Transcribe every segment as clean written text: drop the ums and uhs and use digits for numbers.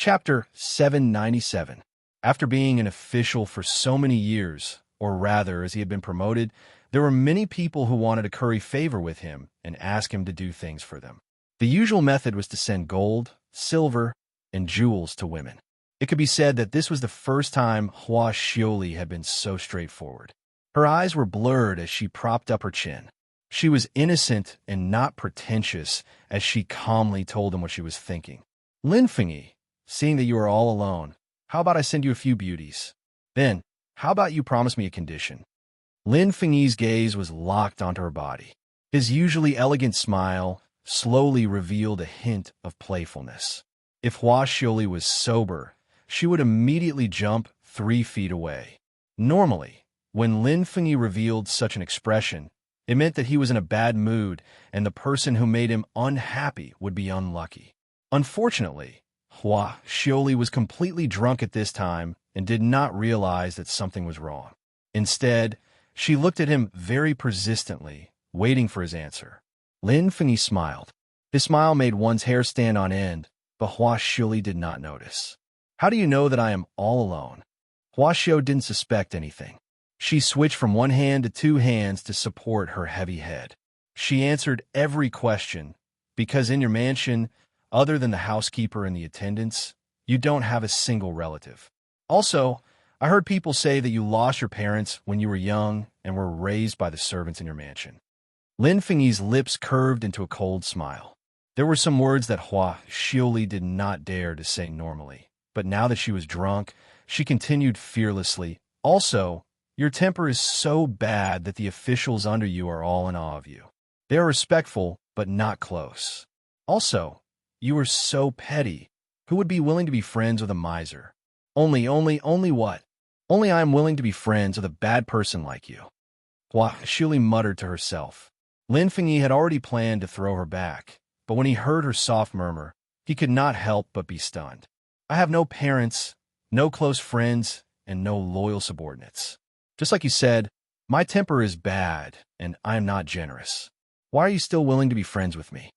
Chapter 797. After being an official for so many years, or rather, as he had been promoted, there were many people who wanted to curry favor with him and ask him to do things for them. The usual method was to send gold, silver, and jewels to women. It could be said that this was the first time Hua Xiaoli had been so straightforward. Her eyes were blurred as she propped up her chin. She was innocent and not pretentious as she calmly told him what she was thinking. Lin Fengyi, seeing that you are all alone, how about I send you a few beauties? Then, how about you promise me a condition? Lin Fengyi's gaze was locked onto her body. His usually elegant smile slowly revealed a hint of playfulness. If Hua Xiaoli was sober, she would immediately jump 3 feet away. Normally, when Lin Fengyi revealed such an expression, it meant that he was in a bad mood and the person who made him unhappy would be unlucky. Unfortunately, Hua Xiaoli was completely drunk at this time and did not realize that something was wrong. Instead, she looked at him very persistently, waiting for his answer. Lin Fengyi smiled. His smile made one's hair stand on end, but Hua Xiaoli did not notice. How do you know that I am all alone? Hua Xiao didn't suspect anything. She switched from one hand to 2 hands to support her heavy head. She answered every question, because in your mansion, other than the housekeeper and the attendants, you don't have a single relative. Also, I heard people say that you lost your parents when you were young and were raised by the servants in your mansion. Lin Fengyi's lips curved into a cold smile. There were some words that Hua Xiaoli did not dare to say normally, but now that she was drunk, she continued fearlessly. Also, your temper is so bad that the officials under you are all in awe of you. They are respectful, but not close. Also, you are so petty. Who would be willing to be friends with a miser? Only what? Only I am willing to be friends with a bad person like you. Hua Xiaoli muttered to herself. Lin Fengyi had already planned to throw her back, but when he heard her soft murmur, he could not help but be stunned. I have no parents, no close friends, and no loyal subordinates. Just like you said, my temper is bad, and I am not generous. Why are you still willing to be friends with me?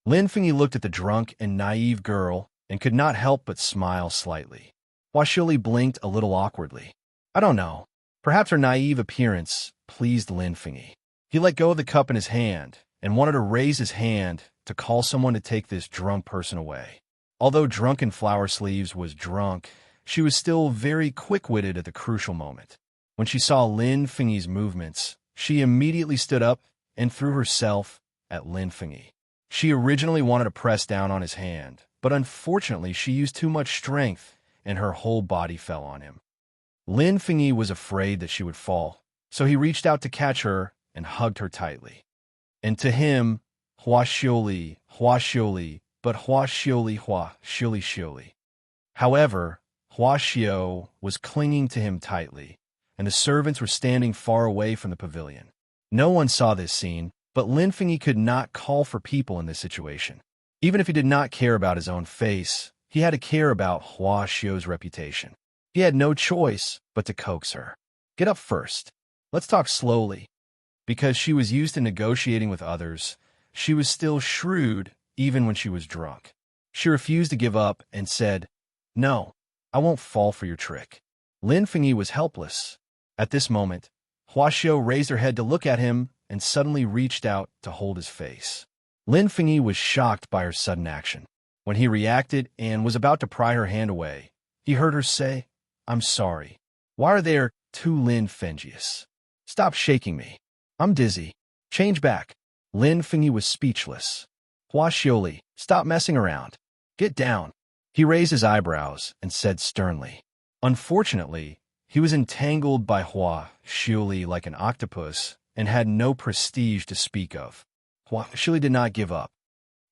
Lin Fengyi looked at the drunk and naive girl and could not help but smile slightly. Hua Xiaoli blinked a little awkwardly. I don't know. Perhaps her naive appearance pleased Lin Fengyi. He let go of the cup in his hand and wanted to raise his hand to call someone to take this drunk person away. Although Drunken Flower Sleeves was drunk, she was still very quick-witted at the crucial moment. When she saw Lin Fengyi's movements, she immediately stood up and threw herself at Lin Fengyi. She originally wanted to press down on his hand, but unfortunately she used too much strength and her whole body fell on him. Lin Fengyi was afraid that she would fall, so he reached out to catch her and hugged her tightly. And to him, Hua Xiaoli, but Hua Xiaoli. However, Hua Xiao was clinging to him tightly, and the servants were standing far away from the pavilion. No one saw this scene, but Lin Fengyi could not call for people in this situation. Even if he did not care about his own face, he had to care about Hua Xiao's reputation. He had no choice but to coax her. Get up first. Let's talk slowly. Because she was used to negotiating with others, she was still shrewd even when she was drunk. She refused to give up and said, No, I won't fall for your trick. Lin Fengyi was helpless. At this moment, Hua Xiao raised her head to look at him and suddenly reached out to hold his face. Lin Fengyi was shocked by her sudden action. When he reacted and was about to pry her hand away, he heard her say, I'm sorry. Why are there 2 Lin Fengyis? Stop shaking me. I'm dizzy. Change back. Lin Fengyi was speechless. Hua Xiaoli, stop messing around. Get down. He raised his eyebrows and said sternly. Unfortunately, he was entangled by Hua Xiaoli like an octopus and had no prestige to speak of. Hua Xiaoli did not give up.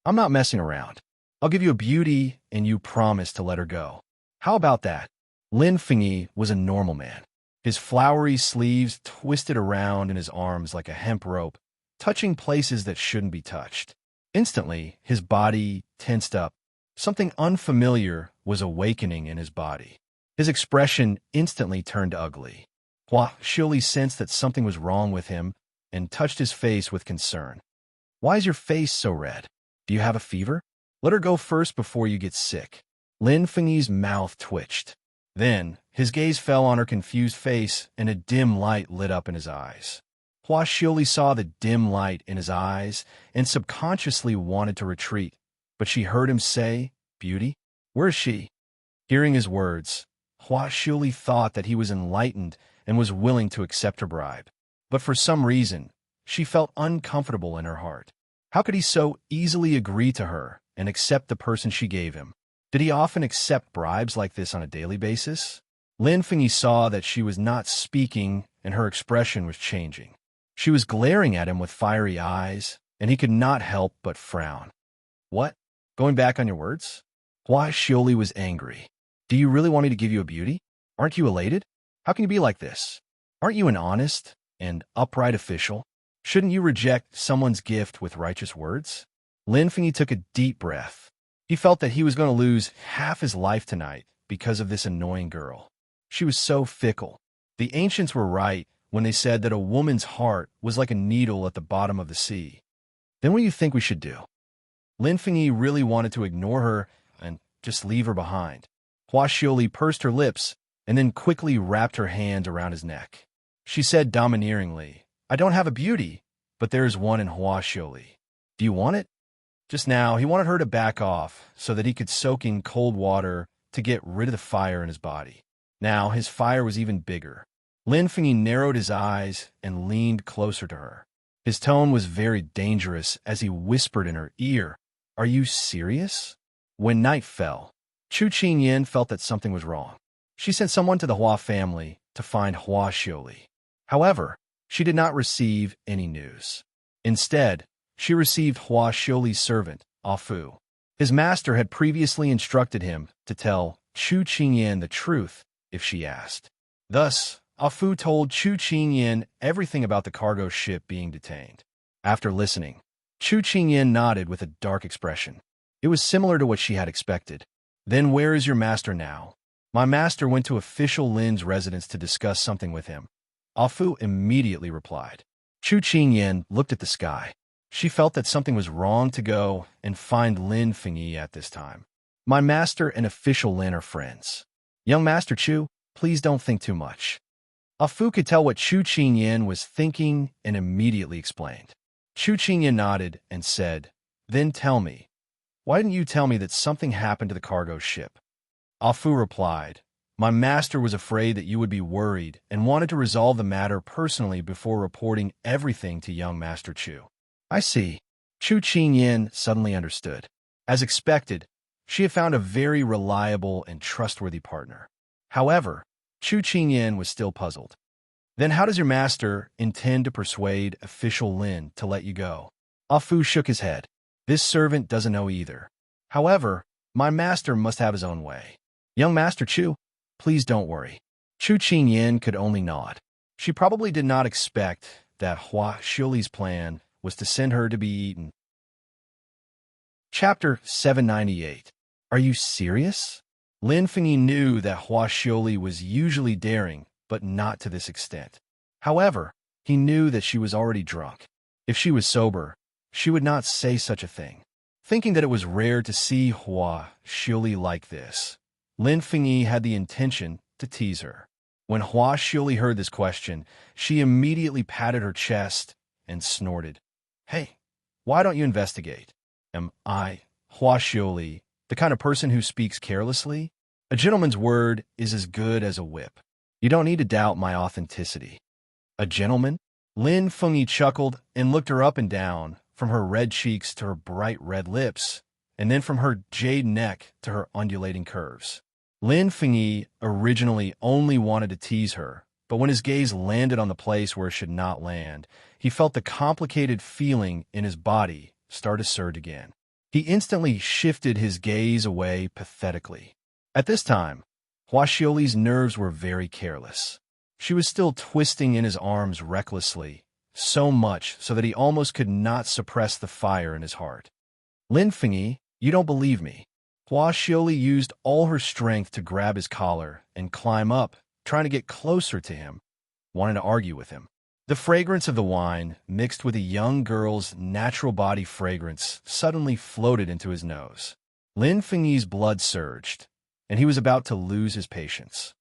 I'm not messing around. I'll give you a beauty and you promise to let her go. How about that? Lin Fengyi was a normal man. His flowery sleeves twisted around in his arms like a hemp rope, touching places that shouldn't be touched. Instantly, his body tensed up. Something unfamiliar was awakening in his body. His expression instantly turned ugly. Hua Xiaoli sensed that something was wrong with him and touched his face with concern. Why is your face so red? Do you have a fever? Let her go first before you get sick. Lin Fengyi's mouth twitched. Then, his gaze fell on her confused face, and a dim light lit up in his eyes. Hua Xiuli saw the dim light in his eyes and subconsciously wanted to retreat, but she heard him say, "Beauty? Where is she?" Hearing his words, Hua Xiuli thought that he was enlightened and was willing to accept her bribe. But for some reason, she felt uncomfortable in her heart. How could he so easily agree to her and accept the person she gave him? Did he often accept bribes like this on a daily basis? Lin Fengyi saw that she was not speaking and her expression was changing. She was glaring at him with fiery eyes, and he could not help but frown. "What? Going back on your words?" Hua Xiuli was angry. "Do you really want me to give you a beauty? Aren't you elated? How can you be like this? Aren't you an honest and upright official? Shouldn't you reject someone's gift with righteous words?" Lin Fengyi took a deep breath. He felt that he was going to lose half his life tonight because of this annoying girl. She was so fickle. The ancients were right when they said that a woman's heart was like a needle at the bottom of the sea. Then what do you think we should do? Lin Fengyi really wanted to ignore her and just leave her behind. Hua Xiuli pursed her lips and then quickly wrapped her hand around his neck. She said domineeringly, "I don't have a beauty, but there is one in Hua Xiuli. Do you want it?" Just now, he wanted her to back off so that he could soak in cold water to get rid of the fire in his body. Now, his fire was even bigger. Lin Fengyi narrowed his eyes and leaned closer to her. His tone was very dangerous as he whispered in her ear, "Are you serious?" When night fell, Chu Qingyan felt that something was wrong. She sent someone to the Hua family to find Hua Xiuli. However, she did not receive any news. Instead, she received Hua Xiuli's servant, Afu. His master had previously instructed him to tell Chu Qingyan the truth if she asked. Thus, Afu told Chu Qingyan everything about the cargo ship being detained. After listening, Chu Qingyan nodded with a dark expression. It was similar to what she had expected. "Then where is your master now?" "My master went to official Lin's residence to discuss something with him," Afu immediately replied. Chu Qingyan looked at the sky. She felt that something was wrong to go and find Lin Fengyi at this time. "My master and official Lin are friends. Young Master Chu, please don't think too much." Afu could tell what Chu Qingyan was thinking and immediately explained. Chu Qingyan nodded and said, "Then tell me, why didn't you tell me that something happened to the cargo ship?" Afu replied, "My master was afraid that you would be worried and wanted to resolve the matter personally before reporting everything to young Master Chu." "I see." Chu Qingyan suddenly understood. As expected, she had found a very reliable and trustworthy partner. However, Chu Qingyan was still puzzled. "Then how does your master intend to persuade official Lin to let you go?" Afu shook his head. "This servant doesn't know either. However, my master must have his own way. Young Master Chu, please don't worry." Chu Qingyan could only nod. She probably did not expect that Hua Xiuli's plan was to send her to be eaten. Chapter 798. Are you serious? Lin Fengyi knew that Hua Xiuli was usually daring, but not to this extent. However, he knew that she was already drunk. If she was sober, she would not say such a thing. Thinking that it was rare to see Hua Xiuli like this, Lin Fengyi had the intention to tease her. When Hua Xiuli heard this question, she immediately patted her chest and snorted. "Hey, why don't you investigate? Am I, Hua Xiuli, the kind of person who speaks carelessly? A gentleman's word is as good as a whip. You don't need to doubt my authenticity." "A gentleman?" Lin Fengyi chuckled and looked her up and down, from her red cheeks to her bright red lips, and then from her jade neck to her undulating curves. Lin Fengyi originally only wanted to tease her, but when his gaze landed on the place where it should not land, he felt the complicated feeling in his body start to surge again. He instantly shifted his gaze away pathetically. At this time, Hua Xiuli's nerves were very careless. She was still twisting in his arms recklessly, so much so that he almost could not suppress the fire in his heart. "Lin Fengyi, you don't believe me." Hua Xiuli used all her strength to grab his collar and climb up, trying to get closer to him, wanting to argue with him. The fragrance of the wine, mixed with a young girl's natural body fragrance, suddenly floated into his nose. Lin Fengyi's blood surged, and he was about to lose his patience.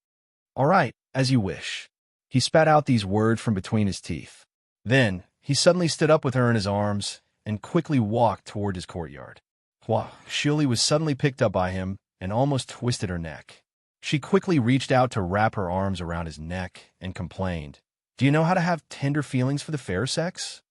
"All right, as you wish." He spat out these words from between his teeth. Then, he suddenly stood up with her in his arms and quickly walked toward his courtyard. Xiao was suddenly picked up by him and almost twisted her neck. She quickly reached out to wrap her arms around his neck and complained, "Do you know how to have tender feelings for the fair sex?"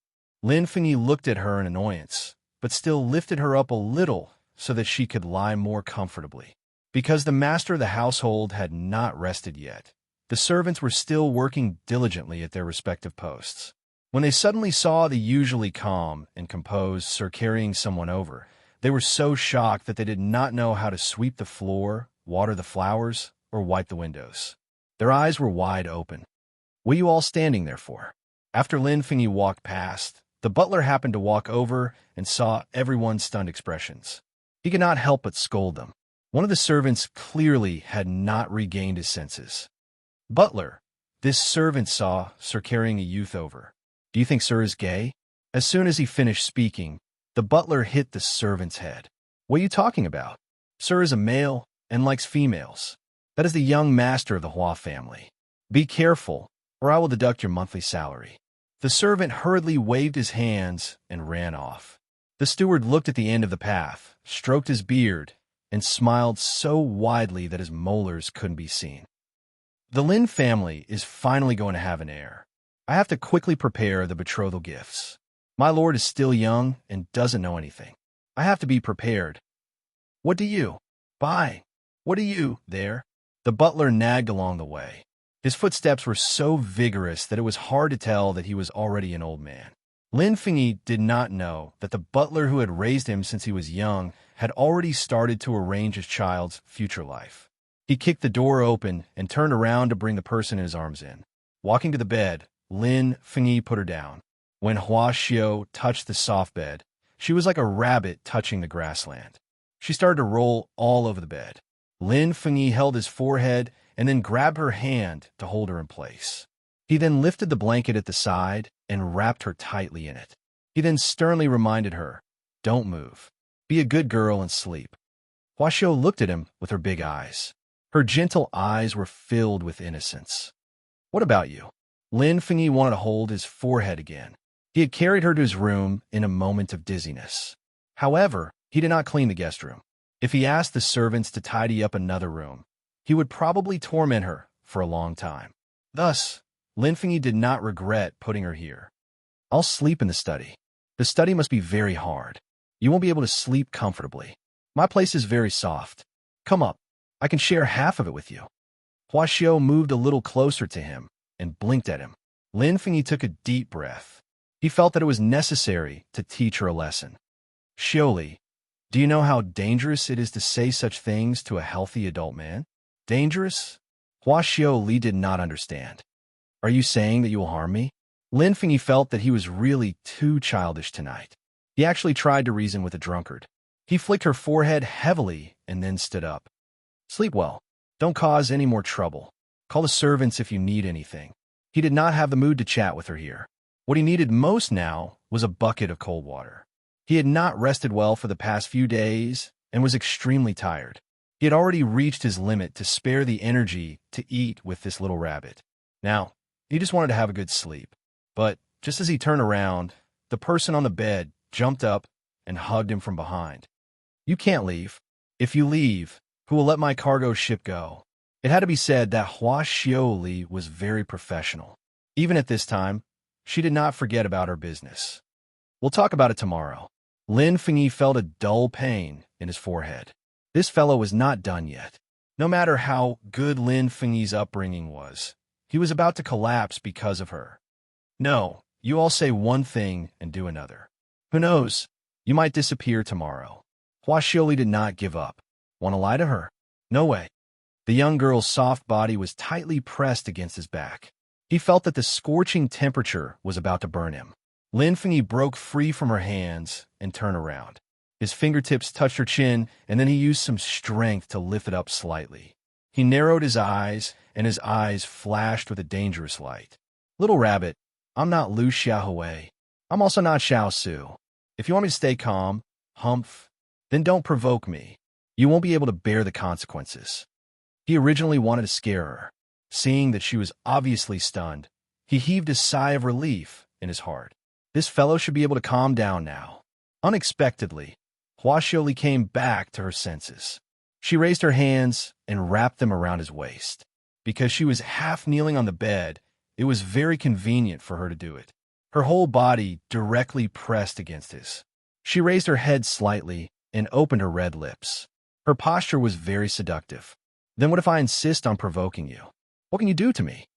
Lin Fengyi looked at her in annoyance, but still lifted her up a little so that she could lie more comfortably. Because the master of the household had not rested yet, the servants were still working diligently at their respective posts. When they suddenly saw the usually calm and composed Sir carrying someone over, they were so shocked that they did not know how to sweep the floor, water the flowers, or wipe the windows. Their eyes were wide open. "What are you all standing there for?" After Lin Fengyi walked past, the butler happened to walk over and saw everyone's stunned expressions. He could not help but scold them. One of the servants clearly had not regained his senses. "Butler," this servant saw Sir carrying a youth over. "Do you think Sir is gay?" As soon as he finished speaking, the butler hit the servant's head. "What are you talking about? Sir is a male and likes females. That is the young master of the Hua family. Be careful, or I will deduct your monthly salary." The servant hurriedly waved his hands and ran off. The steward looked at the end of the path, stroked his beard, and smiled so widely that his molars couldn't be seen. The Lin family is finally going to have an heir. I have to quickly prepare the betrothal gifts. My lord is still young and doesn't know anything. I have to be prepared. "What do you? Bye. What do you, there?" The butler nagged along the way. His footsteps were so vigorous that it was hard to tell that he was already an old man. Lin Fengyi did not know that the butler who had raised him since he was young had already started to arrange his child's future life. He kicked the door open and turned around to bring the person in his arms in. Walking to the bed, Lin Fengyi put her down. When Hua Xiao touched the soft bed, she was like a rabbit touching the grassland. She started to roll all over the bed. Lin Fengyi held his forehead and then grabbed her hand to hold her in place. He then lifted the blanket at the side and wrapped her tightly in it. He then sternly reminded her, "Don't move. Be a good girl and sleep." Hua Xiao looked at him with her big eyes. Her gentle eyes were filled with innocence. "What about you?" Lin Fengyi wanted to hold his forehead again. He had carried her to his room in a moment of dizziness. However, he did not clean the guest room. If he asked the servants to tidy up another room, he would probably torment her for a long time. Thus, Lin Fengyi did not regret putting her here. "I'll sleep in the study. The study must be very hard. You won't be able to sleep comfortably. My place is very soft. Come up. I can share half of it with you." Hua Xiao moved a little closer to him and blinked at him. Lin Fengyi took a deep breath. He felt that it was necessary to teach her a lesson. "Xiaoli, do you know how dangerous it is to say such things to a healthy adult man?" "Dangerous?" Hua Xiaoli did not understand. "Are you saying that you will harm me?" Lin Fengyi felt that he was really too childish tonight. He actually tried to reason with a drunkard. He flicked her forehead heavily and then stood up. "Sleep well. Don't cause any more trouble. Call the servants if you need anything." He did not have the mood to chat with her here. What he needed most now was a bucket of cold water. He had not rested well for the past few days and was extremely tired. He had already reached his limit to spare the energy to eat with this little rabbit. Now, he just wanted to have a good sleep. But just as he turned around, the person on the bed jumped up and hugged him from behind. "You can't leave. If you leave, who will let my cargo ship go?" It had to be said that Hua Xiaoli was very professional. Even at this time, she did not forget about her business. "We'll talk about it tomorrow." Lin Fengyi felt a dull pain in his forehead. This fellow was not done yet. No matter how good Lin Fengyi's upbringing was, he was about to collapse because of her. "No, you all say one thing and do another. Who knows? You might disappear tomorrow." Hua Xiaoli did not give up. "Want to lie to her?" "No way." The young girl's soft body was tightly pressed against his back. He felt that the scorching temperature was about to burn him. Lin Fengyi broke free from her hands and turned around. His fingertips touched her chin, and then he used some strength to lift it up slightly. He narrowed his eyes, and his eyes flashed with a dangerous light. "Little rabbit, I'm not Lu Xiaohui. I'm also not Xiao Su. If you want me to stay calm, humph, then don't provoke me. You won't be able to bear the consequences. He originally wanted to scare her. Seeing that she was obviously stunned, he heaved a sigh of relief in his heart. This fellow should be able to calm down now. Unexpectedly, Hua Xiaoli came back to her senses. She raised her hands and wrapped them around his waist. Because she was half kneeling on the bed, it was very convenient for her to do it. Her whole body directly pressed against his. She raised her head slightly and opened her red lips. Her posture was very seductive. Then what if I insist on provoking you? What can you do to me?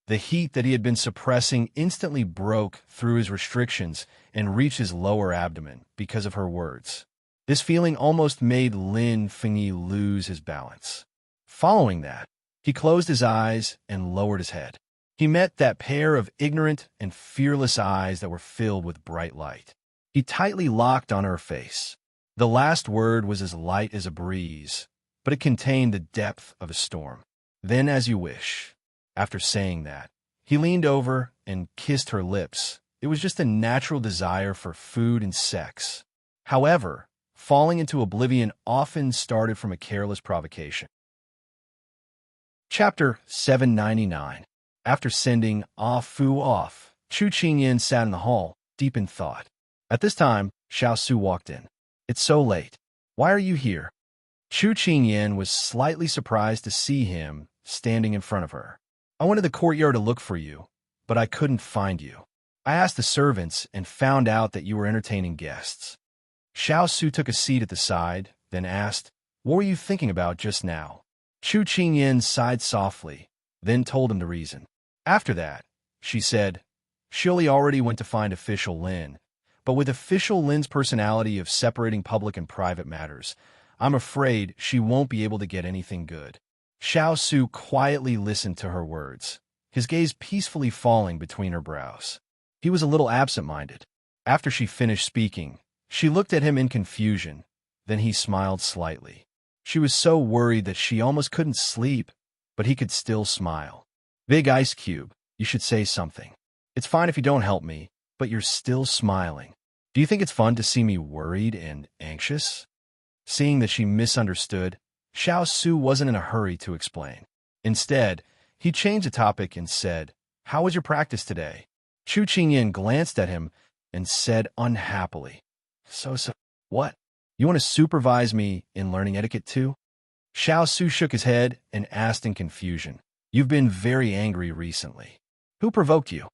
The heat that he had been suppressing instantly broke through his restrictions and reached his lower abdomen because of her words. This feeling almost made Lin Fengyi lose his balance. Following that, he closed his eyes and lowered his head. He met that pair of ignorant and fearless eyes that were filled with bright light. He tightly locked on her face. The last word was as light as a breeze, but it contained the depth of a storm. Then, as you wish. After saying that, he leaned over and kissed her lips. It was just a natural desire for food and sex. However, falling into oblivion often started from a careless provocation. Chapter 799. After sending Fu off, Chu Qingyan sat in the hall, deep in thought. At this time, Xiao Su walked in. It's so late. Why are you here? Chu Qingyan was slightly surprised to see him standing in front of her. I went to the courtyard to look for you, but I couldn't find you. I asked the servants and found out that you were entertaining guests. Xiao Su took a seat at the side, then asked, What were you thinking about just now? Chu Qingyan sighed softly, then told him the reason. After that, she said, Xiaoli already went to find official Lin, but with official Lin's personality of separating public and private matters, I'm afraid she won't be able to get anything good. Xiao Su quietly listened to her words, his gaze peacefully falling between her brows. He was a little absent-minded. After she finished speaking, she looked at him in confusion, then he smiled slightly. She was so worried that she almost couldn't sleep, but he could still smile. Big Ice Cube, you should say something. It's fine if you don't help me, but you're still smiling. Do you think it's fun to see me worried and anxious? Seeing that she misunderstood, Xiao Su wasn't in a hurry to explain. Instead, he changed the topic and said, How was your practice today? Chu Qingyan glanced at him and said unhappily, So, what? You want to supervise me in learning etiquette too? Xiao Su shook his head and asked in confusion, You've been very angry recently. Who provoked you?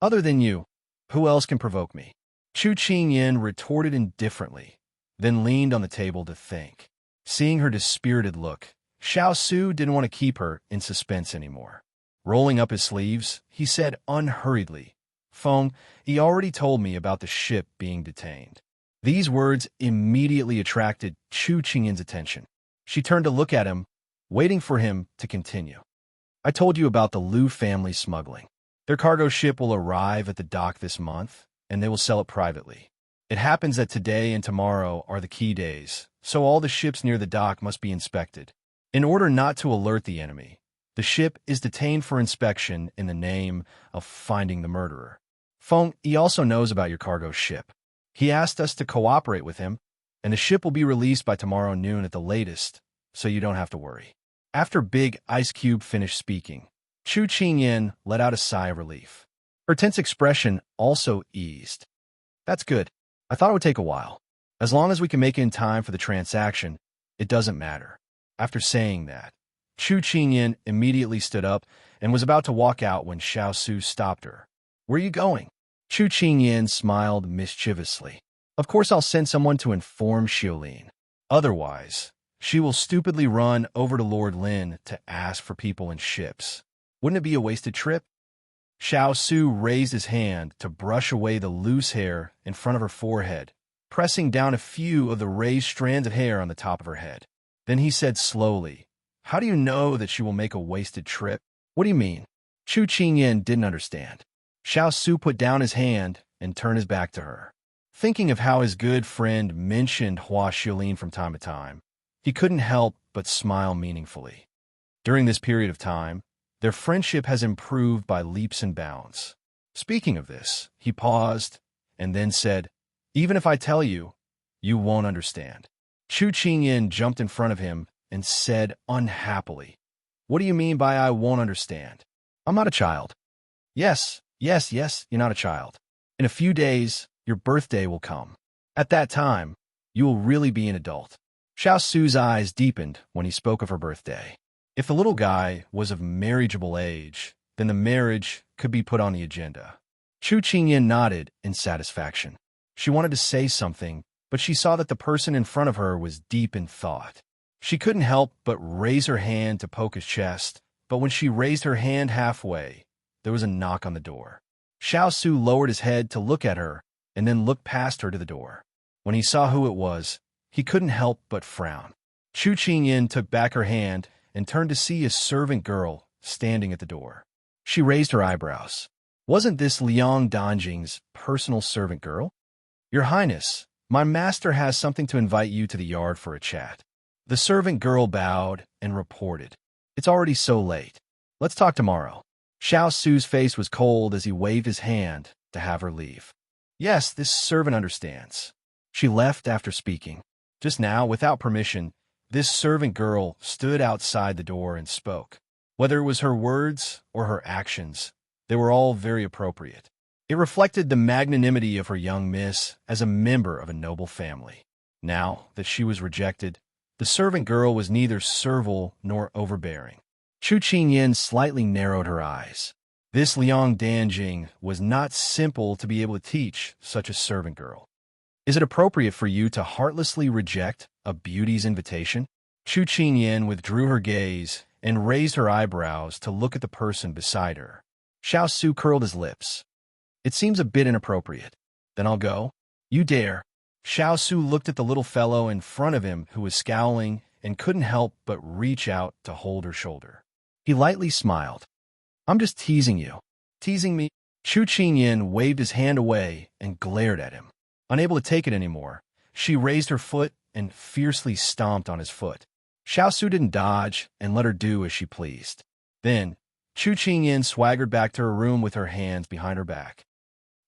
Other than you, who else can provoke me? Chu Qingyan retorted indifferently, then leaned on the table to think. Seeing her dispirited look, Xiao Su didn't want to keep her in suspense anymore. Rolling up his sleeves, he said unhurriedly, Feng, he already told me about the ship being detained. These words immediately attracted Chu Qingyan's attention. She turned to look at him, waiting for him to continue. I told you about the Liu family smuggling. Their cargo ship will arrive at the dock this month, and they will sell it privately. It happens that today and tomorrow are the key days, so all the ships near the dock must be inspected. In order not to alert the enemy, the ship is detained for inspection in the name of finding the murderer. Feng, he also knows about your cargo ship. He asked us to cooperate with him, and the ship will be released by tomorrow noon at the latest, so you don't have to worry. After Big Ice Cube finished speaking, Chu Qingyan let out a sigh of relief. Her tense expression also eased. That's good. I thought it would take a while. As long as we can make it in time for the transaction, it doesn't matter. After saying that, Chu Qingyan immediately stood up and was about to walk out when Xiao Su stopped her. Where are you going? Chu Qingyan smiled mischievously. Of course I'll send someone to inform Xiaolin. Otherwise, she will stupidly run over to Lord Lin to ask for people in ships. Wouldn't it be a wasted trip? Xiao Su raised his hand to brush away the loose hair in front of her forehead, pressing down a few of the raised strands of hair on the top of her head. Then he said slowly, How do you know that she will make a wasted trip? What do you mean? Chu Qingyan didn't understand. Xiao Su put down his hand and turned his back to her. Thinking of how his good friend mentioned Hua Xiaolin from time to time, he couldn't help but smile meaningfully. During this period of time, their friendship has improved by leaps and bounds. Speaking of this, he paused and then said, Even if I tell you, you won't understand. Chu Qingyin jumped in front of him and said unhappily, "What do you mean by I won't understand? I'm not a child." Yes, you're not a child. In a few days, your birthday will come. At that time, you will really be an adult. Xiao Su's eyes deepened when he spoke of her birthday. If the little guy was of marriageable age, then the marriage could be put on the agenda. Chu Qingyin nodded in satisfaction. She wanted to say something, but she saw that the person in front of her was deep in thought. She couldn't help but raise her hand to poke his chest, but when she raised her hand halfway, there was a knock on the door. Xiao Su lowered his head to look at her and then looked past her to the door. When he saw who it was, he couldn't help but frown. Chu Qingyin took back her hand and turned to see a servant girl standing at the door. She raised her eyebrows. Wasn't this Liang Danjing's personal servant girl? Your Highness, my master has something to invite you to the yard for a chat. The servant girl bowed and reported. It's already so late. Let's talk tomorrow. Xiao Su's face was cold as he waved his hand to have her leave. Yes, this servant understands. She left after speaking. Just now, without permission, this servant girl stood outside the door and spoke. Whether it was her words or her actions, they were all very appropriate. It reflected the magnanimity of her young miss as a member of a noble family. Now that she was rejected, the servant girl was neither servile nor overbearing. Chu Qingyin slightly narrowed her eyes. This Liang Danjing was not simple to be able to teach such a servant girl. Is it appropriate for you to heartlessly reject a beauty's invitation? Chu Qingyin withdrew her gaze and raised her eyebrows to look at the person beside her. Xiao Su curled his lips. It seems a bit inappropriate. Then I'll go. You dare. Xiao Su looked at the little fellow in front of him who was scowling and couldn't help but reach out to hold her shoulder. He lightly smiled. I'm just teasing you. Teasing me? Chu Qingyin waved his hand away and glared at him. Unable to take it anymore, she raised her foot and fiercely stomped on his foot. Xiao Su didn't dodge and let her do as she pleased. Then, Chu Qingyin swaggered back to her room with her hands behind her back.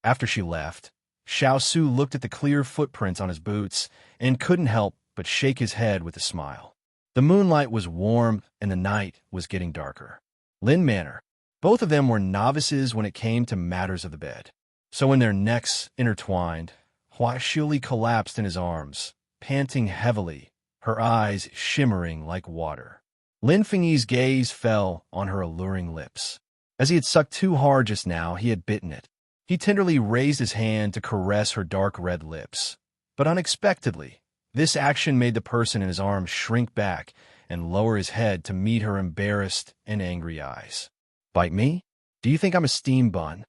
After she left, Xiao Su looked at the clear footprints on his boots and couldn't help but shake his head with a smile. The moonlight was warm and the night was getting darker. Lin Manor. Both of them were novices when it came to matters of the bed. So when their necks intertwined, Hua Xiuli collapsed in his arms, panting heavily, her eyes shimmering like water. Lin Fengyi's gaze fell on her alluring lips. As he had sucked too hard just now, he had bitten it. He tenderly raised his hand to caress her dark red lips. But unexpectedly, this action made the person in his arms shrink back and lower his head to meet her embarrassed and angry eyes. Bite me? Do you think I'm a steam bun?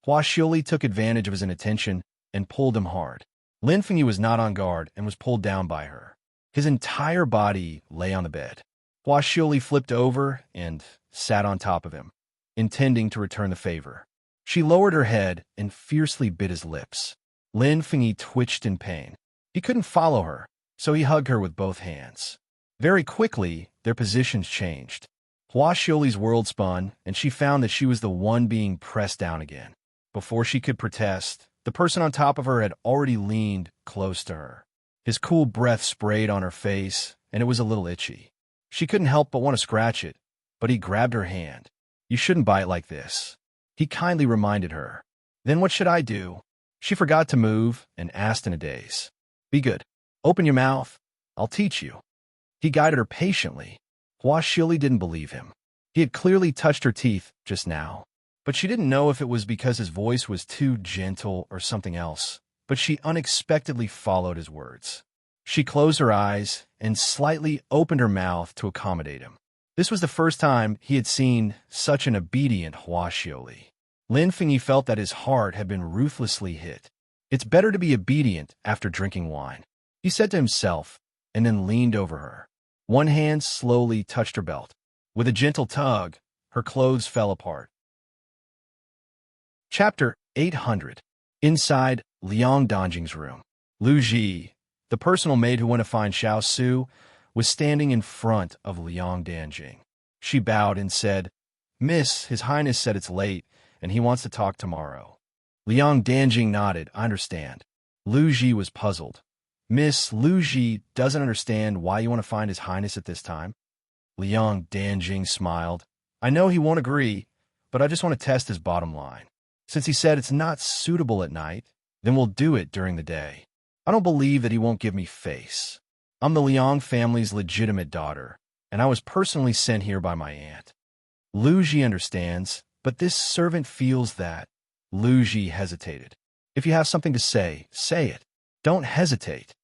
Hua Xiuli took advantage of his inattention and pulled him hard. Lin Fengyi was not on guard and was pulled down by her. His entire body lay on the bed. Hua Xiuli flipped over and sat on top of him, intending to return the favor. She lowered her head and fiercely bit his lips. Lin Fengyi twitched in pain. He couldn't follow her, so he hugged her with both hands. Very quickly, their positions changed. Hua Xiuli's world spun, and she found that she was the one being pressed down again. Before she could protest, the person on top of her had already leaned close to her. His cool breath sprayed on her face, and it was a little itchy. She couldn't help but want to scratch it, but he grabbed her hand. You shouldn't bite like this. He kindly reminded her. Then what should I do? She forgot to move and asked in a daze. Be good. Open your mouth. I'll teach you. He guided her patiently. Hua Xiuli didn't believe him. He had clearly touched her teeth just now. But she didn't know if it was because his voice was too gentle or something else. But she unexpectedly followed his words. She closed her eyes and slightly opened her mouth to accommodate him. This was the first time he had seen such an obedient Hua Xiuli. Lin Fengyi felt that his heart had been ruthlessly hit. It's better to be obedient after drinking wine, he said to himself, and then leaned over her. One hand slowly touched her belt. With a gentle tug, her clothes fell apart. Chapter 800. Inside Liang Danjing's room. Lu Ji, the personal maid who went to find Xiao Su, was standing in front of Liang Danjing. She bowed and said, Miss, His Highness said it's late, and he wants to talk tomorrow. Liang Danjing nodded. I understand. Lu Ji was puzzled. Miss Luji doesn't understand why you want to find His Highness at this time. Liang Danjing smiled. I know he won't agree, but I just want to test his bottom line. Since he said it's not suitable at night, then we'll do it during the day. I don't believe that he won't give me face. I'm the Liang family's legitimate daughter, and I was personally sent here by my aunt. Luji understands, but this servant feels that. Luji hesitated. If you have something to say it. Don't hesitate.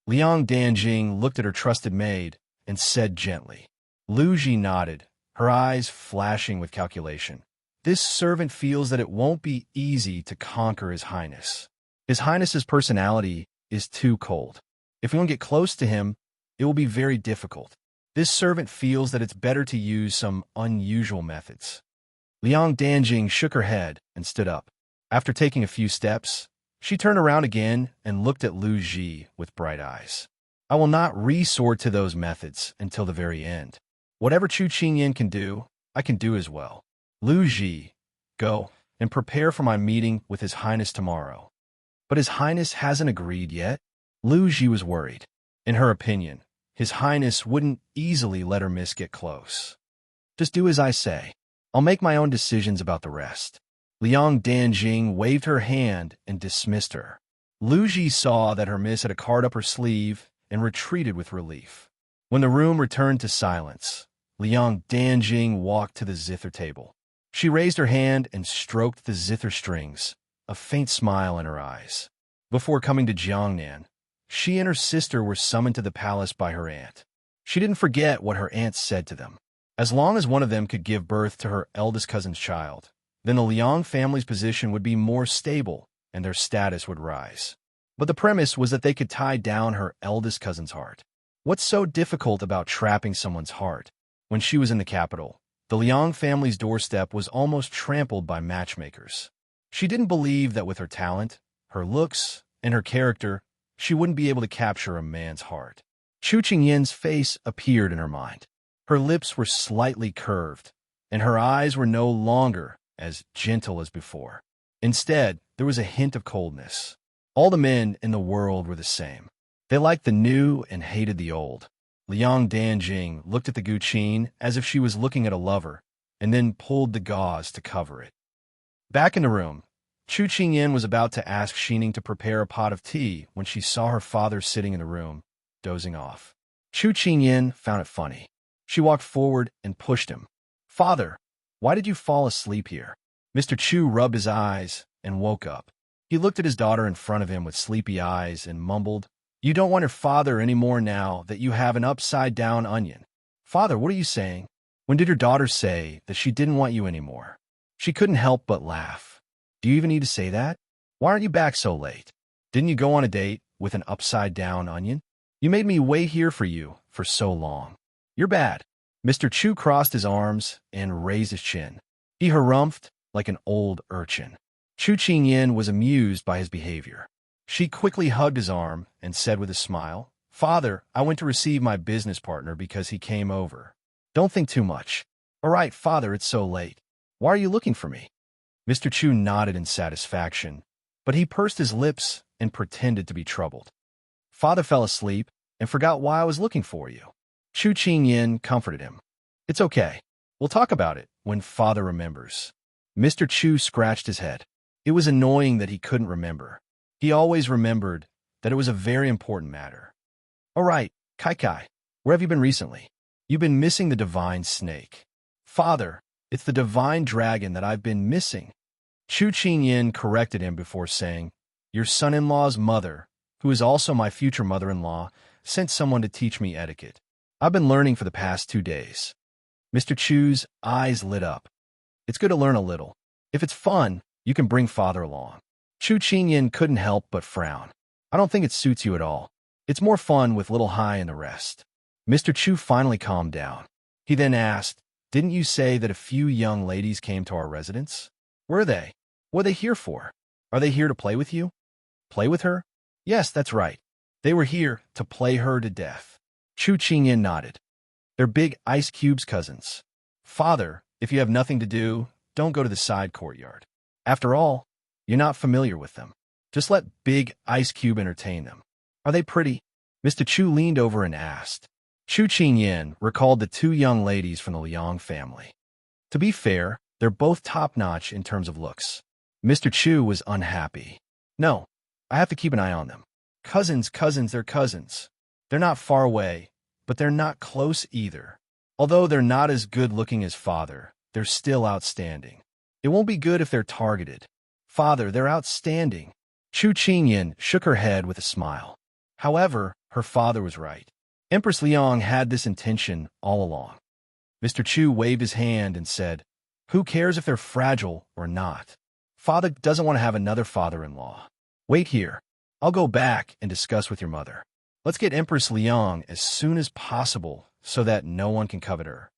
Liang Danjing looked at her trusted maid and said gently. Luji nodded, her eyes flashing with calculation. This servant feels that it won't be easy to conquer His Highness. His Highness's personality is too cold. If we want to get close to him, it will be very difficult. This servant feels that it's better to use some unusual methods. Liang Danjing shook her head and stood up. After taking a few steps, she turned around again and looked at Lu Ji with bright eyes. I will not resort to those methods until the very end. Whatever Chu Qingyan can do, I can do as well. Lu Ji, go and prepare for my meeting with His Highness tomorrow. But His Highness hasn't agreed yet. Lu Ji was worried. In her opinion, His Highness wouldn't easily let her miss get close. Just do as I say. I'll make my own decisions about the rest. Liang Danjing waved her hand and dismissed her. Lu Ji saw that her miss had a card up her sleeve and retreated with relief. When the room returned to silence, Liang Danjing walked to the zither table. She raised her hand and stroked the zither strings, a faint smile in her eyes. Before coming to Jiangnan, she and her sister were summoned to the palace by her aunt. She didn't forget what her aunt said to them. As long as one of them could give birth to her eldest cousin's child, then the Liang family's position would be more stable and their status would rise. But the premise was that they could tie down her eldest cousin's heart. What's so difficult about trapping someone's heart? When she was in the capital, the Liang family's doorstep was almost trampled by matchmakers. She didn't believe that with her talent, her looks, and her character, she wouldn't be able to capture a man's heart. Chu Qingyan's face appeared in her mind. Her lips were slightly curved, and her eyes were no longer as gentle as before. Instead, there was a hint of coldness. All the men in the world were the same. They liked the new and hated the old. Liang Danjing looked at the Guqin as if she was looking at a lover, and then pulled the gauze to cover it. Back in the room, Chu Qingyan was about to ask Xining to prepare a pot of tea when she saw her father sitting in the room, dozing off. Chu Qingyan found it funny. She walked forward and pushed him. Father, why did you fall asleep here? Mr. Chu rubbed his eyes and woke up. He looked at his daughter in front of him with sleepy eyes and mumbled, You don't want your father any more now that you have an upside-down onion. Father, what are you saying? When did your daughter say that she didn't want you anymore? She couldn't help but laugh. Do you even need to say that? Why aren't you back so late? Didn't you go on a date with an upside-down onion? You made me wait here for you for so long. You're bad. Mr. Chu crossed his arms and raised his chin. He harumphed like an old urchin. Chu Qingyan was amused by his behavior. She quickly hugged his arm and said with a smile, Father, I went to receive my business partner because he came over. Don't think too much. All right, Father, it's so late. Why are you looking for me? Mr. Chu nodded in satisfaction, but he pursed his lips and pretended to be troubled. Father fell asleep and forgot why I was looking for you. Chu Qingyan comforted him. It's okay. We'll talk about it when Father remembers. Mr. Chu scratched his head. It was annoying that he couldn't remember. He always remembered that it was a very important matter. All right, Kai, where have you been recently? You've been missing the divine snake. Father, it's the divine dragon that I've been missing. Chu Qingyan corrected him before saying, Your son-in-law's mother, who is also my future mother-in-law, sent someone to teach me etiquette. I've been learning for the past 2 days. Mr. Chu's eyes lit up. It's good to learn a little. If it's fun, you can bring Father along. Chu Qingyan couldn't help but frown. I don't think it suits you at all. It's more fun with Little Hai and the rest. Mr. Chu finally calmed down. He then asked, Didn't you say that a few young ladies came to our residence? Were they? What are they here for? Are they here to play with you? Play with her? Yes, that's right. They were here to play her to death. Chu Qingyan nodded. They're Big Ice Cube's cousins. Father, if you have nothing to do, don't go to the side courtyard. After all, you're not familiar with them. Just let Big Ice Cube entertain them. Are they pretty? Mr. Chu leaned over and asked. Chu Qingyan recalled the two young ladies from the Liang family. To be fair, they're both top-notch in terms of looks. Mr. Chu was unhappy. No, I have to keep an eye on them. Cousins, they're cousins. They're not far away, but they're not close either. Although they're not as good-looking as father, they're still outstanding. It won't be good if they're targeted. Father, they're outstanding. Chu Qingyan shook her head with a smile. However, her father was right. Empress Liang had this intention all along. Mr. Chu waved his hand and said, "Who cares if they're fragile or not? Father doesn't want to have another father-in-law. Wait here. I'll go back and discuss with your mother. Let's get Empress Liang as soon as possible so that no one can covet her."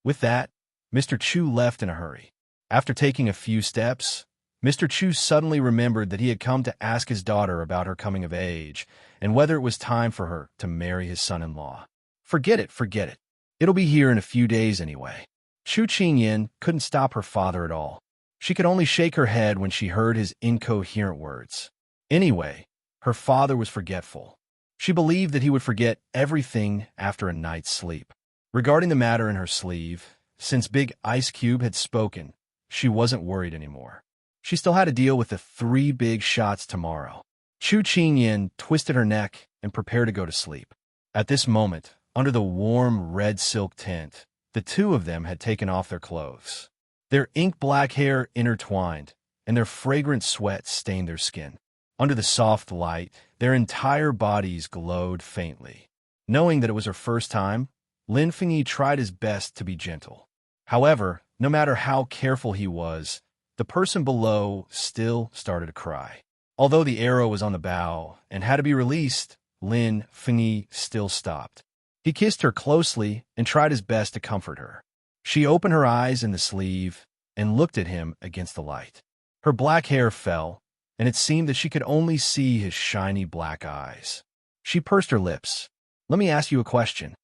With that, Mr. Chu left in a hurry. After taking a few steps, Mr. Chu suddenly remembered that he had come to ask his daughter about her coming of age and whether it was time for her to marry his son-in-law. Forget it. It'll be here in a few days anyway. Chu Qingyan couldn't stop her father at all. She could only shake her head when she heard his incoherent words. Anyway, her father was forgetful. She believed that he would forget everything after a night's sleep. Regarding the matter in her sleeve, since Big Ice Cube had spoken, she wasn't worried anymore. She still had to deal with the 3 big shots tomorrow. Chu Qingyan twisted her neck and prepared to go to sleep. At this moment, under the warm red silk tent, the two of them had taken off their clothes. Their ink-black hair intertwined, and their fragrant sweat stained their skin. Under the soft light, their entire bodies glowed faintly. Knowing that it was her first time, Lin Fengyi tried his best to be gentle. However, no matter how careful he was, the person below still started to cry. Although the arrow was on the bow and had to be released, Lin Fengyi still stopped. He kissed her closely and tried his best to comfort her. She opened her eyes in the sleeve and looked at him against the light. Her black hair fell, and it seemed that she could only see his shiny black eyes. She pursed her lips. "Let me ask you a question."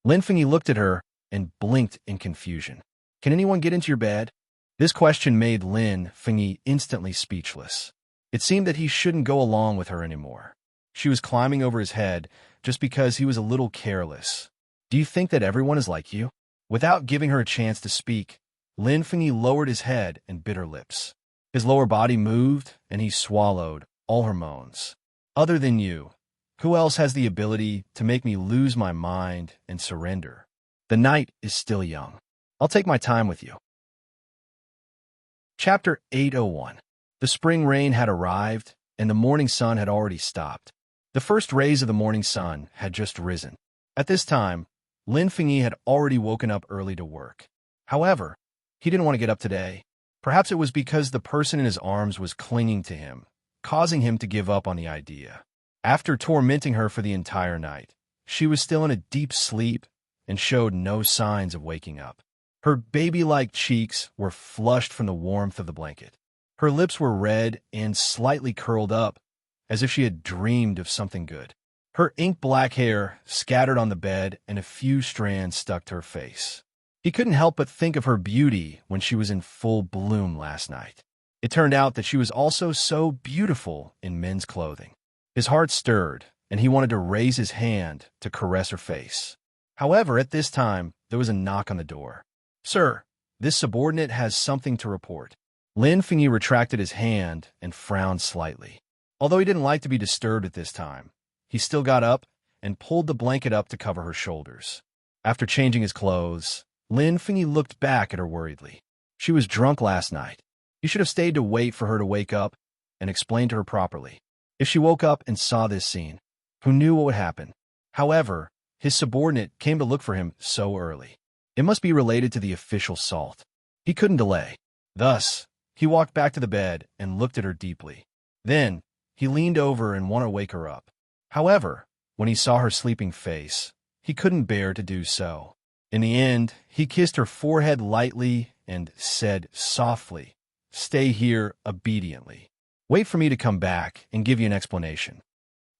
Lin Fengyi looked at her and blinked in confusion. "Can anyone get into your bed?" This question made Lin Fengyi instantly speechless. It seemed that he shouldn't go along with her anymore. She was climbing over his head just because he was a little careless. "Do you think that everyone is like you?" Without giving her a chance to speak, Lin Fengyi lowered his head and bit her lips. His lower body moved, and he swallowed all her moans. "Other than you, who else has the ability to make me lose my mind and surrender? The night is still young. I'll take my time with you." Chapter 801. The spring rain had arrived, and the morning sun had already stopped. The first rays of the morning sun had just risen. At this time, Lin Fengyi had already woken up early to work. However, he didn't want to get up today. Perhaps it was because the person in his arms was clinging to him, causing him to give up on the idea. After tormenting her for the entire night, she was still in a deep sleep and showed no signs of waking up. Her baby-like cheeks were flushed from the warmth of the blanket. Her lips were red and slightly curled up, as if she had dreamed of something good. Her ink-black hair scattered on the bed and a few strands stuck to her face. He couldn't help but think of her beauty when she was in full bloom last night. It turned out that she was also so beautiful in men's clothing. His heart stirred, and he wanted to raise his hand to caress her face. However, at this time, there was a knock on the door. "Sir, this subordinate has something to report." Lin Fengyi retracted his hand and frowned slightly. Although he didn't like to be disturbed at this time, he still got up and pulled the blanket up to cover her shoulders. After changing his clothes, Lin Fengyi looked back at her worriedly. She was drunk last night. He should have stayed to wait for her to wake up and explain to her properly. If she woke up and saw this scene, who knew what would happen? However, his subordinate came to look for him so early. It must be related to the official salt. He couldn't delay. Thus, he walked back to the bed and looked at her deeply. Then, he leaned over and wanted to wake her up. However, when he saw her sleeping face, he couldn't bear to do so. In the end, he kissed her forehead lightly and said softly, "Stay here obediently. Wait for me to come back and give you an explanation."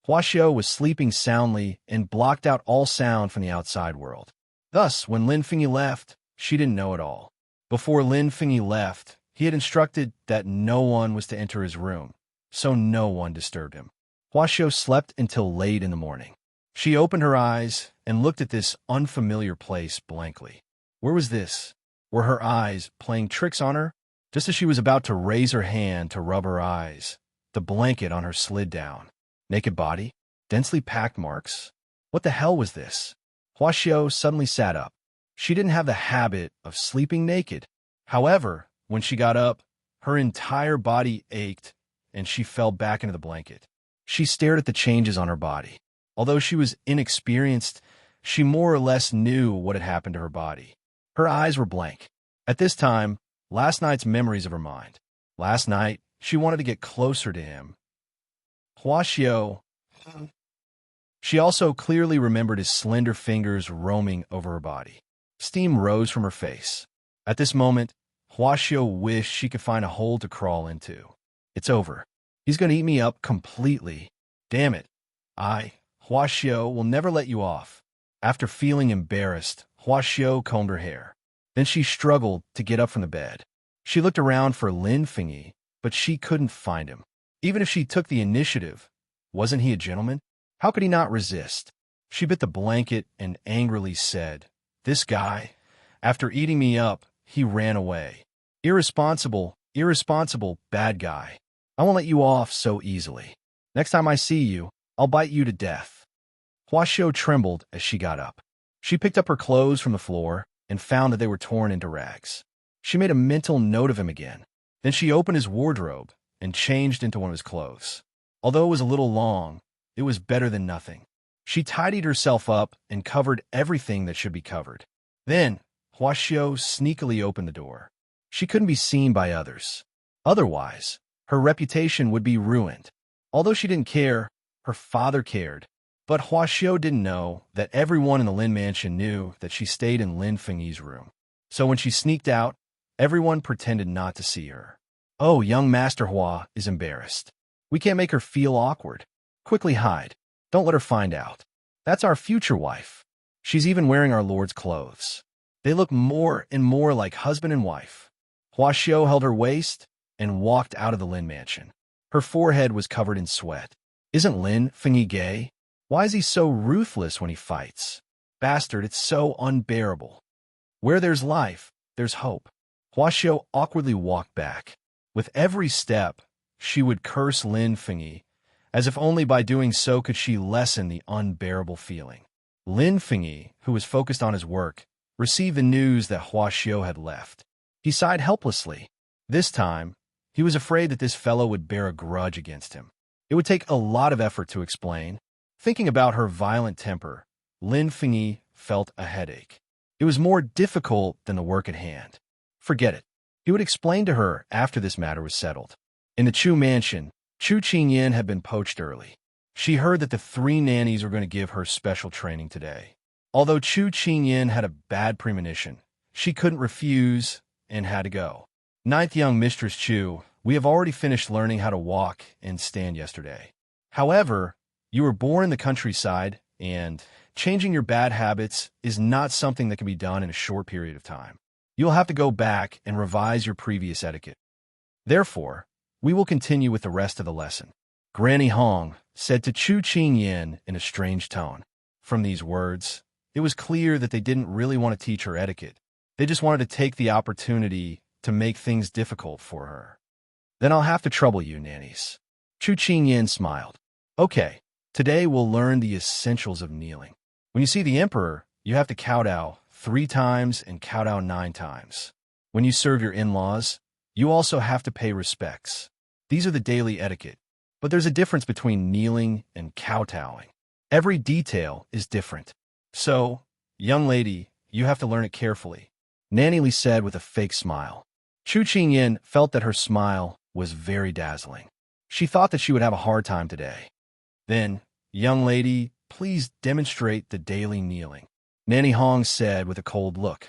Xiao was sleeping soundly and blocked out all sound from the outside world. Thus, when Lin Fengyi left, she didn't know it all. Before Lin Fengyi left, he had instructed that no one was to enter his room, so no one disturbed him. Xiao slept until late in the morning. She opened her eyes and looked at this unfamiliar place blankly. Where was this? Were her eyes playing tricks on her? Just as she was about to raise her hand to rub her eyes, the blanket on her slid down. Naked body? Densely packed marks? What the hell was this? Xiao suddenly sat up. She didn't have the habit of sleeping naked. However, when she got up, her entire body ached and she fell back into the blanket. She stared at the changes on her body. Although she was inexperienced, she more or less knew what had happened to her body. Her eyes were blank. At this time, last night's memories of her mind. Last night, she wanted to get closer to him. Xiao. She also clearly remembered his slender fingers roaming over her body. Steam rose from her face. At this moment, Xiao wished she could find a hole to crawl into. It's over. He's going to eat me up completely. Damn it. Xiao will never let you off. After feeling embarrassed, Xiao combed her hair. Then she struggled to get up from the bed. She looked around for Lin Fengyi, but she couldn't find him. Even if she took the initiative, wasn't he a gentleman? How could he not resist? She bit the blanket and angrily said, "This guy, after eating me up, he ran away. Irresponsible, bad guy. I won't let you off so easily. Next time I see you, I'll bite you to death." Xiao trembled as she got up. She picked up her clothes from the floor and found that they were torn into rags. She made a mental note of him again. Then she opened his wardrobe and changed into one of his clothes. Although it was a little long, it was better than nothing. She tidied herself up and covered everything that should be covered. Then, Xiao sneakily opened the door. She couldn't be seen by others. Otherwise, her reputation would be ruined. Although she didn't care, her father cared. But Xiao didn't know that everyone in the Lin mansion knew that she stayed in Lin Fengyi's room. So when she sneaked out, everyone pretended not to see her. Oh, young Master Hua is embarrassed. We can't make her feel awkward. Quickly hide. Don't let her find out. That's our future wife. She's even wearing our Lord's clothes. They look more and more like husband and wife. Xiao held her waist and walked out of the Lin mansion. Her forehead was covered in sweat. Isn't Lin Fengyi gay? Why is he so ruthless when he fights? Bastard, it's so unbearable. Where there's life, there's hope. Xiao awkwardly walked back. With every step, she would curse Lin Fengyi, as if only by doing so could she lessen the unbearable feeling. Lin Fengyi, who was focused on his work, received the news that Xiao had left. He sighed helplessly. This time, he was afraid that this fellow would bear a grudge against him. It would take a lot of effort to explain. Thinking about her violent temper, Lin Fengyi felt a headache. It was more difficult than the work at hand. Forget it. He would explain to her after this matter was settled. In the Chu mansion, Chu Qingyan had been poached early. She heard that the 3 nannies were going to give her special training today. Although Chu Qingyan had a bad premonition, she couldn't refuse and had to go. Ninth young Mistress Chu, we have already finished learning how to walk and stand yesterday. However, you were born in the countryside, and changing your bad habits is not something that can be done in a short period of time. You'll have to go back and revise your previous etiquette. Therefore, we will continue with the rest of the lesson. Granny Hong said to Chu Qingyan in a strange tone. From these words, it was clear that they didn't really want to teach her etiquette. They just wanted to take the opportunity to make things difficult for her. Then I'll have to trouble you, nannies. Chu Qingyan smiled. Okay. Today we'll learn the essentials of kneeling. When you see the emperor, you have to kowtow 3 times and kowtow 9 times. When you serve your in-laws, you also have to pay respects. These are the daily etiquette. But there's a difference between kneeling and kowtowing. Every detail is different. So, young lady, you have to learn it carefully, Nanny Li said with a fake smile. Chu Qingyan felt that her smile was very dazzling. She thought that she would have a hard time today. Then, young lady, please demonstrate the daily kneeling, Nanny Hong said with a cold look.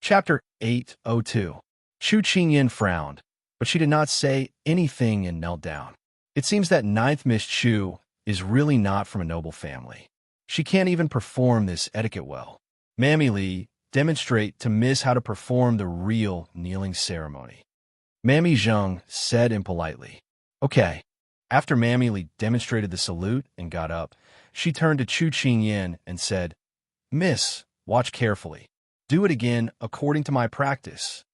Chapter 802. Chu Qingyan frowned, but she did not say anything and knelt down. It seems that 9th Miss Chu is really not from a noble family. She can't even perform this etiquette well. Mammy Li, demonstrate to Miss how to perform the real kneeling ceremony, Mammy Zheng said impolitely. Okay. After Mammy Li demonstrated the salute and got up, she turned to Chu Qingyan and said, "Miss, watch carefully. Do it again according to my practice."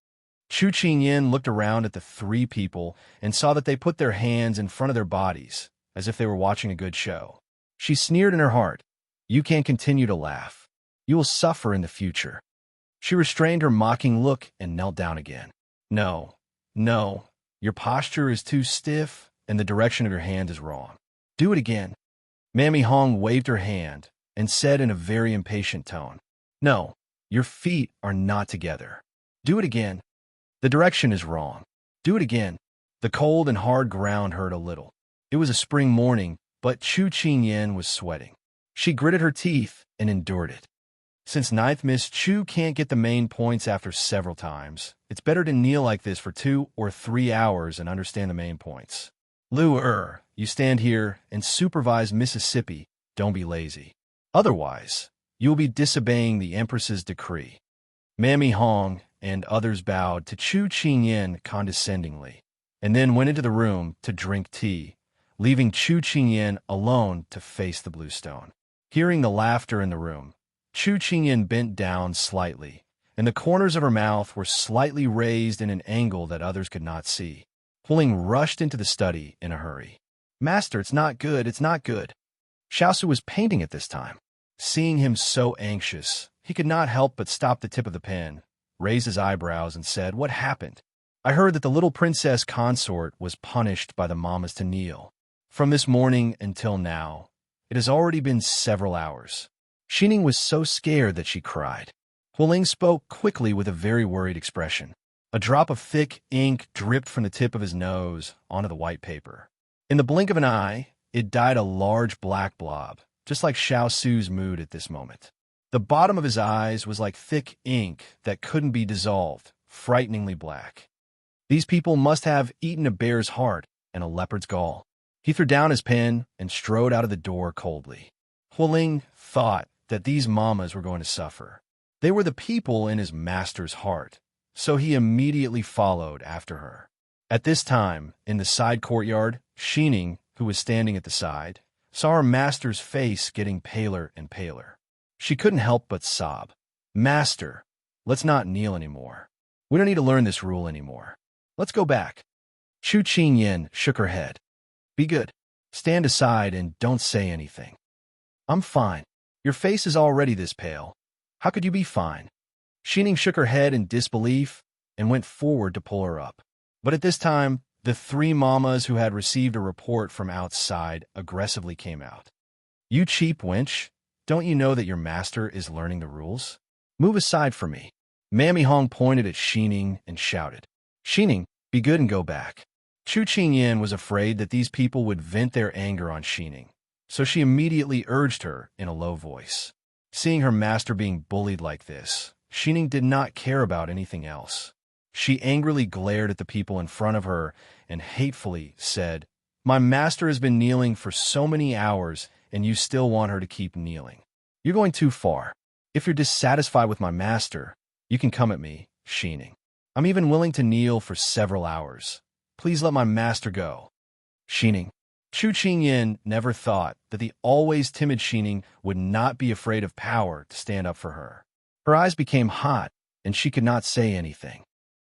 Chu Qingyan looked around at the three people and saw that they put their hands in front of their bodies, as if they were watching a good show. She sneered in her heart, "You can't continue to laugh. You will suffer in the future." She restrained her mocking look and knelt down again. No, your posture is too stiff and the direction of your hand is wrong. Do it again." Mammy Hong waved her hand and said in a very impatient tone, "No, your feet are not together. Do it again. The direction is wrong. Do it again." The cold and hard ground hurt a little. It was a spring morning, but Chu Qingyan was sweating. She gritted her teeth and endured it. Since ninth Miss Chu can't get the main points after several times, it's better to kneel like this for 2 or 3 hours and understand the main points. Lu you stand here and supervise Mississippi. Don't be lazy. Otherwise, you will be disobeying the Empress's decree. Mammy Hong and others bowed to Chu Qingyan condescendingly, and then went into the room to drink tea, leaving Chu Qingyan alone to face the blue stone. Hearing the laughter in the room, Chu Qingyan bent down slightly, and the corners of her mouth were slightly raised in an angle that others could not see. Huling rushed into the study in a hurry. "Master, it's not good, it's not good." Xiao was painting at this time. Seeing him so anxious, he could not help but stop the tip of the pen, raise his eyebrows, and said, "What happened?" "I heard that the little princess consort was punished by the mamas to kneel. From this morning until now, it has already been several hours." Xining was so scared that she cried. Huling spoke quickly with a very worried expression. A drop of thick ink dripped from the tip of his nose onto the white paper. In the blink of an eye, it dyed a large black blob, just like Xiao Su's mood at this moment. The bottom of his eyes was like thick ink that couldn't be dissolved, frighteningly black. These people must have eaten a bear's heart and a leopard's gall. He threw down his pen and strode out of the door coldly. Huling thought that these mamas were going to suffer. They were the people in his master's heart, so he immediately followed after her. At this time, in the side courtyard, Xining, who was standing at the side, saw her master's face getting paler and paler. She couldn't help but sob. "Master, let's not kneel anymore. We don't need to learn this rule anymore. Let's go back." Chu Qingyan shook her head. "Be good. Stand aside and don't say anything." "I'm fine. Your face is already this pale. How could you be fine?" Xining shook her head in disbelief and went forward to pull her up. But at this time, the three mamas who had received a report from outside aggressively came out. "You cheap wench, don't you know that your master is learning the rules? Move aside for me." Mammy Hong pointed at Xining and shouted, "Xining, be good and go back." Chu Qingyan was afraid that these people would vent their anger on Xining, so she immediately urged her in a low voice. Seeing her master being bullied like this, Xining did not care about anything else. She angrily glared at the people in front of her and hatefully said, "My master has been kneeling for so many hours, and you still want her to keep kneeling. You're going too far. If you're dissatisfied with my master, you can come at me, Xining. I'm even willing to kneel for several hours. Please let my master go." Xining. Chu Qingyan never thought that the always timid Xining would not be afraid of power to stand up for her. Her eyes became hot, and she could not say anything.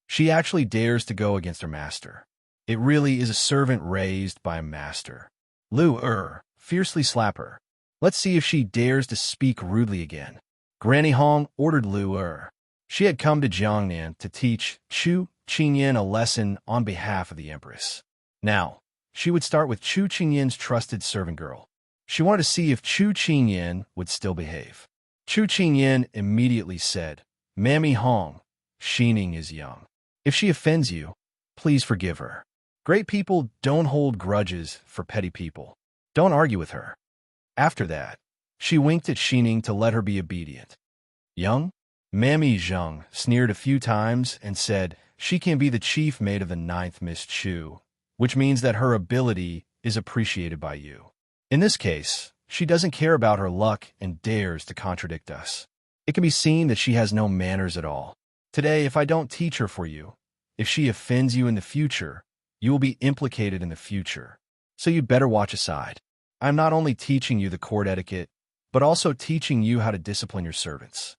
She actually dares to go against her master. It really is a servant raised by a master. Lu fiercely slap her. Let's see if she dares to speak rudely again. Granny Hong ordered Lu She had come to Jiangnan to teach Chu Qingyan a lesson on behalf of the Empress. Now, she would start with Chu Qingyan's trusted servant girl. She wanted to see if Chu Qingyan would still behave. Chu Qingyan immediately said, "Mammy Hong, Xining is young. If she offends you, please forgive her. Great people don't hold grudges for petty people. Don't argue with her." After that, she winked at Xining to let her be obedient. "Young?" Mammy Zheng sneered a few times and said, "She can be the chief maid of the 9th Miss Chu, which means that her ability is appreciated by you. In this case, she doesn't care about her luck and dares to contradict us. It can be seen that she has no manners at all. Today, if I don't teach her for you, if she offends you in the future, you will be implicated in the future. So you'd better watch aside. I'm not only teaching you the court etiquette, but also teaching you how to discipline your servants."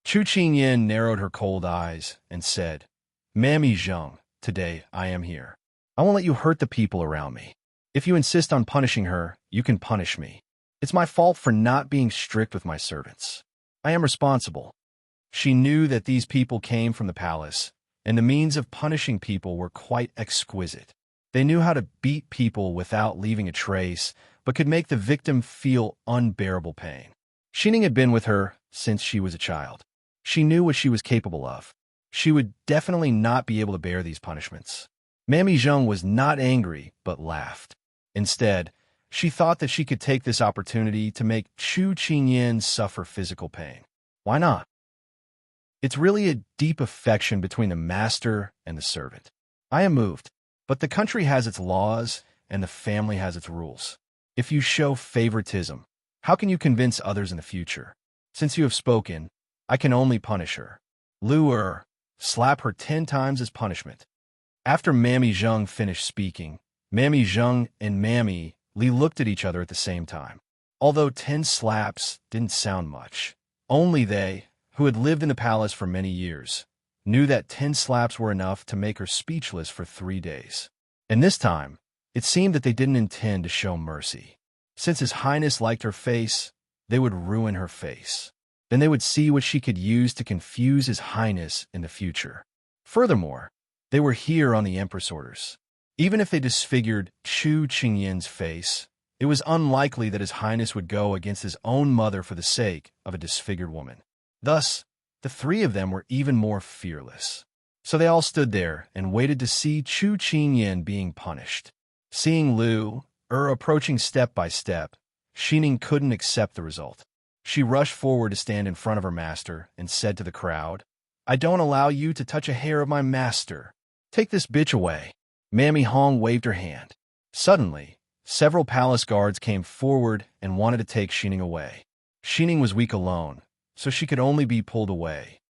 Chu Qingyan narrowed her cold eyes and said, "Mammy Zheng, today I am here. I won't let you hurt the people around me. If you insist on punishing her, you can punish me. It's my fault for not being strict with my servants. I am responsible." She knew that these people came from the palace, and the means of punishing people were quite exquisite. They knew how to beat people without leaving a trace, but could make the victim feel unbearable pain. Xining had been with her since she was a child. She knew what she was capable of. She would definitely not be able to bear these punishments. Mammy Zheng was not angry, but laughed. Instead, she thought that she could take this opportunity to make Chu Qingyan suffer physical pain. Why not? It's really a deep affection between the master and the servant. I am moved, but the country has its laws and the family has its rules. If you show favoritism, how can you convince others in the future? Since you have spoken, I can only punish her. Lure, slap her 10 times as punishment. After Mammy Zheng finished speaking, Mammy Zheng and Mammy Li looked at each other at the same time. Although 10 slaps didn't sound much, only they, who had lived in the palace for many years, knew that 10 slaps were enough to make her speechless for 3 days. And this time, it seemed that they didn't intend to show mercy. Since His Highness liked her face, they would ruin her face. Then they would see what she could use to confuse His Highness in the future. Furthermore, they were here on the Empress orders. Even if they disfigured Chu Qingyan's face, it was unlikely that His Highness would go against his own mother for the sake of a disfigured woman. Thus, the 3 of them were even more fearless. So they all stood there and waited to see Chu Qingyan being punished. Seeing Lu approaching step by step, Xining couldn't accept the result. She rushed forward to stand in front of her master and said to the crowd, "I don't allow you to touch a hair of my master. Take this bitch away." Mammy Hong waved her hand. Suddenly, several palace guards came forward and wanted to take Xining away. Xining was weak alone, so she could only be pulled away.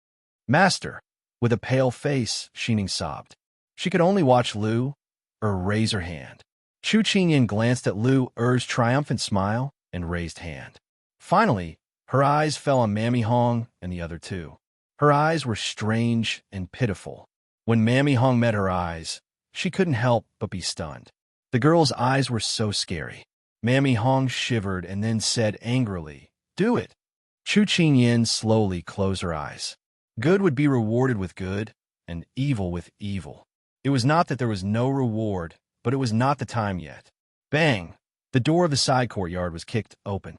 "Master," with a pale face, Xining sobbed. She could only watch Lu raise her hand. Chu Qingyan glanced at Lu's triumphant smile and raised hand. Finally, her eyes fell on Mammy Hong and the other 2. Her eyes were strange and pitiful. When Mammy Hong met her eyes, she couldn't help but be stunned. The girl's eyes were so scary. Mammy Hong shivered and then said angrily, "Do it." Chu Qingyan slowly closed her eyes. Good would be rewarded with good, and evil with evil. It was not that there was no reward, but it was not the time yet. Bang! The door of the side courtyard was kicked open.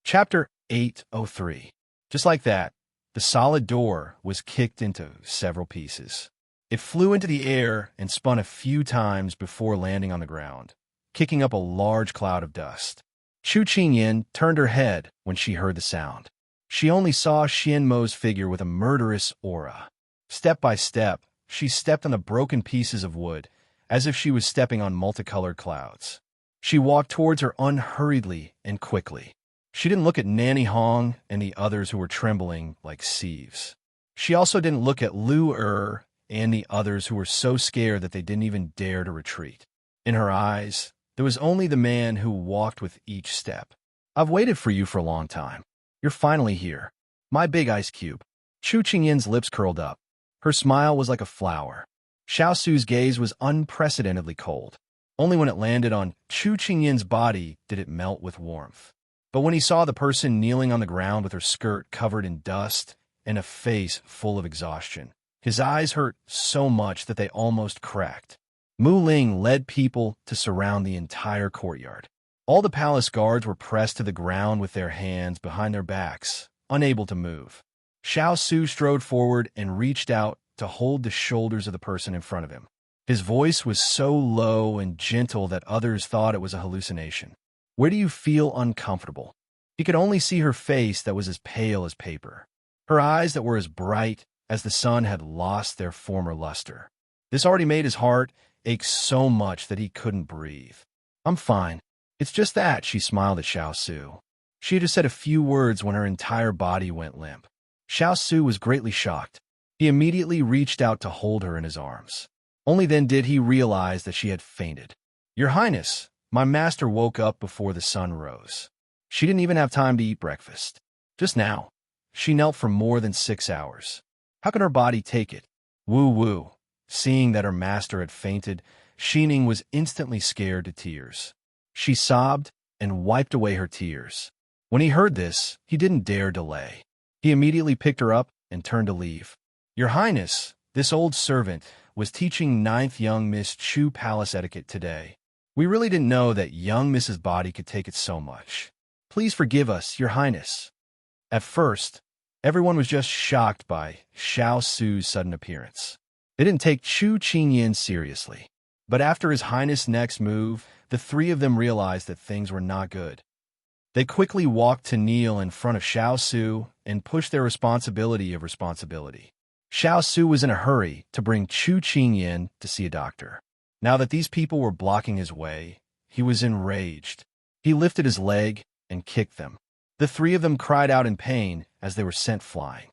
Chapter 803. Just like that, the solid door was kicked into several pieces. It flew into the air and spun a few times before landing on the ground, kicking up a large cloud of dust. Chu Qingyan turned her head when she heard the sound. She only saw Xian Mo's figure with a murderous aura. Step by step, she stepped on the broken pieces of wood, as if she was stepping on multicolored clouds. She walked towards her unhurriedly and quickly. She didn't look at Nanny Hong and the others who were trembling like sieves. She also didn't look at Lu and the others who were so scared that they didn't even dare to retreat. In her eyes, there was only the man who walked with each step. "I've waited for you for a long time. You're finally here. My big ice cube." Chu Qingyan's lips curled up. Her smile was like a flower. Xiao Su's gaze was unprecedentedly cold. Only when it landed on Chu Qingyan's body did it melt with warmth. But when he saw the person kneeling on the ground with her skirt covered in dust and a face full of exhaustion, his eyes hurt so much that they almost cracked. Mu Ling led people to surround the entire courtyard. All the palace guards were pressed to the ground with their hands behind their backs, unable to move. Xiao Su strode forward and reached out to hold the shoulders of the person in front of him. His voice was so low and gentle that others thought it was a hallucination. "Where do you feel uncomfortable?" He could only see her face that was as pale as paper. Her eyes that were as bright as the sun had lost their former luster. This already made his heart ache so much that he couldn't breathe. "I'm fine. It's just that," she smiled at Xiao Su. She had just said a few words when her entire body went limp. Xiao Su was greatly shocked. He immediately reached out to hold her in his arms. Only then did he realize that she had fainted. "Your Highness, my master woke up before the sun rose. She didn't even have time to eat breakfast. Just now. She knelt for more than 6 hours. How can her body take it?" Woo-woo. Seeing that her master had fainted, Xining was instantly scared to tears. She sobbed and wiped away her tears. When he heard this, he didn't dare delay. He immediately picked her up and turned to leave. "Your Highness, this old servant was teaching 9th young Miss Chu palace etiquette today. We really didn't know that young Mrs. Body could take it so much. Please forgive us, Your Highness." At first, everyone was just shocked by Xiao Su's sudden appearance. They didn't take Chu Qingyan seriously. But after His Highness' next move, the three of them realized that things were not good. They quickly walked to kneel in front of Xiao Su and pushed their responsibility of responsibility. Xiao Su was in a hurry to bring Chu Qingyan to see a doctor. Now that these people were blocking his way, he was enraged. He lifted his leg and kicked them. The three of them cried out in pain as they were sent flying.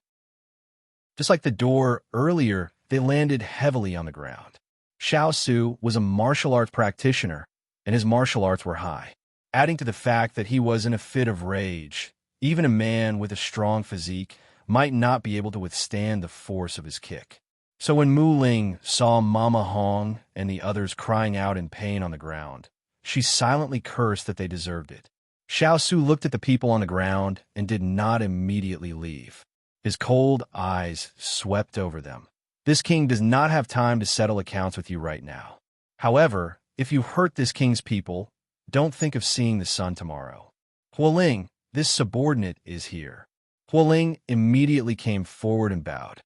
Just like the door earlier, they landed heavily on the ground. Xiao Su was a martial arts practitioner, and his martial arts were high. Adding to the fact that he was in a fit of rage, even a man with a strong physique might not be able to withstand the force of his kick. So when Mu Ling saw Mama Hong and the others crying out in pain on the ground, she silently cursed that they deserved it. Xiao Su looked at the people on the ground and did not immediately leave. His cold eyes swept over them. "This king does not have time to settle accounts with you right now. However, if you hurt this king's people, don't think of seeing the sun tomorrow. Hualing, this subordinate, is here." Hualing immediately came forward and bowed.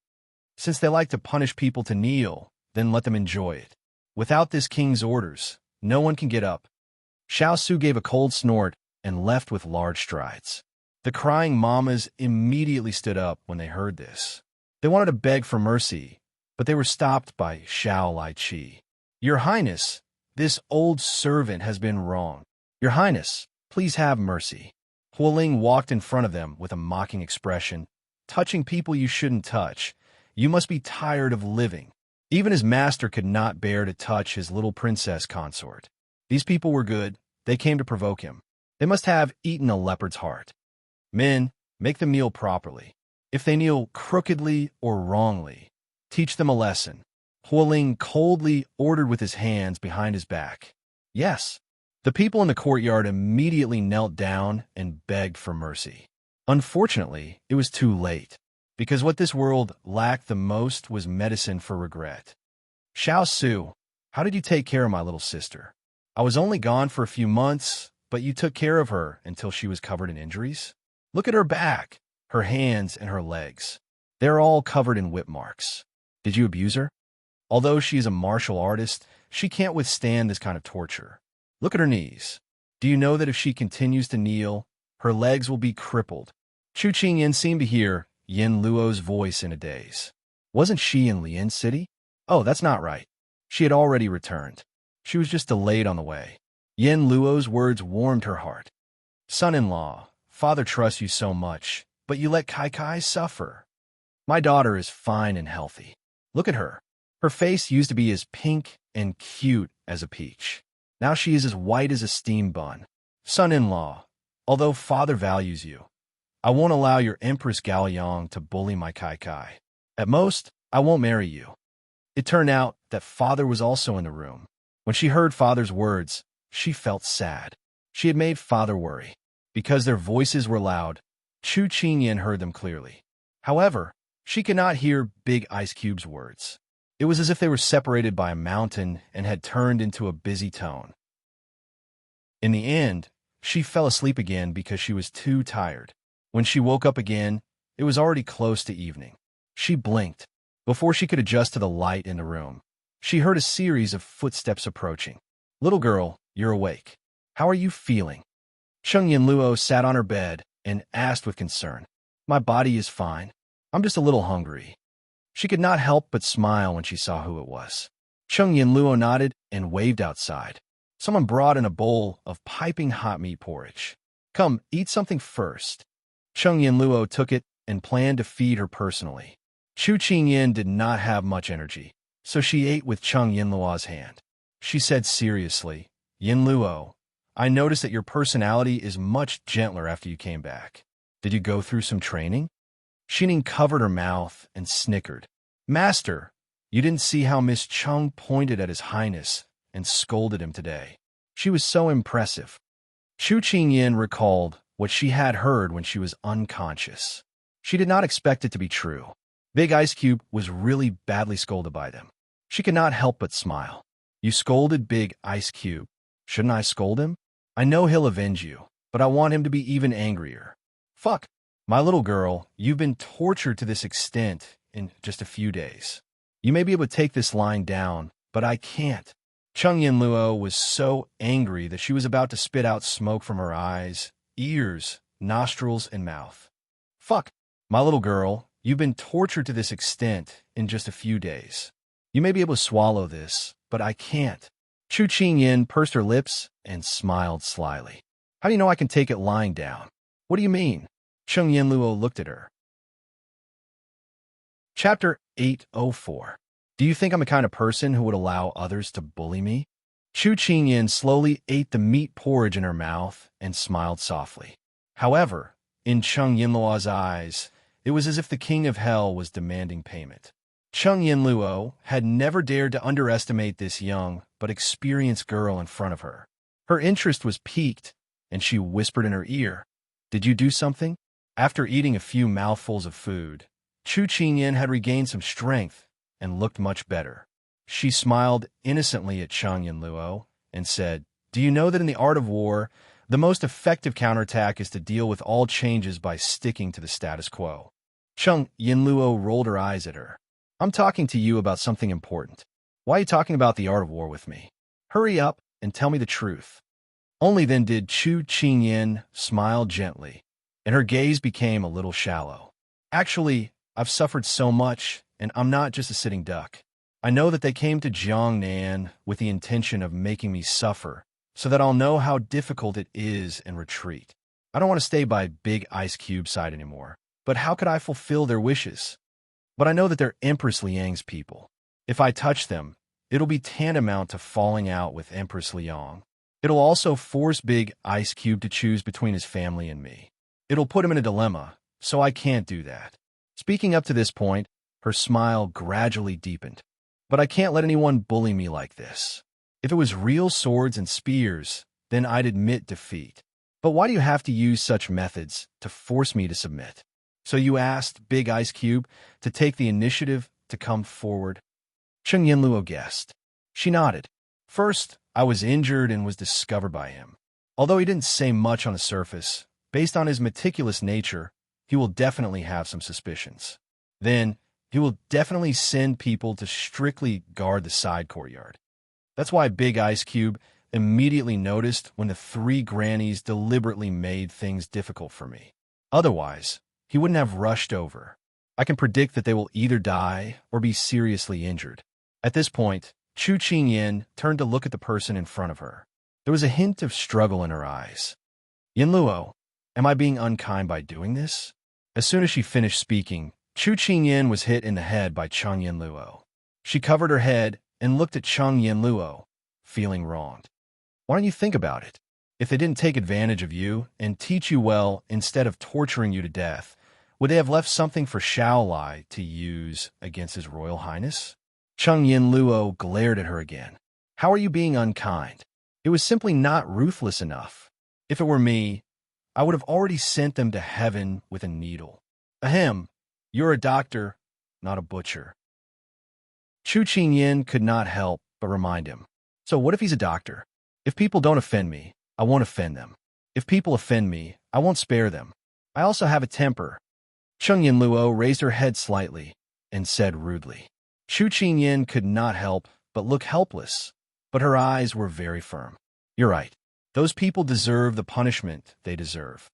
Since they like to punish people to kneel, then let them enjoy it. Without this king's orders, no one can get up. Xiao Su gave a cold snort and left with large strides. The crying mamas immediately stood up when they heard this. They wanted to beg for mercy, but they were stopped by Xiao Lai Chi. "Your Highness, this old servant has been wrong. Your Highness, please have mercy." Hualing walked in front of them with a mocking expression. "Touching people you shouldn't touch. You must be tired of living." Even his master could not bear to touch his little princess consort. These people were good. They came to provoke him. They must have eaten a leopard's heart. "Men, make them kneel properly. If they kneel crookedly or wrongly, teach them a lesson." Hualing coldly ordered with his hands behind his back. "Yes." The people in the courtyard immediately knelt down and begged for mercy. Unfortunately, it was too late, because what this world lacked the most was medicine for regret. "Xiao Su, how did you take care of my little sister? I was only gone for a few months, but you took care of her until she was covered in injuries. Look at her back, her hands, and her legs. They're all covered in whip marks. Did you abuse her? Although she is a martial artist, she can't withstand this kind of torture. Look at her knees. Do you know that if she continues to kneel, her legs will be crippled?" Chu Qingyan seemed to hear Yin Luo's voice in a daze. Wasn't she in Lian City? Oh, that's not right. She had already returned. She was just delayed on the way. Yin Luo's words warmed her heart. "Son-in-law, father trusts you so much, but you let Kai Kai suffer. My daughter is fine and healthy. Look at her. Her face used to be as pink and cute as a peach. Now she is as white as a steam bun. Son-in-law, although father values you, I won't allow your Empress Gaoyang to bully my Kai Kai. At most, I won't marry you." It turned out that father was also in the room. When she heard father's words, she felt sad. She had made father worry. Because their voices were loud, Chu Qingyan heard them clearly. However, she could not hear Big Ice Cube's words. It was as if they were separated by a mountain and had turned into a busy tone. In the end, she fell asleep again because she was too tired. When she woke up again, it was already close to evening. She blinked. Before she could adjust to the light in the room, she heard a series of footsteps approaching. "Little girl, you're awake. How are you feeling?" Cheng Yinluo sat on her bed and asked with concern. "My body is fine. I'm just a little hungry." She could not help but smile when she saw who it was. Cheng Yinluo nodded and waved outside. Someone brought in a bowl of piping hot meat porridge. "Come, eat something first." Cheng Yinluo took it and planned to feed her personally. Chu Qingyan did not have much energy, so she ate with Chung Yinluo's hand. She said seriously, Yinluo, I noticed that your personality is much gentler after you came back. Did you go through some training? Xining covered her mouth and snickered. Master, you didn't see how Miss Chung pointed at His Highness and scolded him today. She was so impressive. Chu Qingyin recalled what she had heard when she was unconscious. She did not expect it to be true. Big Ice Cube was really badly scolded by them. She could not help but smile. You scolded Big Ice Cube. Shouldn't I scold him? I know he'll avenge you, but I want him to be even angrier. Fuck. My little girl, you've been tortured to this extent in just a few days. You may be able to take this lying down, but I can't. Chung Yinluo was so angry that she was about to spit out smoke from her eyes, ears, nostrils, and mouth. Fuck. My little girl, you've been tortured to this extent in just a few days. You may be able to swallow this, but I can't. Chu Qingyin pursed her lips and smiled slyly. How do you know I can take it lying down? What do you mean? Chung Yinluo looked at her. Chapter 804. Do you think I'm the kind of person who would allow others to bully me? Chu Qingyin slowly ate the meat porridge in her mouth and smiled softly. However, in Chung Yinluo's eyes, it was as if the king of hell was demanding payment. Chung Yinluo had never dared to underestimate this young but experienced girl in front of her. Her interest was piqued, and she whispered in her ear, Did you do something? After eating a few mouthfuls of food, Chu Qingyin had regained some strength and looked much better. She smiled innocently at Chung Yinluo and said, Do you know that in the art of war, the most effective counterattack is to deal with all changes by sticking to the status quo? Chung Yinluo rolled her eyes at her. I'm talking to you about something important. Why are you talking about the art of war with me? Hurry up and tell me the truth. Only then did Chu Qingyin smile gently, and her gaze became a little shallow. Actually, I've suffered so much, and I'm not just a sitting duck. I know that they came to Jiangnan with the intention of making me suffer, so that I'll know how difficult it is and retreat. I don't want to stay by Big Ice Cube side anymore, but how could I fulfill their wishes? But I know that they're Empress Liang's people. If I touch them, it'll be tantamount to falling out with Empress Liang. It'll also force Big Ice Cube to choose between his family and me. It'll put him in a dilemma, so I can't do that. Speaking up to this point, her smile gradually deepened. But I can't let anyone bully me like this. If it was real swords and spears, then I'd admit defeat. But why do you have to use such methods to force me to submit? So you asked Big Ice Cube to take the initiative to come forward? Chung Yinluo guessed. She nodded. First, I was injured and was discovered by him. Although he didn't say much on the surface, based on his meticulous nature, he will definitely have some suspicions. Then, he will definitely send people to strictly guard the side courtyard. That's why Big Ice Cube immediately noticed when the three grannies deliberately made things difficult for me. Otherwise, he wouldn't have rushed over. I can predict that they will either die or be seriously injured. At this point, Chu Qingyin turned to look at the person in front of her. There was a hint of struggle in her eyes. Yinluo, am I being unkind by doing this? As soon as she finished speaking, Chu Qingyin was hit in the head by Chung Yinluo. She covered her head and looked at Chung Yinluo, feeling wronged. Why don't you think about it? If they didn't take advantage of you and teach you well instead of torturing you to death, would they have left something for Xiao Lai to use against His Royal Highness? Chung Yinluo glared at her again. How are you being unkind? It was simply not ruthless enough. If it were me, I would have already sent them to heaven with a needle. Ahem, you're a doctor, not a butcher. Chu Qingyin could not help but remind him. So what if he's a doctor? If people don't offend me, I won't offend them. If people offend me, I won't spare them. I also have a temper. Chung Yinluo raised her head slightly and said rudely. Chu Qingyin could not help but look helpless, but her eyes were very firm. You're right. Those people deserve the punishment they deserve.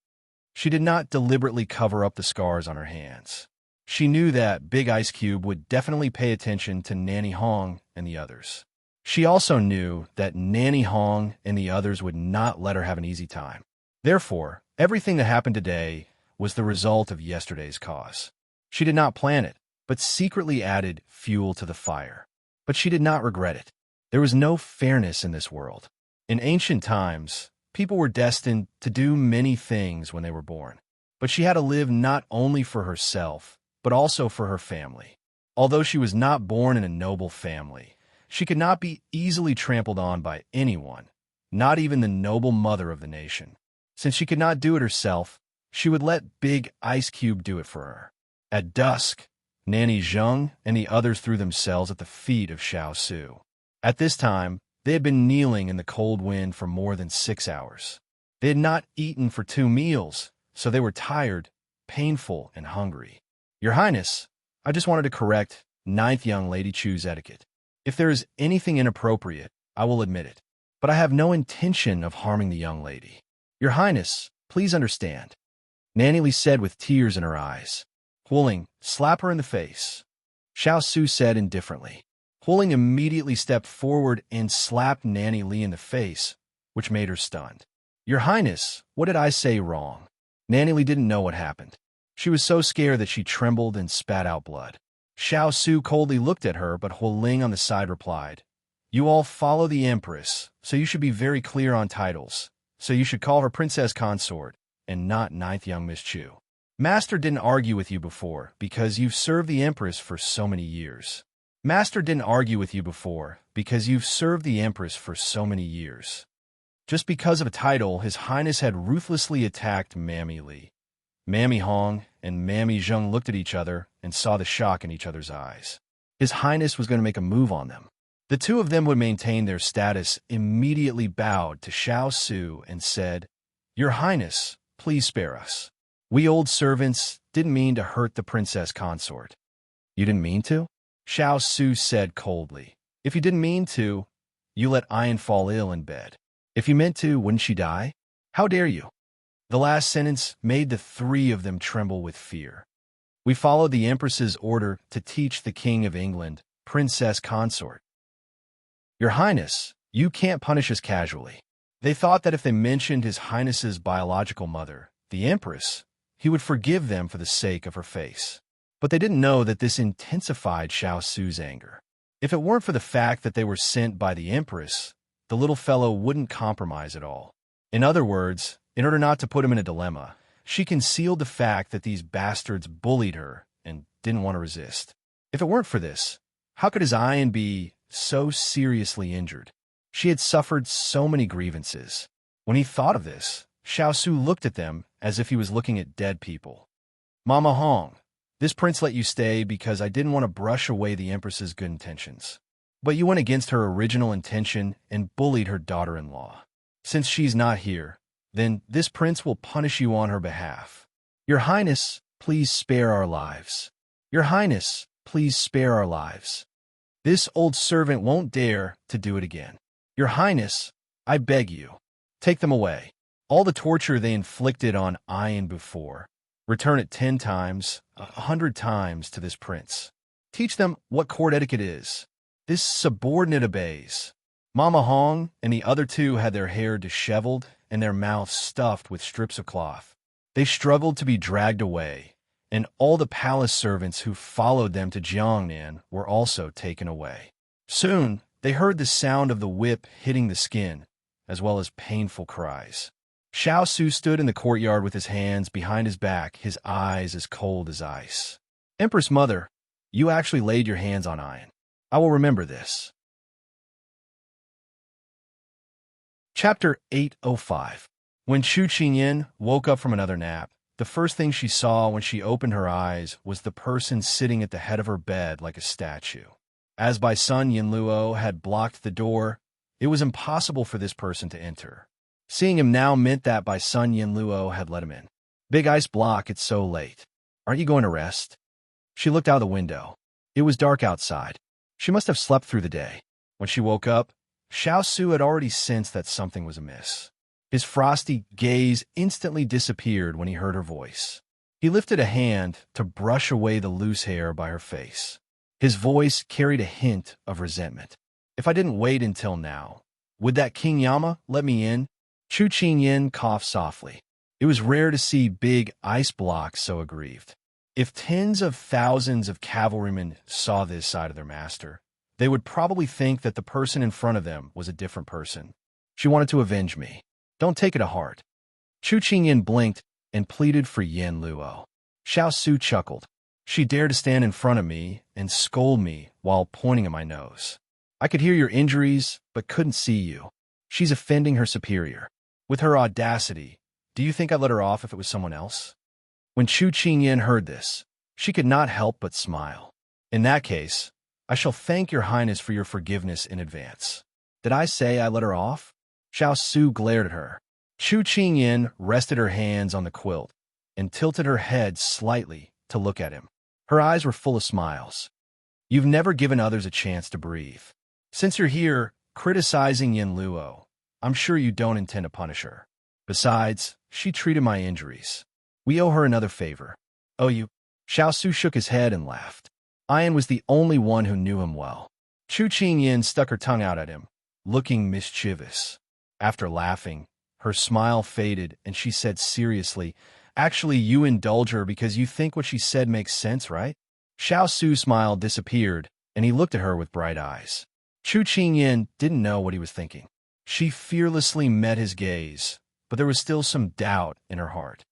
She did not deliberately cover up the scars on her hands. She knew that Big Ice Cube would definitely pay attention to Nanny Hong and the others. She also knew that Nanny Hong and the others would not let her have an easy time. Therefore, everything that happened today was the result of yesterday's cause. She did not plan it, but secretly added fuel to the fire. But she did not regret it. There was no fairness in this world. In ancient times, people were destined to do many things when they were born. But she had to live not only for herself, but also for her family. Although she was not born in a noble family, she could not be easily trampled on by anyone, not even the noble mother of the nation. Since she could not do it herself, she would let Big Ice Cube do it for her. At dusk, Nanny Zheng and the others threw themselves at the feet of Xiao Su. At this time, they had been kneeling in the cold wind for more than 6 hours. They had not eaten for 2 meals, so they were tired, painful, and hungry. Your Highness, I just wanted to correct ninth young lady Chu's etiquette. If there is anything inappropriate, I will admit it. But I have no intention of harming the young lady. Your Highness, please understand, Nanny Li said with tears in her eyes. Huling, slap her in the face. Xiao Su said indifferently. Huling immediately stepped forward and slapped Nanny Li in the face, which made her stunned. Your Highness, what did I say wrong? Nanny Li didn't know what happened. She was so scared that she trembled and spat out blood. Xiao Su coldly looked at her, but Huling on the side replied, You all follow the Empress, so you should be very clear on titles. So you should call her Princess Consort, and not ninth young Miss Chu. Master didn't argue with you before, because you've served the Empress for so many years. Master didn't argue with you before, because you've served the Empress for so many years. Just because of a title, His Highness had ruthlessly attacked Mammy Li. Mammy Hong and Mammy Zheng looked at each other and saw the shock in each other's eyes. His Highness was going to make a move on them. The two of them would maintain their status, immediately bowed to Xiao Su and said, Your Highness, please spare us. We old servants didn't mean to hurt the princess consort. You didn't mean to? Xiao Su said coldly. If you didn't mean to, you let Ayan fall ill in bed. If you meant to, wouldn't she die? How dare you? The last sentence made the three of them tremble with fear. We followed the Empress's order to teach the King of England, Princess Consort. Your Highness, you can't punish us casually. They thought that if they mentioned His Highness's biological mother, the Empress, he would forgive them for the sake of her face. But they didn't know that this intensified Xiao Su's anger. If it weren't for the fact that they were sent by the Empress, the little fellow wouldn't compromise at all. In other words, in order not to put him in a dilemma, she concealed the fact that these bastards bullied her and didn't want to resist. If it weren't for this, how could his Ayan be so seriously injured? She had suffered so many grievances. When he thought of this, Xiao Su looked at them as if he was looking at dead people. Mama Hong, this prince let you stay because I didn't want to brush away the Empress's good intentions. But you went against her original intention and bullied her daughter-in-law. Since she's not here, then this prince will punish you on her behalf. Your Highness, please spare our lives. Your Highness, please spare our lives. This old servant won't dare to do it again. Your Highness, I beg you, take them away. All the torture they inflicted on Ayan before, return it 10 times, 100 times to this prince. Teach them what court etiquette is. This subordinate obeys. Mama Hong and the other two had their hair disheveled and their mouths stuffed with strips of cloth. They struggled to be dragged away, and all the palace servants who followed them to Jiangnan were also taken away. Soon, they heard the sound of the whip hitting the skin, as well as painful cries. Xiao Su stood in the courtyard with his hands behind his back, his eyes as cold as ice. Empress Mother, you actually laid your hands on Ayan. I will remember this. Chapter 805. When Chu Qingyan woke up from another nap, the first thing she saw when she opened her eyes was the person sitting at the head of her bed like a statue. As Bai Sun Yinluo had blocked the door, it was impossible for this person to enter. Seeing him now meant that Bai Sun Yinluo had let him in. Big Ice Block, it's so late. Aren't you going to rest? She looked out the window. It was dark outside. She must have slept through the day. When she woke up, Xiao Su had already sensed that something was amiss. His frosty gaze instantly disappeared when he heard her voice. He lifted a hand to brush away the loose hair by her face. His voice carried a hint of resentment. If I didn't wait until now, would that King Yama let me in? Chu Qingyan coughed softly. It was rare to see Big Ice Block so aggrieved. If tens of thousands of cavalrymen saw this side of their master, they would probably think that the person in front of them was a different person. She wanted to avenge me. Don't take it to heart. Chu Qingyan blinked and pleaded for Yen Luo. Xiao Su chuckled. She dared to stand in front of me and scold me while pointing at my nose. I could hear your injuries, but couldn't see you. She's offending her superior. With her audacity, do you think I'd let her off if it was someone else? When Chu Qingyan heard this, she could not help but smile. In that case, I shall thank your highness for your forgiveness in advance. Did I say I let her off? Xiao Su glared at her. Chu Qingyan rested her hands on the quilt and tilted her head slightly to look at him. Her eyes were full of smiles. You've never given others a chance to breathe. Since you're here criticizing Yen Luo, I'm sure you don't intend to punish her. Besides, she treated my injuries. We owe her another favor. Oh, you? Xiao Su shook his head and laughed. Ian was the only one who knew him well. Chu Qingyan stuck her tongue out at him, looking mischievous. After laughing, her smile faded and she said seriously, Actually, you indulge her because you think what she said makes sense, right? Xiao Su's smile disappeared, and he looked at her with bright eyes. Chu Qingyan didn't know what he was thinking. She fearlessly met his gaze, but there was still some doubt in her heart.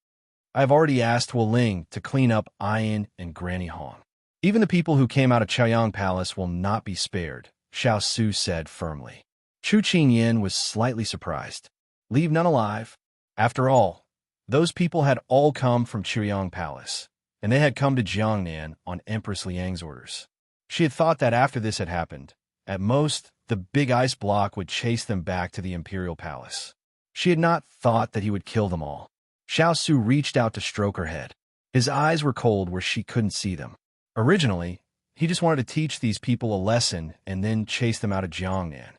I have already asked Wu Ling to clean up Ian and Granny Hong. Even the people who came out of Chaoyang Palace will not be spared, Xiao Su said firmly. Chu Qingyan was slightly surprised. Leave none alive. After all, those people had all come from Chaoyang Palace, and they had come to Jiangnan on Empress Liang's orders. She had thought that after this had happened, at most, the big ice block would chase them back to the Imperial Palace. She had not thought that he would kill them all. Xiao Su reached out to stroke her head. His eyes were cold where she couldn't see them. Originally, he just wanted to teach these people a lesson and then chase them out of Jiangnan.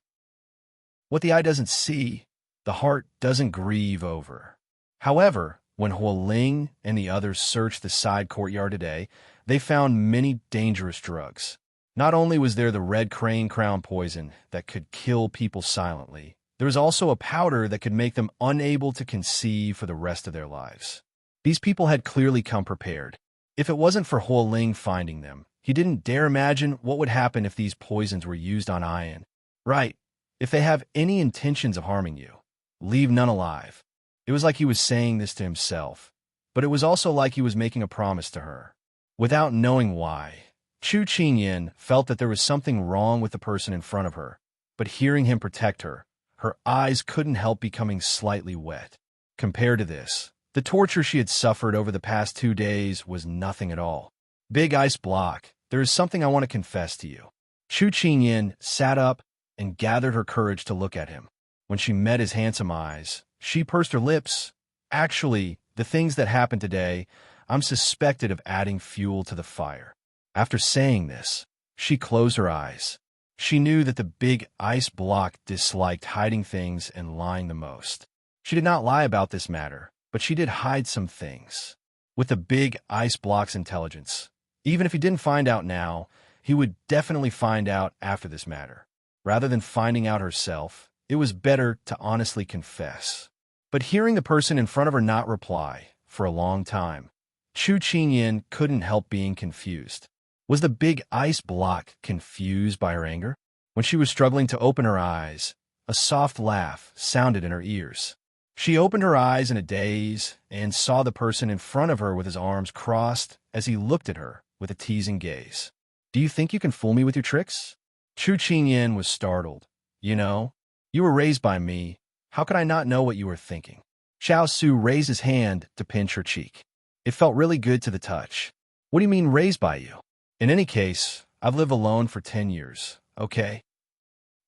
What the eye doesn't see, the heart doesn't grieve over. However, when Wu Ling and the others searched the side courtyard today, they found many dangerous drugs. Not only was there the red crane crown poison that could kill people silently, there was also a powder that could make them unable to conceive for the rest of their lives. These people had clearly come prepared. If it wasn't for Wu Ling finding them, he didn't dare imagine what would happen if these poisons were used on Ian. Right, if they have any intentions of harming you, leave none alive. It was like he was saying this to himself, but it was also like he was making a promise to her. Without knowing why, Chu Qingyan felt that there was something wrong with the person in front of her, but hearing him protect her, her eyes couldn't help becoming slightly wet. Compared to this, the torture she had suffered over the past 2 days was nothing at all. Big ice block, there is something I want to confess to you. Chu Qingyan sat up and gathered her courage to look at him. When she met his handsome eyes, she pursed her lips. Actually, the things that happened today, I'm suspected of adding fuel to the fire. After saying this, she closed her eyes. She knew that the big ice block disliked hiding things and lying the most. She did not lie about this matter, but she did hide some things. With the big ice block's intelligence, even if he didn't find out now, he would definitely find out after this matter. Rather than finding out herself, it was better to honestly confess. But hearing the person in front of her not reply for a long time, Chu Qingyan couldn't help being confused. Was the big ice block confused by her anger? When she was struggling to open her eyes, a soft laugh sounded in her ears. She opened her eyes in a daze and saw the person in front of her with his arms crossed as he looked at her with a teasing gaze. Do you think you can fool me with your tricks? Chu Qingyan was startled. You know, you were raised by me. How could I not know what you were thinking? Xiao Su raised his hand to pinch her cheek. It felt really good to the touch. What do you mean raised by you? In any case, I've lived alone for 10 years, okay?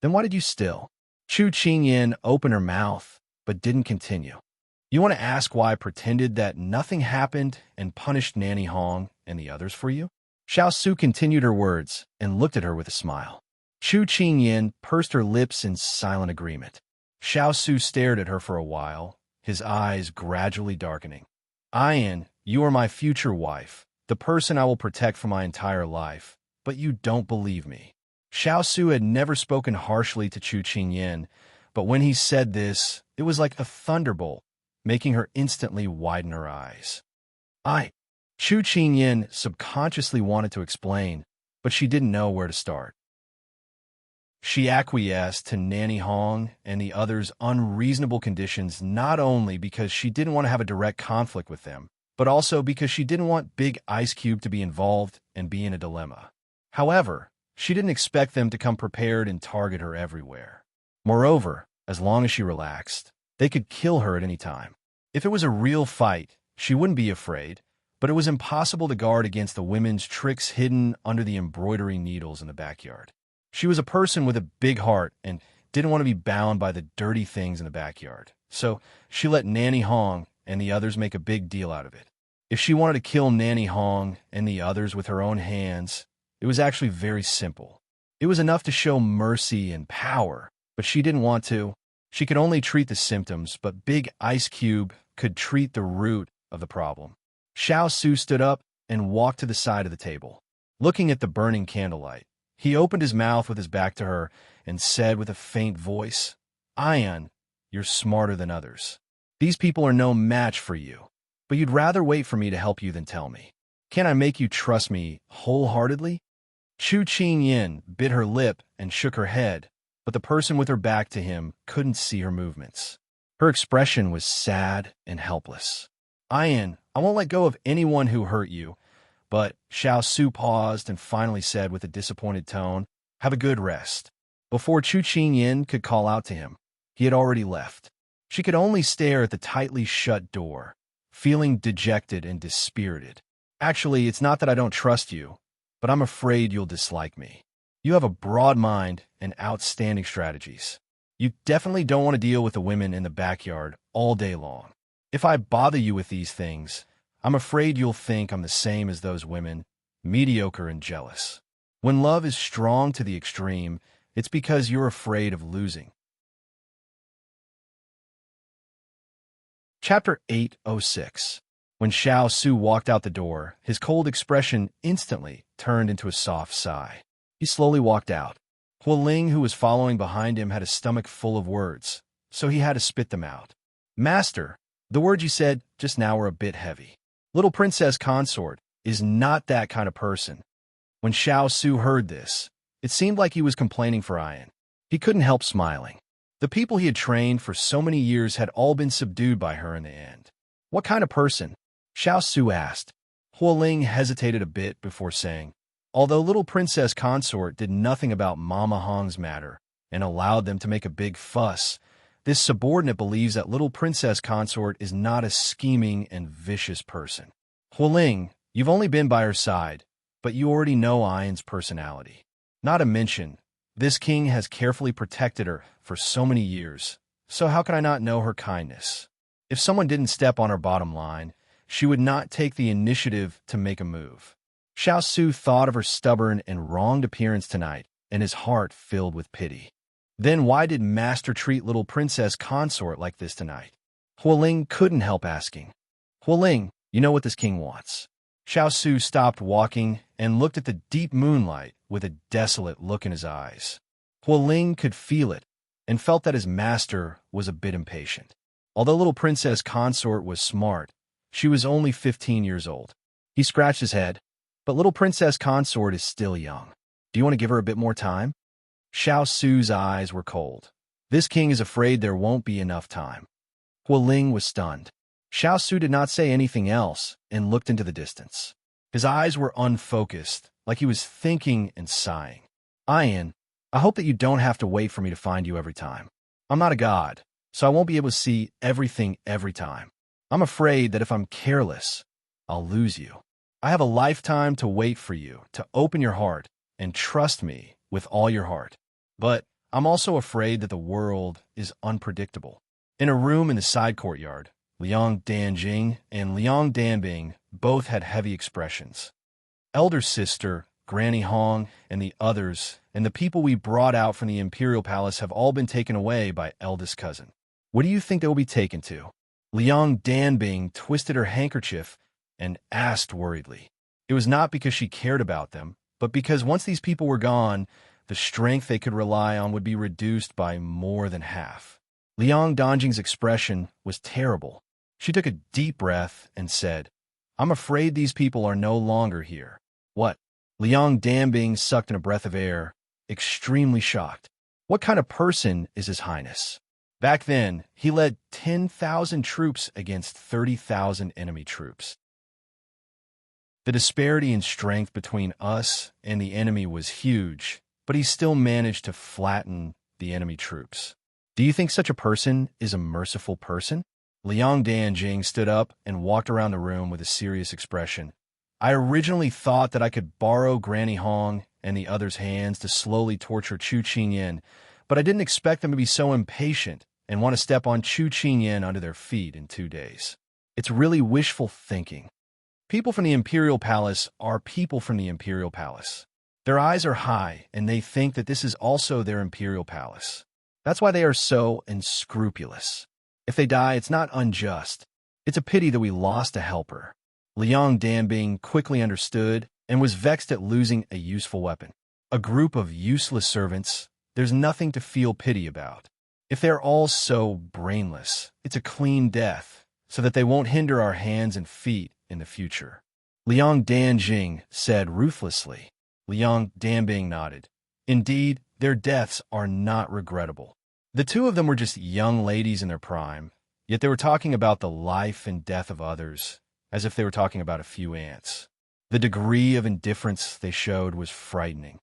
Then why did you still? Chu Qingyan opened her mouth, but didn't continue. You want to ask why I pretended that nothing happened and punished Nanny Hong and the others for you? Xiao Su continued her words and looked at her with a smile. Chu Qingyan pursed her lips in silent agreement. Xiao Su stared at her for a while, his eyes gradually darkening. Ian, you are my future wife, the person I will protect for my entire life, but you don't believe me. Xiao Su had never spoken harshly to Chu Qingyan, but when he said this, it was like a thunderbolt, making her instantly widen her eyes. Chu Qingyan subconsciously wanted to explain, but she didn't know where to start. She acquiesced to Nanny Hong and the others' unreasonable conditions not only because she didn't want to have a direct conflict with them, but also because she didn't want Big Ice Cube to be involved and be in a dilemma. However, she didn't expect them to come prepared and target her everywhere. Moreover, as long as she relaxed, they could kill her at any time. If it was a real fight, she wouldn't be afraid, but it was impossible to guard against the women's tricks hidden under the embroidery needles in the backyard. She was a person with a big heart and didn't want to be bound by the dirty things in the backyard, so she let Nanny Hong and the others make a big deal out of it. If she wanted to kill Nanny Hong and the others with her own hands, it was actually very simple. It was enough to show mercy and power, but she didn't want to. She could only treat the symptoms, but Big Ice Cube could treat the root of the problem. Xiao Su stood up and walked to the side of the table. Looking at the burning candlelight, he opened his mouth with his back to her and said with a faint voice, "Ian, you're smarter than others. These people are no match for you, but you'd rather wait for me to help you than tell me. Can I make you trust me wholeheartedly?" Chu Qing-yin bit her lip and shook her head, but the person with her back to him couldn't see her movements. Her expression was sad and helpless. "Ian, I won't let go of anyone who hurt you." But Xiao Su paused and finally said with a disappointed tone, "Have a good rest." Before Chu Qing-yin could call out to him, he had already left. She could only stare at the tightly shut door, feeling dejected and dispirited. "Actually, it's not that I don't trust you, but I'm afraid you'll dislike me. You have a broad mind and outstanding strategies. You definitely don't want to deal with the women in the backyard all day long. If I bother you with these things, I'm afraid you'll think I'm the same as those women, mediocre and jealous. When love is strong to the extreme, it's because you're afraid of losing." Chapter 806. When Xiao Su walked out the door, his cold expression instantly turned into a soft sigh. He slowly walked out. Hualing, who was following behind him, had a stomach full of words, so he had to spit them out. "Master, the words you said just now were a bit heavy. Little Princess Consort is not that kind of person." When Xiao Su heard this, it seemed like he was complaining for Ian. He couldn't help smiling. The people he had trained for so many years had all been subdued by her in the end. "What kind of person?" Xiao Su asked. Hualing hesitated a bit before saying, "Although Little Princess Consort did nothing about Mama Hong's matter and allowed them to make a big fuss, this subordinate believes that Little Princess Consort is not a scheming and vicious person." "Hualing, you've only been by her side, but you already know Ian's personality. Not to mention, this king has carefully protected her for so many years, so how could I not know her kindness? If someone didn't step on her bottom line, she would not take the initiative to make a move." Xiao Su thought of her stubborn and wronged appearance tonight, and his heart filled with pity. Then why did Master treat Little Princess Consort like this tonight? Hualing couldn't help asking. "Hualing, you know what this king wants." Xiao Su stopped walking and looked at the deep moonlight with a desolate look in his eyes. Hualing could feel it and felt that his master was a bit impatient. Although Little Princess Consort was smart, she was only 15 years old. He scratched his head, but Little Princess Consort is still young. "Do you want to give her a bit more time?" Xiao Su's eyes were cold. This king is afraid there won't be enough time. Hualing was stunned. Xiao Su did not say anything else and looked into the distance. His eyes were unfocused, like he was thinking and sighing. "Ian, I hope that you don't have to wait for me to find you every time. I'm not a god, so I won't be able to see everything every time. I'm afraid that if I'm careless, I'll lose you. I have a lifetime to wait for you to open your heart and trust me with all your heart. But I'm also afraid that the world is unpredictable." In a room in the side courtyard, Liang Danjing and Liang Danbing both had heavy expressions. "Elder sister, Granny Hong, and the others, and the people we brought out from the Imperial Palace have all been taken away by eldest cousin. What do you think they will be taken to?" Liang Danbing twisted her handkerchief and asked worriedly. It was not because she cared about them, but because once these people were gone, the strength they could rely on would be reduced by more than half. Liang Danjing's expression was terrible. She took a deep breath and said, "I'm afraid these people are no longer here." "What?" Liang Danbing sucked in a breath of air, extremely shocked. What kind of person is His Highness? Back then, he led 10,000 troops against 30,000 enemy troops. The disparity in strength between us and the enemy was huge, but he still managed to flatten the enemy troops. Do you think such a person is a merciful person? Liang Danjing stood up and walked around the room with a serious expression. I originally thought that I could borrow Granny Hong and the others' hands to slowly torture Chu Qingyan, but I didn't expect them to be so impatient and want to step on Chu Qingyan under their feet in 2 days. It's really wishful thinking. People from the Imperial Palace are people from the Imperial Palace. Their eyes are high, and they think that this is also their Imperial Palace. That's why they are so unscrupulous. If they die, it's not unjust. It's a pity that we lost a helper. Liang Danbing quickly understood and was vexed at losing a useful weapon. A group of useless servants, there's nothing to feel pity about. If they're all so brainless, it's a clean death, so that they won't hinder our hands and feet in the future. Liang Danjing said ruthlessly. Liang Danbing nodded. Indeed, their deaths are not regrettable. The two of them were just young ladies in their prime, yet they were talking about the life and death of others, as if they were talking about a few ants. The degree of indifference they showed was frightening.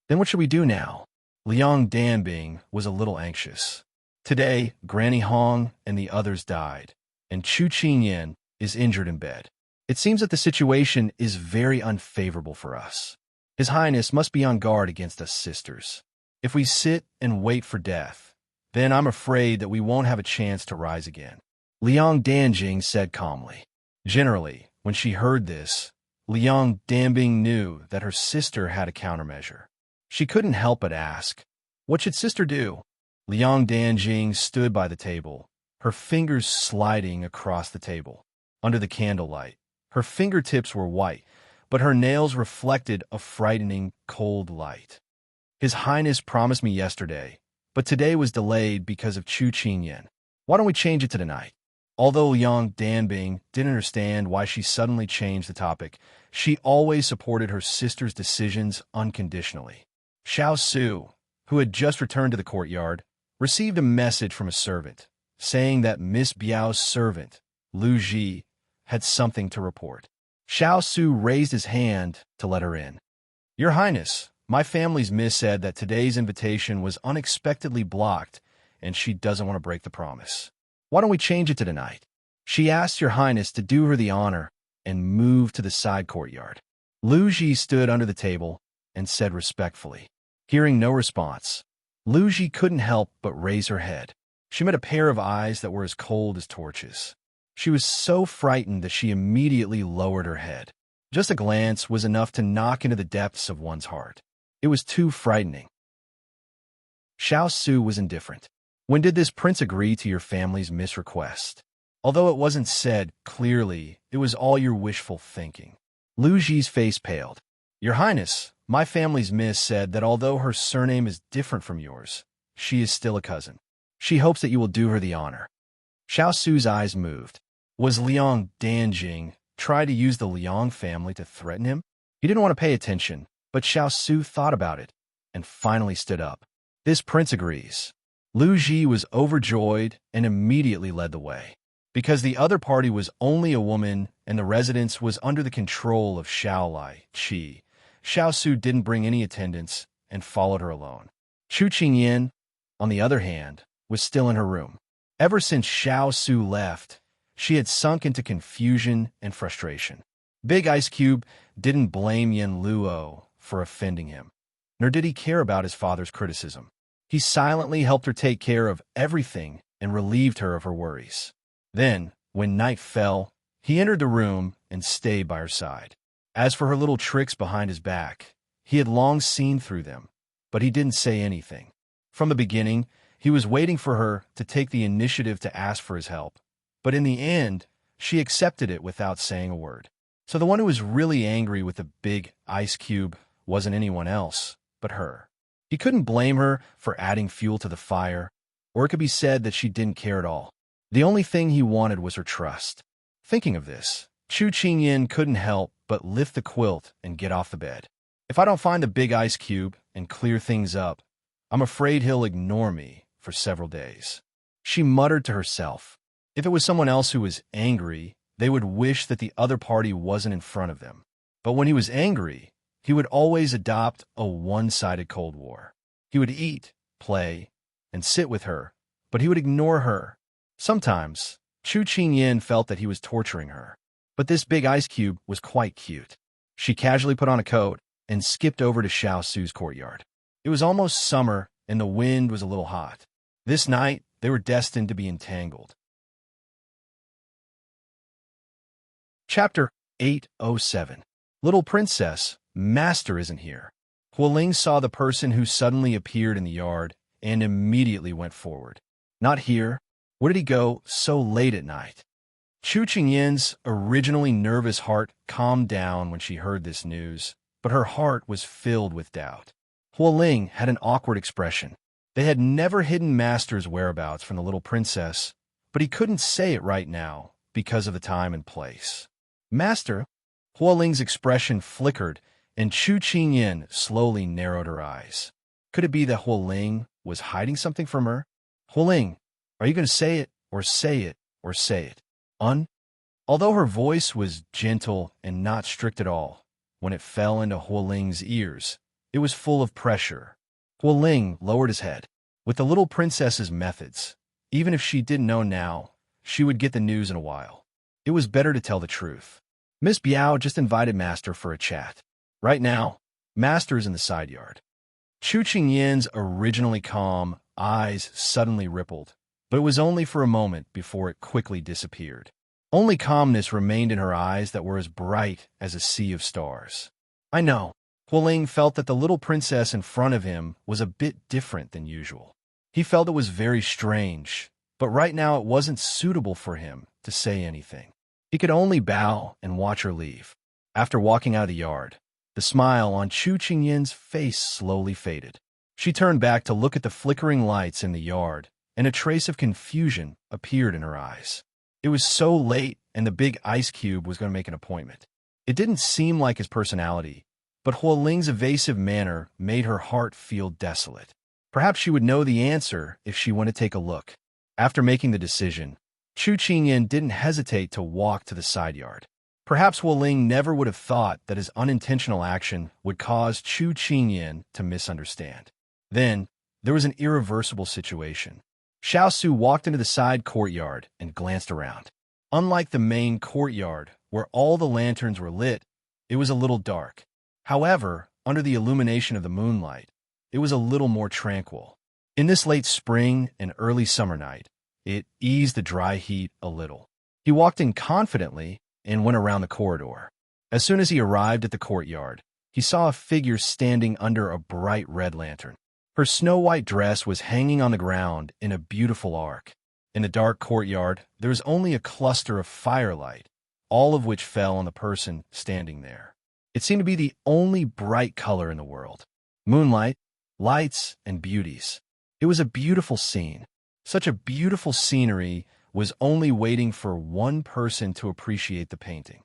Then what should we do now? Liang Danbing was a little anxious. Today, Granny Hong and the others died, and Chu Qingyan is injured in bed. It seems that the situation is very unfavorable for us. His Highness must be on guard against us sisters. If we sit and wait for death, then I'm afraid that we won't have a chance to rise again. Liang Danjing said calmly. Generally, when she heard this, Liang Danbing knew that her sister had a countermeasure. She couldn't help but ask, what should sister do? Liang Danjing stood by the table, her fingers sliding across the table. Under the candlelight, her fingertips were white, but her nails reflected a frightening, cold light. His Highness promised me yesterday, but today was delayed because of Chu Qingyan. Why don't we change it to tonight? Although Liang Danbing didn't understand why she suddenly changed the topic, she always supported her sister's decisions unconditionally. Xiao Su, who had just returned to the courtyard, received a message from a servant, saying that Miss Biao's servant, Lu Ji, had something to report. Xiao Su raised his hand to let her in. Your Highness, my family's miss said that today's invitation was unexpectedly blocked, and she doesn't want to break the promise. Why don't we change it to tonight? She asked Your Highness to do her the honor and move to the side courtyard. Lu Ji stood under the table and said respectfully. Hearing no response, Lu Ji couldn't help but raise her head. She met a pair of eyes that were as cold as torches. She was so frightened that she immediately lowered her head. Just a glance was enough to knock into the depths of one's heart. It was too frightening. Xiao Su was indifferent. When did this prince agree to your family's misrequest? Although it wasn't said clearly, it was all your wishful thinking. Lu Ji's face paled. Your Highness, my family's miss said that although her surname is different from yours, she is still a cousin. She hopes that you will do her the honor. Xiao Su's eyes moved. Was Liang Danjing trying to use the Liang family to threaten him? He didn't want to pay attention, but Xiao Su thought about it and finally stood up. This prince agrees. Lu Ji was overjoyed and immediately led the way. Because the other party was only a woman and the residence was under the control of Xiaolai Qi, Xiao Su didn't bring any attendants and followed her alone. Chu Qingyan, on the other hand, was still in her room. Ever since Xiao Su left, she had sunk into confusion and frustration. Big Ice Cube didn't blame Yen Luo for offending him, nor did he care about his father's criticism. He silently helped her take care of everything and relieved her of her worries. Then, when night fell, he entered the room and stayed by her side. As for her little tricks behind his back, he had long seen through them, but he didn't say anything. From the beginning, he was waiting for her to take the initiative to ask for his help, but in the end, she accepted it without saying a word. So the one who was really angry with the big ice cube wasn't anyone else but her. He couldn't blame her for adding fuel to the fire, or it could be said that she didn't care at all. The only thing he wanted was her trust. Thinking of this, Chu Qingyan couldn't help but lift the quilt and get off the bed. If I don't find the big ice cube and clear things up, I'm afraid he'll ignore me for several days. She muttered to herself. If it was someone else who was angry, they would wish that the other party wasn't in front of them. But when he was angry, he would always adopt a one-sided Cold War. He would eat, play, and sit with her, but he would ignore her. Sometimes, Chu Qingyan felt that he was torturing her. But this big ice cube was quite cute. She casually put on a coat and skipped over to Xiao Su's courtyard. It was almost summer, and the wind was a little hot. This night, they were destined to be entangled. Chapter 807. Little Princess, Master isn't here. Hualing saw the person who suddenly appeared in the yard and immediately went forward. Not here. Where did he go so late at night? Chu Qingyan's originally nervous heart calmed down when she heard this news, but her heart was filled with doubt. Hualing had an awkward expression. They had never hidden Master's whereabouts from the little princess, but he couldn't say it right now because of the time and place. Master? Hualing's expression flickered, and Chu Qingyan slowly narrowed her eyes. Could it be that Hualing was hiding something from her? Hualing, are you going to say it, or say it, or say it? Although her voice was gentle and not strict at all, when it fell into Hualing's ears, it was full of pressure. Hualing lowered his head. With the little princess's methods, even if she didn't know now, she would get the news in a while. It was better to tell the truth. Miss Biao just invited Master for a chat. Right now, Master is in the side yard. Chu Qingyan's originally calm eyes suddenly rippled, but it was only for a moment before it quickly disappeared. Only calmness remained in her eyes that were as bright as a sea of stars. I know. Hualing felt that the little princess in front of him was a bit different than usual. He felt it was very strange, but right now it wasn't suitable for him to say anything. He could only bow and watch her leave. After walking out of the yard, the smile on Chu Qingyan's face slowly faded. She turned back to look at the flickering lights in the yard, and a trace of confusion appeared in her eyes. It was so late, and the big ice cube was going to make an appointment. It didn't seem like his personality, but Hualing's evasive manner made her heart feel desolate. Perhaps she would know the answer if she went to take a look. After making the decision, Chu Qingyan didn't hesitate to walk to the side yard. Perhaps Hualing never would have thought that his unintentional action would cause Chu Qingyan to misunderstand. Then, there was an irreversible situation. Xiao Su walked into the side courtyard and glanced around. Unlike the main courtyard, where all the lanterns were lit, it was a little dark. However, under the illumination of the moonlight, it was a little more tranquil. In this late spring and early summer night, it eased the dry heat a little. He walked in confidently and went around the corridor. As soon as he arrived at the courtyard, he saw a figure standing under a bright red lantern. Her snow-white dress was hanging on the ground in a beautiful arc. In the dark courtyard, there was only a cluster of firelight, all of which fell on the person standing there. It seemed to be the only bright color in the world. Moonlight, lights, and beauties. It was a beautiful scene. Such a beautiful scenery was only waiting for one person to appreciate the painting.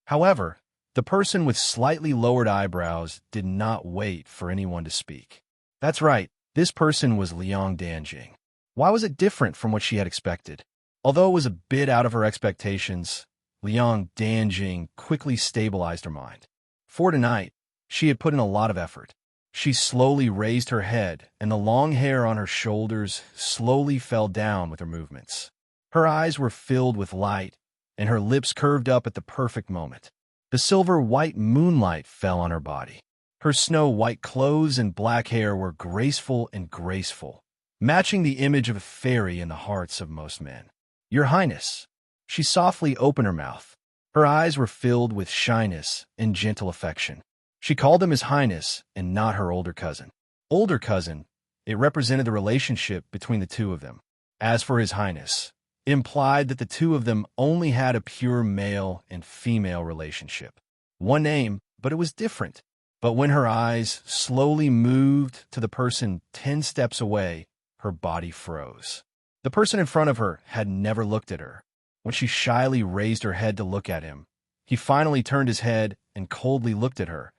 However, the person with slightly lowered eyebrows did not wait for anyone to speak. That's right, this person was Liang Danjing. Why was it different from what she had expected? Although it was a bit out of her expectations, Liang Danjing quickly stabilized her mind. For tonight, she had put in a lot of effort. She slowly raised her head, and the long hair on her shoulders slowly fell down with her movements. Her eyes were filled with light, and her lips curved up at the perfect moment. The silver-white moonlight fell on her body. Her snow-white clothes and black hair were graceful and graceful, matching the image of a fairy in the hearts of most men. Your Highness. She softly opened her mouth. Her eyes were filled with shyness and gentle affection. She called him His Highness and not her older cousin. Older cousin, it represented the relationship between the two of them. As for His Highness, it implied that the two of them only had a pure male and female relationship. One name, but it was different. But when her eyes slowly moved to the person 10 steps away, her body froze. The person in front of her had never looked at her. When she shyly raised her head to look at him, he finally turned his head and coldly looked at her,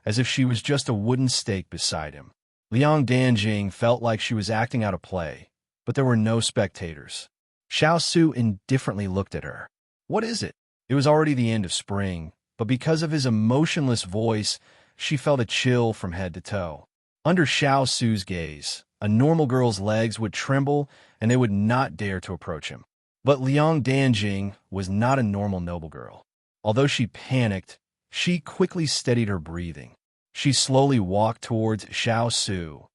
as if she was just a wooden stake beside him. Liang Danjing felt like she was acting out a play, but there were no spectators. Xiao Su indifferently looked at her. What is it? It was already the end of spring, but because of his emotionless voice, she felt a chill from head to toe. Under Xiao Su's gaze, a normal girl's legs would tremble and they would not dare to approach him. But Liang Danjing was not a normal noble girl. Although she panicked, she quickly steadied her breathing. She slowly walked towards Xiao Su,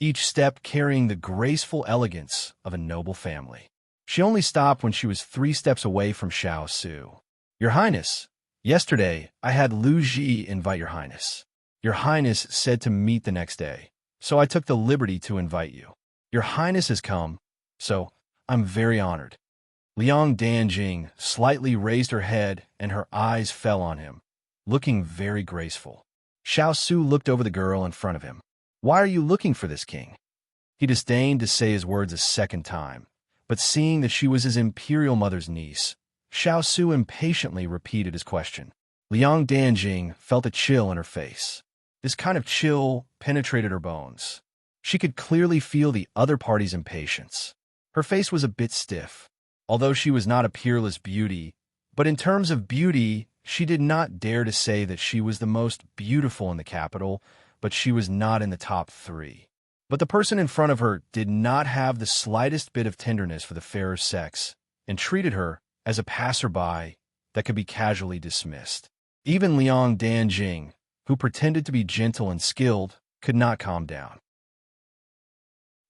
each step carrying the graceful elegance of a noble family. She only stopped when she was 3 steps away from Xiao Su. Your Highness, yesterday I had Lu Ji invite Your Highness. Your Highness said to meet the next day, so I took the liberty to invite you. Your Highness has come, so I'm very honored. Liang Danjing slightly raised her head and her eyes fell on him, looking very graceful. Xiao Su looked over the girl in front of him. Why are you looking for this king? He disdained to say his words a second time, but seeing that she was his imperial mother's niece, Xiao Su impatiently repeated his question. Liang Danjing felt a chill in her face. This kind of chill penetrated her bones. She could clearly feel the other party's impatience. Her face was a bit stiff, although she was not a peerless beauty, but in terms of beauty, she did not dare to say that she was the most beautiful in the capital, but she was not in the top 3. But the person in front of her did not have the slightest bit of tenderness for the fairer sex and treated her as a passerby that could be casually dismissed. Even Liang Danjing, who pretended to be gentle and skilled, could not calm down.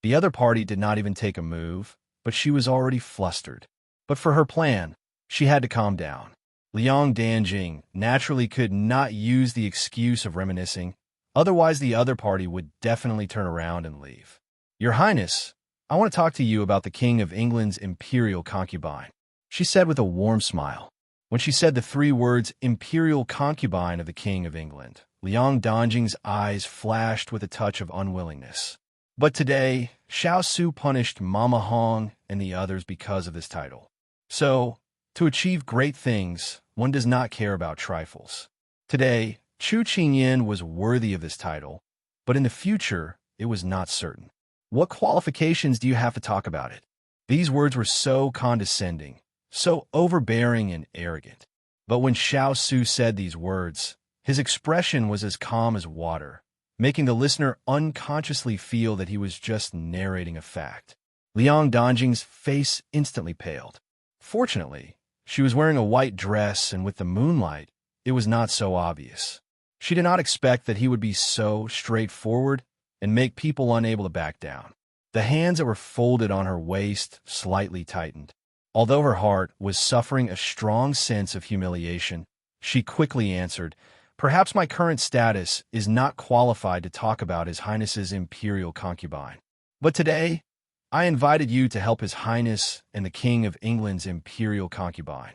The other party did not even take a move, but she was already flustered. But for her plan, she had to calm down. Liang Danjing naturally could not use the excuse of reminiscing, otherwise the other party would definitely turn around and leave. Your Highness, I want to talk to you about the King of England's imperial concubine, she said with a warm smile. When she said the 3 words imperial concubine of the King of England, Liang Danjing's eyes flashed with a touch of unwillingness. But today, Xiao Su punished Mama Hong and the others because of this title. So, to achieve great things, one does not care about trifles. Today, Chu Qingyan was worthy of this title, but in the future, it was not certain. What qualifications do you have to talk about it? These words were so condescending, so overbearing and arrogant. But when Xiao Su said these words, his expression was as calm as water, making the listener unconsciously feel that he was just narrating a fact. Liang Danjing's face instantly paled. Fortunately, she was wearing a white dress, and with the moonlight, it was not so obvious. She did not expect that he would be so straightforward and make people unable to back down. The hands that were folded on her waist slightly tightened. Although her heart was suffering a strong sense of humiliation, she quickly answered, Perhaps my current status is not qualified to talk about His Highness's imperial concubine. But today, I invited you to help His Highness and the King of England's imperial concubine.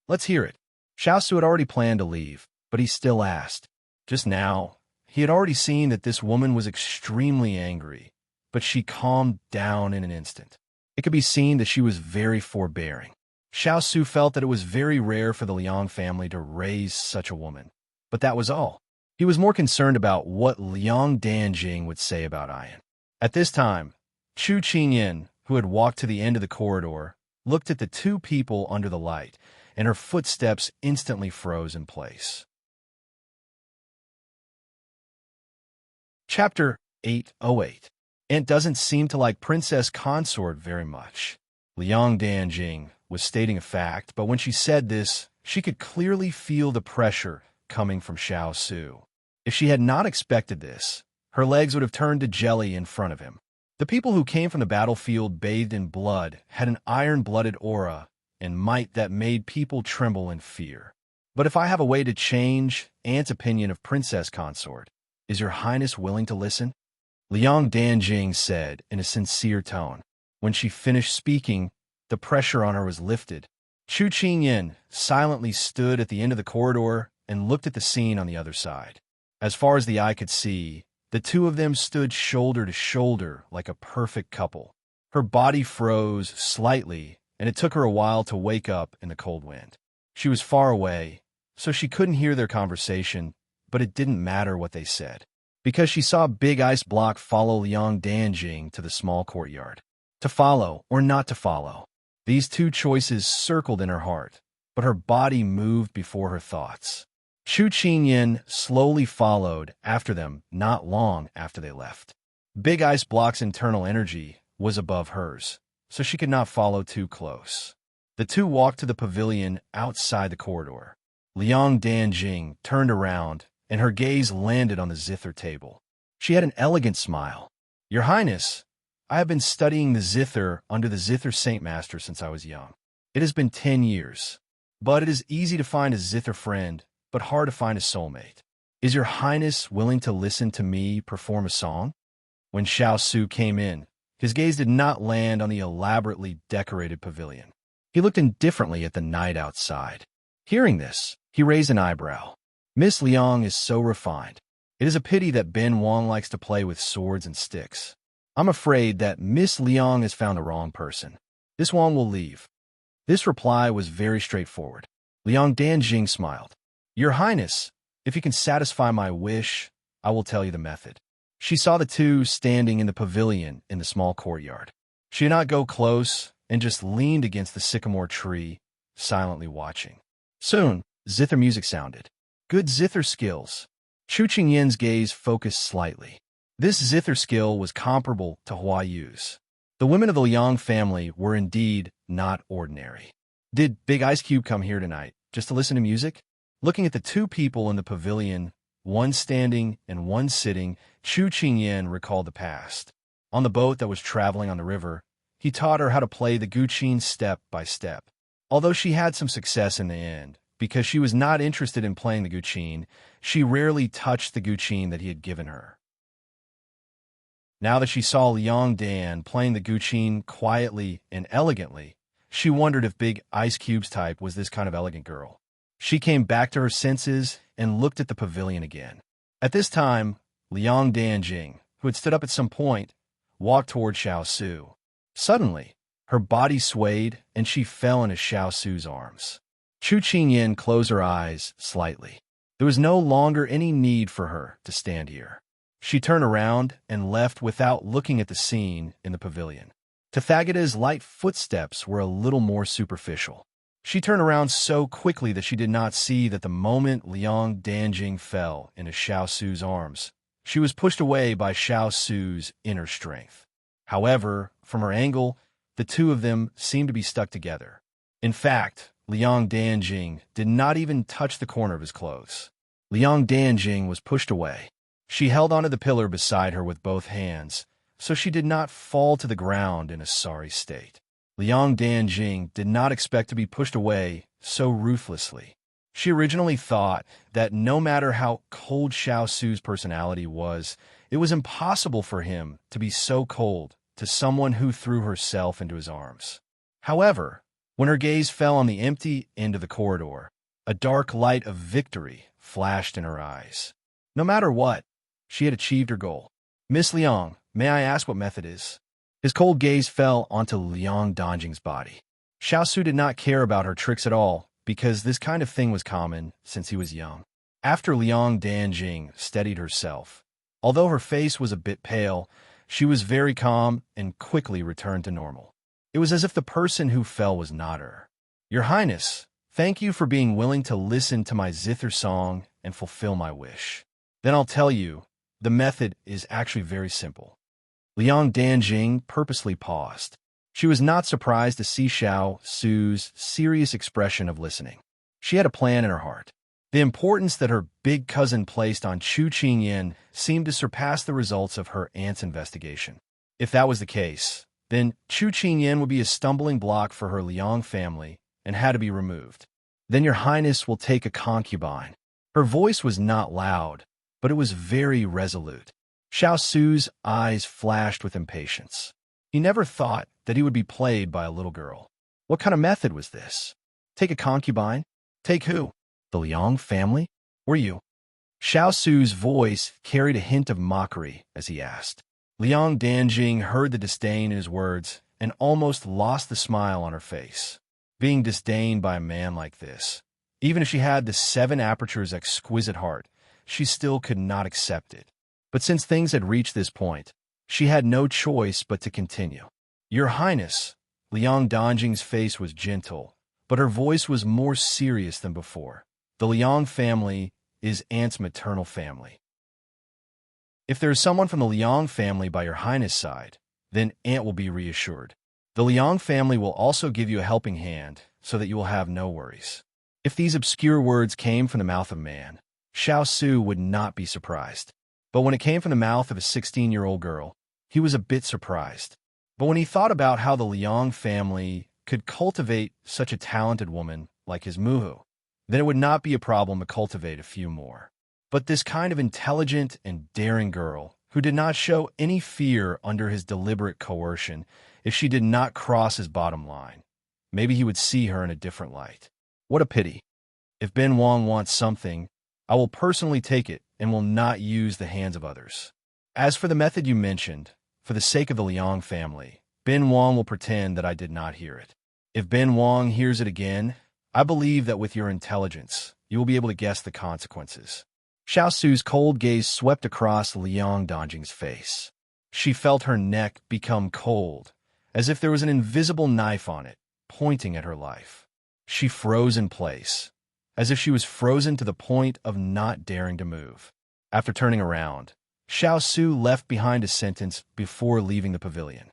Let's hear it. Xiao Su had already planned to leave, but he still asked. Just now, he had already seen that this woman was extremely angry, but she calmed down in an instant. It could be seen that she was very forbearing. Xiao Su felt that it was very rare for the Liang family to raise such a woman. But that was all. He was more concerned about what Liang Danjing would say about Ian. At this time, Chu Qingyan, who had walked to the end of the corridor, looked at the 2 people under the light, and her footsteps instantly froze in place. Chapter 808. Aunt doesn't seem to like Princess Consort very much. Liang Danjing was stating a fact, but when she said this, she could clearly feel the pressure coming from Xiao Su. If she had not expected this, her legs would have turned to jelly in front of him. The people who came from the battlefield bathed in blood had an iron-blooded aura and might that made people tremble in fear. But if I have a way to change Aunt's opinion of Princess Consort, is Your Highness willing to listen? Liang Danjing said in a sincere tone. When she finished speaking, the pressure on her was lifted. Chu Qingyan silently stood at the end of the corridor and looked at the scene on the other side. As far as the eye could see, the 2 of them stood shoulder to shoulder like a perfect couple. Her body froze slightly, and it took her a while to wake up in the cold wind. She was far away, so she couldn't hear their conversation, but it didn't matter what they said. because she saw Big Ice Block follow Liang Danjing to the small courtyard. To follow or not to follow. These two choices circled in her heart, but her body moved before her thoughts. Chu Qingyan slowly followed after them not long after they left. Big Ice Block's internal energy was above hers, so she could not follow too close. The two walked to the pavilion outside the corridor. Liang Danjing turned around, and her gaze landed on the zither table. She had an elegant smile. "Your Highness, I have been studying the zither under the Zither Saint Master since I was young. It has been 10 years. But it is easy to find a zither friend, but hard to find a soulmate. Is your Highness willing to listen to me perform a song?" When Xiao Su came in, his gaze did not land on the elaborately decorated pavilion. He looked indifferently at the night outside. Hearing this, he raised an eyebrow. "Miss Liang is so refined. It is a pity that Ben Wang likes to play with swords and sticks. I'm afraid that Miss Liang has found the wrong person. This Wang will leave." This reply was very straightforward. Liang Danjing smiled. "Your Highness, if you can satisfy my wish, I will tell you the method." She saw the two standing in the pavilion in the small courtyard. She did not go close and just leaned against the sycamore tree, silently watching. Soon, zither music sounded. Good zither skills. Chu Qingyan's gaze focused slightly. This zither skill was comparable to Hua Yu's. The women of the Liang family were indeed not ordinary. Did Big Ice Cube come here tonight just to listen to music? Looking at the two people in the pavilion, one standing and one sitting, Chu Qingyan recalled the past. On the boat that was traveling on the river, he taught her how to play the guqin step by step. Although she had some success in the end, because she was not interested in playing the guqin, she rarely touched the guqin that he had given her. Now that she saw Liang Dan playing the guqin quietly and elegantly, she wondered if Big Ice Cube's type was this kind of elegant girl. She came back to her senses and looked at the pavilion again. At this time, Liang Danjing, who had stood up at some point, walked toward Xiao Su. Suddenly, her body swayed and she fell into Xiao Su's arms. Chu Qingyan closed her eyes slightly. There was no longer any need for her to stand here. She turned around and left without looking at the scene in the pavilion. Tathagata's light footsteps were a little more superficial. She turned around so quickly that she did not see that the moment Liang Danjing fell into Xiao Su's arms, she was pushed away by Xiao Su's inner strength. However, from her angle, the two of them seemed to be stuck together. In fact, Liang Danjing did not even touch the corner of his clothes. Liang Danjing was pushed away. She held onto the pillar beside her with both hands, so she did not fall to the ground in a sorry state. Liang Danjing did not expect to be pushed away so ruthlessly. She originally thought that no matter how cold Xiao Su's personality was, it was impossible for him to be so cold to someone who threw herself into his arms. However, when her gaze fell on the empty end of the corridor, a dark light of victory flashed in her eyes. No matter what, she had achieved her goal. "Miss Liang, may I ask what method is?" His cold gaze fell onto Liang Danjing's body. Xiao Su did not care about her tricks at all, because this kind of thing was common since he was young. After Liang Danjing steadied herself, although her face was a bit pale, she was very calm and quickly returned to normal. It was as if the person who fell was not her. "Your Highness, thank you for being willing to listen to my zither song and fulfill my wish. Then I'll tell you, the method is actually very simple." Liang Danjing purposely paused. She was not surprised to see Xiao Su's serious expression of listening. She had a plan in her heart. The importance that her big cousin placed on Chu Qingyan seemed to surpass the results of her aunt's investigation. If that was the case, then Chu Qingyan would be a stumbling block for her Liang family and had to be removed. "Then your Highness will take a concubine." Her voice was not loud, but it was very resolute. Xiao Su's eyes flashed with impatience. He never thought that he would be played by a little girl. What kind of method was this? Take a concubine? Take who? The Liang family? Or you? Xiao Su's voice carried a hint of mockery as he asked. Liang Danjing heard the disdain in his words and almost lost the smile on her face. Being disdained by a man like this, even if she had the 7 apertures exquisite heart, she still could not accept it. But since things had reached this point, she had no choice but to continue. "Your Highness," Liang Dongjing's face was gentle, but her voice was more serious than before. "The Liang family is Aunt's maternal family. If there is someone from the Liang family by your Highness' side, then Aunt will be reassured. The Liang family will also give you a helping hand so that you will have no worries." If these obscure words came from the mouth of a man, Xiao Su would not be surprised. But when it came from the mouth of a 16-year-old girl, he was a bit surprised. But when he thought about how the Liang family could cultivate such a talented woman like his Muhu, then it would not be a problem to cultivate a few more. But this kind of intelligent and daring girl, who did not show any fear under his deliberate coercion, if she did not cross his bottom line, maybe he would see her in a different light. What a pity. If Ben Wang wants something, I will personally take it and will not use the hands of others. As for the method you mentioned, for the sake of the Liang family, Ben Wang will pretend that I did not hear it. If Ben Wang hears it again, I believe that with your intelligence, you will be able to guess the consequences. Xiao Su's cold gaze swept across Liang Dongjing's face. She felt her neck become cold, as if there was an invisible knife on it, pointing at her life. She froze in place, as if she was frozen to the point of not daring to move. After turning around, Xiao Su left behind a sentence before leaving the pavilion.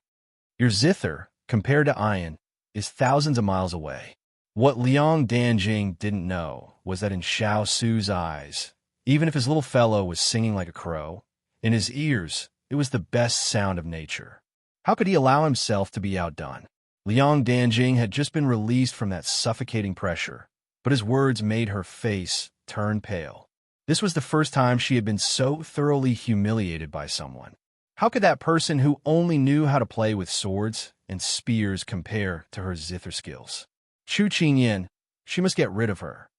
"Your zither, compared to Ian, is thousands of miles away." What Liang Danjing didn't know was that in Xiao Su's eyes, even if his little fellow was singing like a crow, in his ears, it was the best sound of nature. How could he allow himself to be outdone? Liang Danjing had just been released from that suffocating pressure, but his words made her face turn pale. This was the first time she had been so thoroughly humiliated by someone. How could that person who only knew how to play with swords and spears compare to her zither skills? Chu Qingyan, she must get rid of her.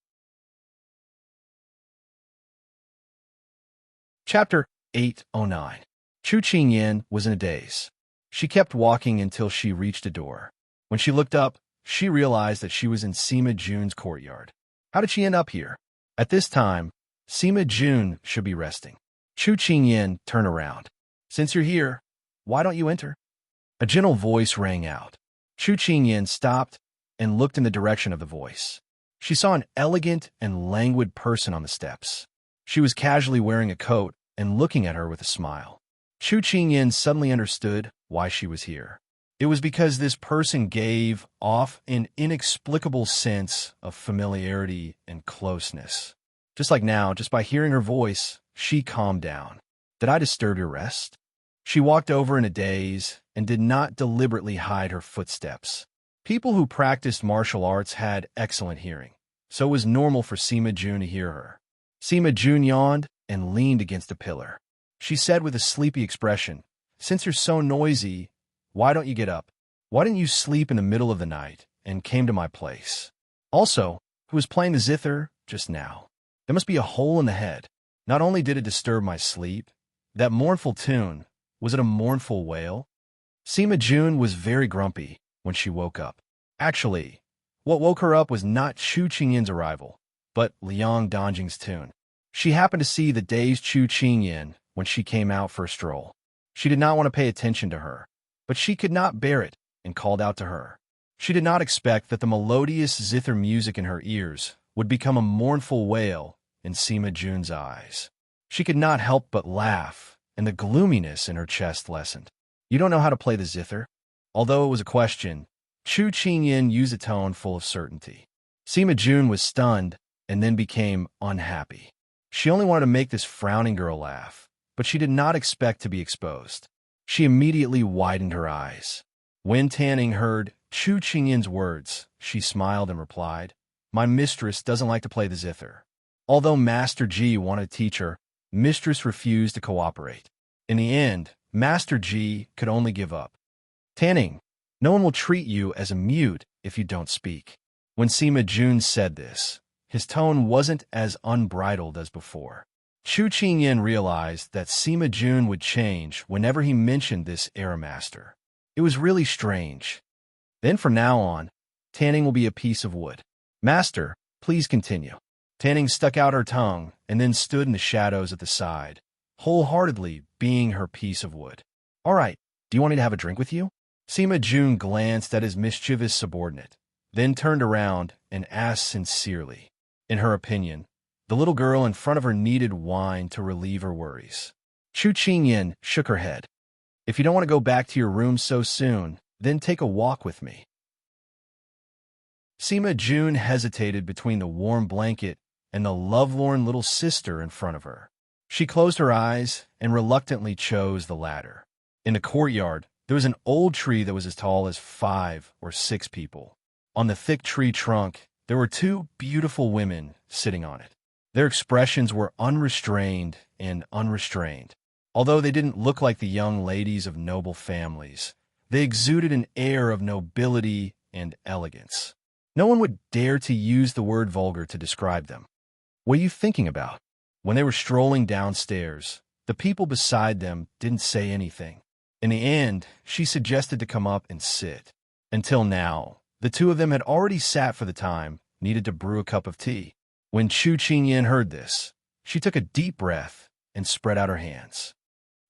Chapter 809. Chu Qingyan was in a daze. She kept walking until she reached a door. When she looked up, she realized that she was in Sima Jun's courtyard. How did she end up here? At this time, Sima Jun should be resting. Chu Qingyan turned around. "Since you're here, why don't you enter?" A gentle voice rang out. Chu Qingyan stopped and looked in the direction of the voice. She saw an elegant and languid person on the steps. She was casually wearing a coat and looking at her with a smile. Chu Qingyan suddenly understood why she was here. It was because this person gave off an inexplicable sense of familiarity and closeness. Just like now, just by hearing her voice, she calmed down. "Did I disturb your rest?" She walked over in a daze and did not deliberately hide her footsteps. People who practiced martial arts had excellent hearing, so it was normal for Sima Jun to hear her. Sima Jun yawned and leaned against a pillar. She said with a sleepy expression, "Since you're so noisy, why don't you get up? Why didn't you sleep in the middle of the night and came to my place? Also, who was playing the zither just now? There must be a hole in the head. Not only did it disturb my sleep, that mournful tune, was it a mournful wail?" Sima Jun was very grumpy when she woke up. Actually, what woke her up was not Chu Qingyan's arrival, but Liang Dongjing's tune. She happened to see the dazed Chu Qingyan when she came out for a stroll. She did not want to pay attention to her, but she could not bear it and called out to her. She did not expect that the melodious zither music in her ears would become a mournful wail in Sima Jun's eyes. She could not help but laugh, and the gloominess in her chest lessened. "You don't know how to play the zither?" Although it was a question, Chu Qingyan used a tone full of certainty. Sima Jun was stunned and then became unhappy. She only wanted to make this frowning girl laugh, but she did not expect to be exposed. She immediately widened her eyes. When Tanning heard Chu Qingyan's words, she smiled and replied, "My mistress doesn't like to play the zither." Although Master Ji wanted to teach her, Mistress refused to cooperate. In the end, Master Ji could only give up. "Tanning, no one will treat you as a mute if you don't speak." When Sima Jun said this, his tone wasn't as unbridled as before. Chu Qingyan realized that Sima Jun would change whenever he mentioned this era master. It was really strange. Then from now on, Tanning will be a piece of wood. "Master, please continue." Tanning stuck out her tongue and then stood in the shadows at the side, wholeheartedly being her piece of wood. "All right, do you want me to have a drink with you?" Sima Jun glanced at his mischievous subordinate, then turned around and asked sincerely. In her opinion, the little girl in front of her needed wine to relieve her worries. Chu Qingyan shook her head. "If you don't want to go back to your room so soon, then take a walk with me." Sima Jun hesitated between the warm blanket and the lovelorn little sister in front of her. She closed her eyes and reluctantly chose the latter. In the courtyard, there was an old tree that was as tall as 5 or 6 people. On the thick tree trunk, there were 2 beautiful women sitting on it. Their expressions were unrestrained and unrestrained. Although they didn't look like the young ladies of noble families, they exuded an air of nobility and elegance. No one would dare to use the word vulgar to describe them. "What are you thinking about?" When they were strolling downstairs, the people beside them didn't say anything. In the end, she suggested to come up and sit. Until now, the 2 of them had already sat for the time, needed to brew a cup of tea. When Chu Qingyan heard this, she took a deep breath and spread out her hands.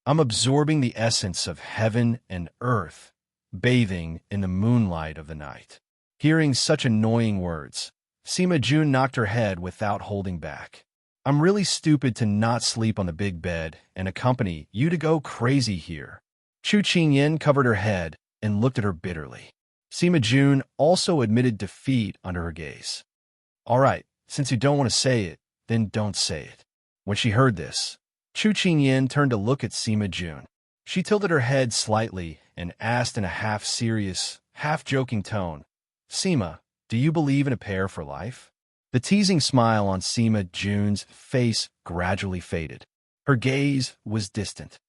"I'm absorbing the essence of heaven and earth, bathing in the moonlight of the night." Hearing such annoying words, Sima Jun knocked her head without holding back. "I'm really stupid to not sleep on the big bed and accompany you to go crazy here." Chu Qingyan covered her head and looked at her bitterly. Sima Jun also admitted defeat under her gaze. "All right, since you don't want to say it, then don't say it." When she heard this, Chu Qingyan turned to look at Sima Jun. She tilted her head slightly and asked in a half-serious, half-joking tone, "Sima, do you believe in a pair for life?" The teasing smile on Sima Jun's face gradually faded. Her gaze was distant.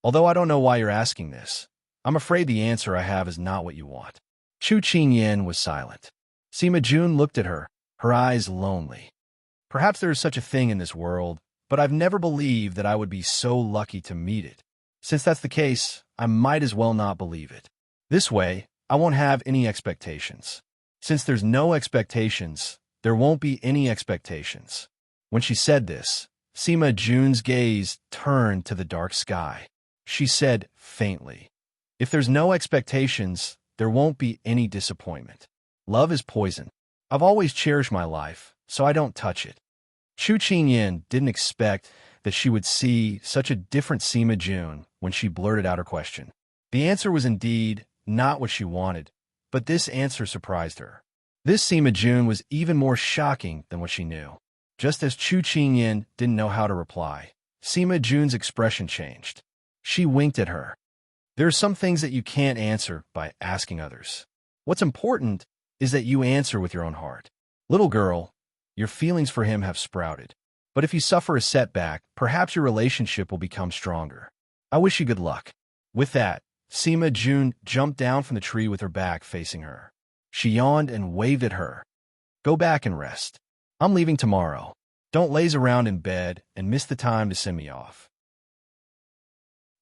"Although I don't know why you're asking this, I'm afraid the answer I have is not what you want." Chu Qingyan was silent. Sima Jun looked at her, her eyes lonely. "Perhaps there is such a thing in this world, but I've never believed that I would be so lucky to meet it. Since that's the case, I might as well not believe it. This way, I won't have any expectations. Since there's no expectations, there won't be any expectations." When she said this, Sima Jun's gaze turned to the dark sky. She said faintly, "If there's no expectations, there won't be any disappointment. Love is poison. I've always cherished my life, so I don't touch it." Chu Qingyan didn't expect that she would see such a different Sima Jun when she blurted out her question. The answer was indeed not what she wanted, but this answer surprised her. This Sima Jun was even more shocking than what she knew. Just as Chu Qingyan didn't know how to reply, Sima Jun's expression changed. She winked at her. "There are some things that you can't answer by asking others. What's important is that you answer with your own heart. Little girl, your feelings for him have sprouted. But if you suffer a setback, perhaps your relationship will become stronger. I wish you good luck." With that, Sima Jun jumped down from the tree with her back facing her. She yawned and waved at her. "Go back and rest. I'm leaving tomorrow. Don't laze around in bed and miss the time to send me off."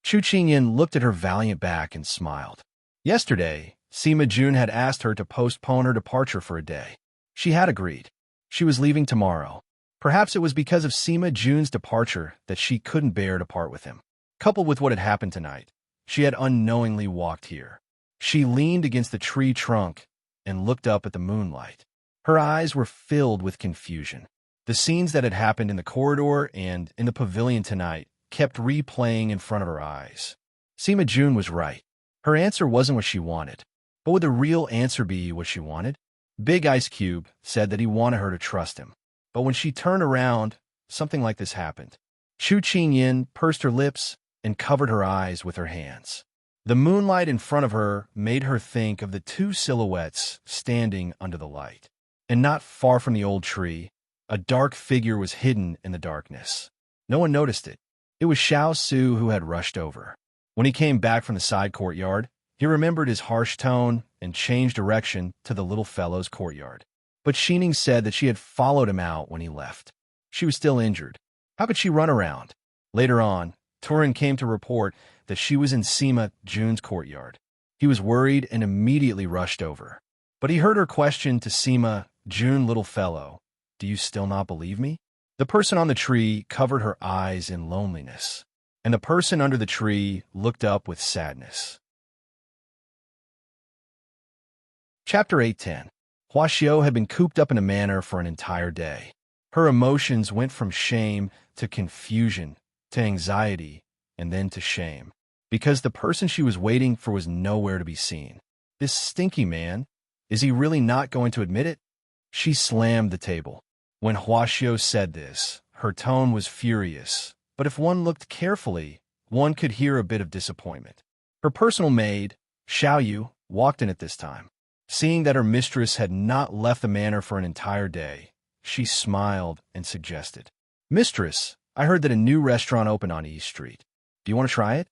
Chu Qingyan looked at her valiant back and smiled. Yesterday, Sima Jun had asked her to postpone her departure for a day. She had agreed. She was leaving tomorrow. Perhaps it was because of Sima Jun's departure that she couldn't bear to part with him. Coupled with what had happened tonight, she had unknowingly walked here. She leaned against the tree trunk and looked up at the moonlight. Her eyes were filled with confusion. The scenes that had happened in the corridor and in the pavilion tonight kept replaying in front of her eyes. Sima Jun was right. Her answer wasn't what she wanted. But would the real answer be what she wanted? Big Ice Cube said that he wanted her to trust him. But when she turned around, something like this happened. Chu Qingyan pursed her lips and covered her eyes with her hands. The moonlight in front of her made her think of the 2 silhouettes standing under the light. And not far from the old tree, a dark figure was hidden in the darkness. No one noticed it. It was Xiao Su who had rushed over. When he came back from the side courtyard, he remembered his harsh tone and changed direction to the little fellow's courtyard. But Xining said that she had followed him out when he left. She was still injured. How could she run around? Later on, Turin came to report that she was in Sima Jun's courtyard. He was worried and immediately rushed over. But he heard her question to Sima Jun, "Little fellow, do you still not believe me?" The person on the tree covered her eyes in loneliness. and the person under the tree looked up with sadness. Chapter 8:10. Xiao had been cooped up in a manor for an entire day. Her emotions went from shame to confusion to anxiety and then to shame, because the person she was waiting for was nowhere to be seen. This stinky man, is he really not going to admit it? She slammed the table. When Xiao said this, her tone was furious, but if one looked carefully, one could hear a bit of disappointment. Her personal maid, Xiao, walked in at this time. Seeing that her mistress had not left the manor for an entire day, she smiled and suggested, "Mistress, I heard that a new restaurant opened on East Street. Do you want to try it?"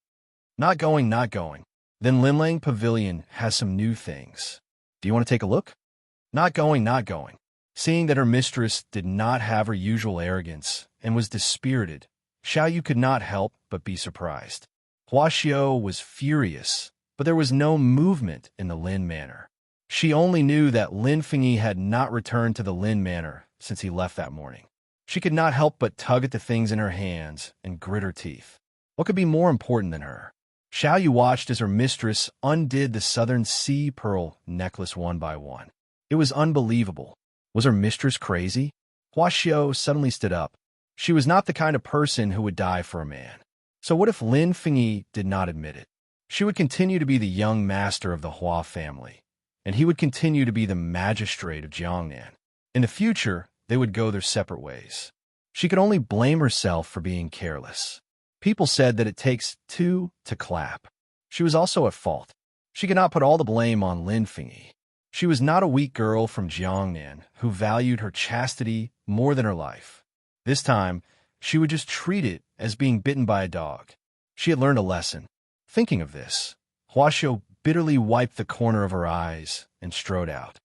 "Not going, not going. Then Linlang Pavilion has some new things. Do you want to take a look?" "Not going, not going." Seeing that her mistress did not have her usual arrogance and was dispirited, Xiao could not help but be surprised. Xiao was furious, but there was no movement in the Lin Manor. She only knew that Lin Fengyi had not returned to the Lin Manor since he left that morning. She could not help but tug at the things in her hands and grit her teeth. What could be more important than her? Xiao watched as her mistress undid the Southern Sea Pearl necklace one by one. It was unbelievable. Was her mistress crazy? Xiao suddenly stood up. She was not the kind of person who would die for a man. So what if Lin Fengyi did not admit it? She would continue to be the young master of the Hua family, and he would continue to be the magistrate of Jiangnan. In the future, they would go their separate ways. She could only blame herself for being careless. People said that it takes two to clap. She was also at fault. She could not put all the blame on Lin Fengyi. She was not a weak girl from Jiangnan who valued her chastity more than her life. This time, she would just treat it as being bitten by a dog. She had learned a lesson. Thinking of this, Xiao bitterly wiped the corner of her eyes and strode out.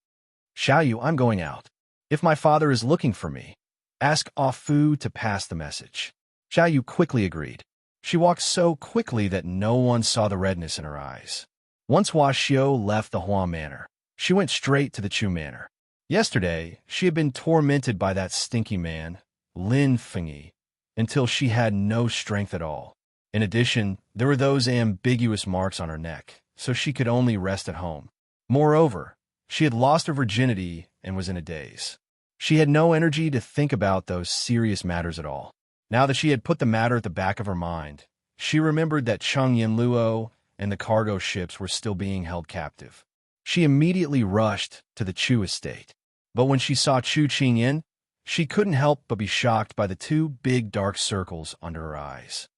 "Xiao, I'm going out. If my father is looking for me, ask Ah Fu to pass the message." Xiao quickly agreed. She walked so quickly that no one saw the redness in her eyes. Once Xiao left the Hua Manor, she went straight to the Chu Manor. Yesterday, she had been tormented by that stinky man, Lin Fengyi, until she had no strength at all. In addition, there were those ambiguous marks on her neck, so she could only rest at home. Moreover, she had lost her virginity and was in a daze. She had no energy to think about those serious matters at all. Now that she had put the matter at the back of her mind, she remembered that Cheng Yinluo and the cargo ships were still being held captive. She immediately rushed to the Chu estate. But when she saw Chu Qingyan, she couldn't help but be shocked by the two big dark circles under her eyes.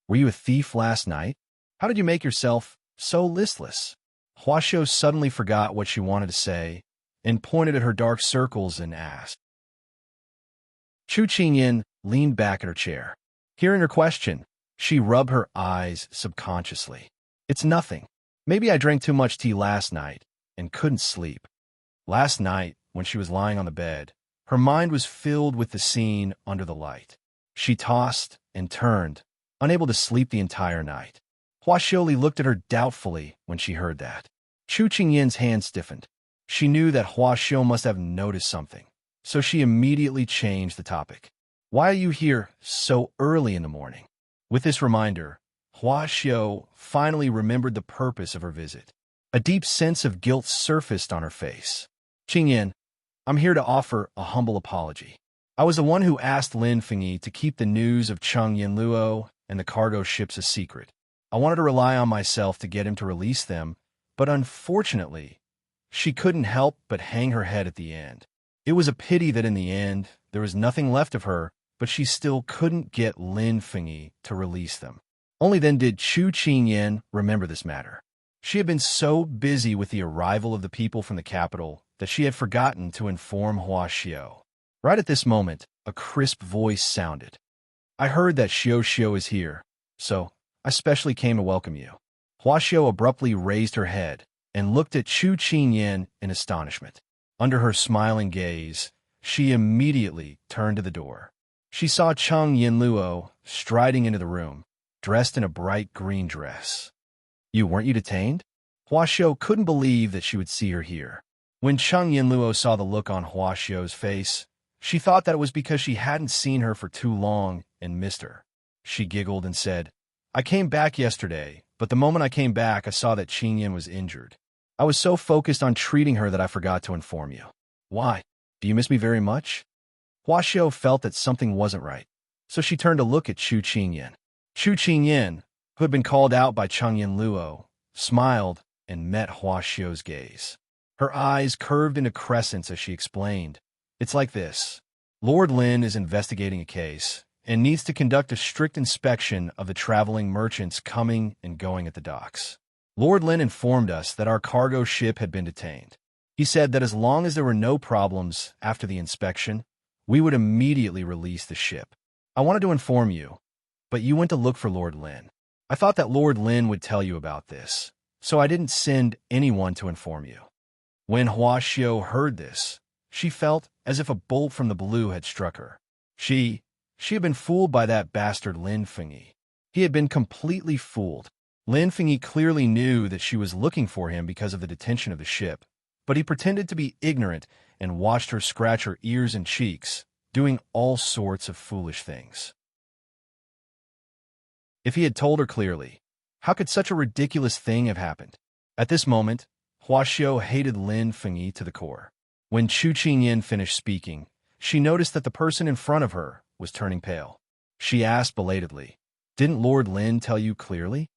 "Were you a thief last night? How did you make yourself so listless?" Xiao suddenly forgot what she wanted to say and pointed at her dark circles and asked. Chu Qingyan leaned back in her chair. Hearing her question, she rubbed her eyes subconsciously. "It's nothing. Maybe I drank too much tea last night and couldn't sleep." Last night, when she was lying on the bed, her mind was filled with the scene under the light. She tossed and turned, unable to sleep the entire night. Xiao looked at her doubtfully when she heard that. Chu Qingyan's hand stiffened. She knew that Xiao must have noticed something, so she immediately changed the topic. "Why are you here so early in the morning?" With this reminder, Xiao finally remembered the purpose of her visit. A deep sense of guilt surfaced on her face. "Qingyan, I'm here to offer a humble apology. I was the one who asked Lin Fengyi to keep the news of Cheng Yinluo and the cargo ships a secret. I wanted to rely on myself to get him to release them, but unfortunately, she couldn't help but hang her head at the end. It was a pity that in the end, there was nothing left of her, but she still couldn't get Lin Fengyi to release them. Only then did Chu Qingyan remember this matter. She had been so busy with the arrival of the people from the capital that she had forgotten to inform Xiao. Right at this moment, a crisp voice sounded. "I heard that Xiao is here, so I specially came to welcome you." Xiao abruptly raised her head and looked at Chu Qingyan in astonishment. Under her smiling gaze, she immediately turned to the door. She saw Cheng Yinluo striding into the room, dressed in a bright green dress. Weren't you detained?" Xiao couldn't believe that she would see her here. When Cheng Yinluo saw the look on Xiao's face, she thought that it was because she hadn't seen her for too long and missed her. She giggled and said, I came back yesterday, but the moment I came back, I saw that Qingyan was injured. I was so focused on treating her that I forgot to inform you. Why? Do you miss me very much? Xiao felt that something wasn't right, so she turned to look at Chu Qingyan. Chu Qingyan, who had been called out by Chengyan Luo, smiled and met Xiao's gaze. Her eyes curved into crescents as she explained. It's like this. Lord Lin is investigating a case and needs to conduct a strict inspection of the traveling merchants coming and going at the docks. Lord Lin informed us that our cargo ship had been detained. He said that as long as there were no problems after the inspection, we would immediately release the ship. I wanted to inform you, but you went to look for Lord Lin. I thought that Lord Lin would tell you about this, so I didn't send anyone to inform you. When Xiao heard this, she felt as if a bolt from the blue had struck her. She had been fooled by that bastard Lin Fengyi. He had been completely fooled. Lin Fengyi clearly knew that she was looking for him because of the detention of the ship, but he pretended to be ignorant and watched her scratch her ears and cheeks, doing all sorts of foolish things. If he had told her clearly, how could such a ridiculous thing have happened? At this moment, Xiao hated Lin Fengyi to the core. When Chu Qingyan finished speaking, she noticed that the person in front of her was turning pale. She asked belatedly, "Didn't Lord Lin tell you clearly?"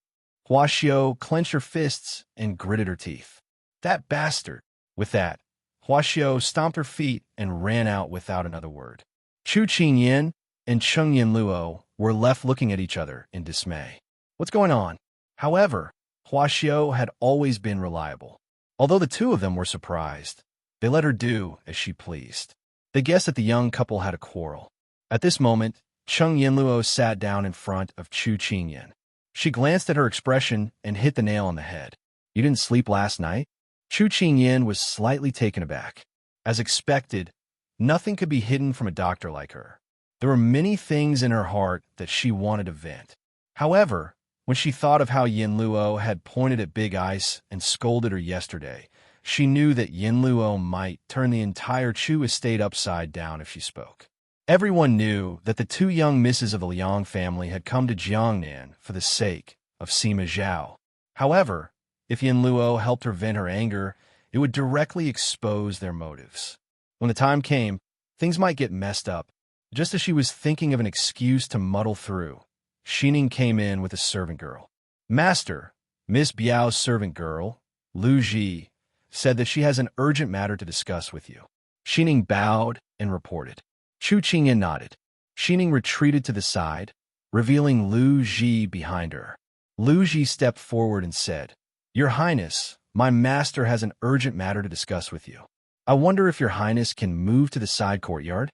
Xiao clenched her fists and gritted her teeth. That bastard! With that, Xiao stomped her feet and ran out without another word. Chu Qingyan and Chengyan Luo were left looking at each other in dismay. What's going on? However, Xiao had always been reliable. Although the two of them were surprised, they let her do as she pleased. They guessed that the young couple had a quarrel. At this moment, Chengyan Luo sat down in front of Chu Qingyan. She glanced at her expression and hit the nail on the head. You didn't sleep last night? Chu Qingyan was slightly taken aback. As expected, nothing could be hidden from a doctor like her. There were many things in her heart that she wanted to vent. However, when she thought of how Yin Luo had pointed at Big Ice and scolded her yesterday, she knew that Yin Luo might turn the entire Chu estate upside down if she spoke. Everyone knew that the two young misses of the Liang family had come to Jiangnan for the sake of Sima Xiao. However, if Yin Luo helped her vent her anger, it would directly expose their motives. When the time came, things might get messed up. Just as she was thinking of an excuse to muddle through, Xining came in with a servant girl. Master, Miss Biao's servant girl, Lu Ji, said that she has an urgent matter to discuss with you. Xining bowed and reported. Chu Qingyan nodded. Xining retreated to the side, revealing Lu Ji behind her. Lu Ji stepped forward and said, Your Highness, my master has an urgent matter to discuss with you. I wonder if Your Highness can move to the side courtyard?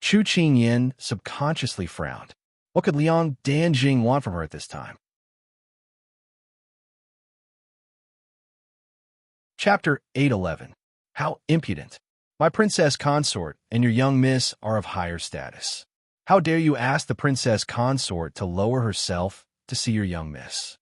Chu Qingyan subconsciously frowned. What could Liang Danjing want from her at this time? Chapter 811. How impudent! My princess consort and your young miss are of higher status. How dare you ask the princess consort to lower herself to see your young miss?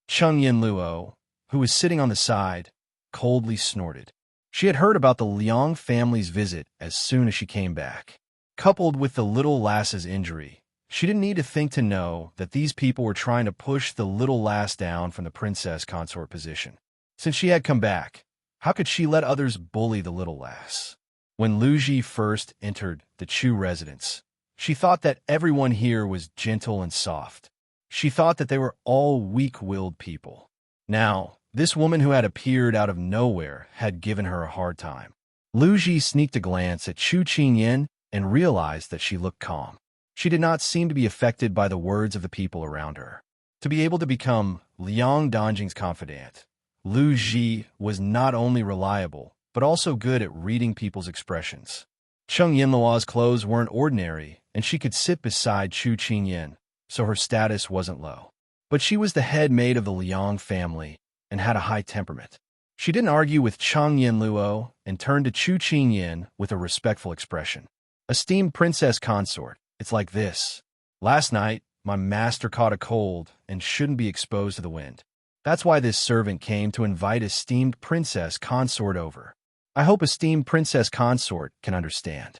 Chengyan Luo, who was sitting on the side, coldly snorted. She had heard about the Liang family's visit as soon as she came back. Coupled with the little lass's injury, she didn't need to think to know that these people were trying to push the little lass down from the princess consort position. Since she had come back, how could she let others bully the little lass? When Lu Ji first entered the Chu residence, she thought that everyone here was gentle and soft. She thought that they were all weak-willed people. Now, this woman who had appeared out of nowhere had given her a hard time. Lu Ji sneaked a glance at Chu Qingyan and realized that she looked calm. She did not seem to be affected by the words of the people around her. To be able to become Liang Danjing's confidant, Lu Ji was not only reliable, but also good at reading people's expressions. Cheng Yinluo's clothes weren't ordinary, and she could sit beside Chu Qingyan, so her status wasn't low. But she was the head maid of the Liang family and had a high temperament. She didn't argue with Cheng Yinluo and turned to Chu Qingyan with a respectful expression. Esteemed princess consort, it's like this. Last night, my master caught a cold and shouldn't be exposed to the wind. That's why this servant came to invite esteemed princess consort over. I hope esteemed princess consort can understand.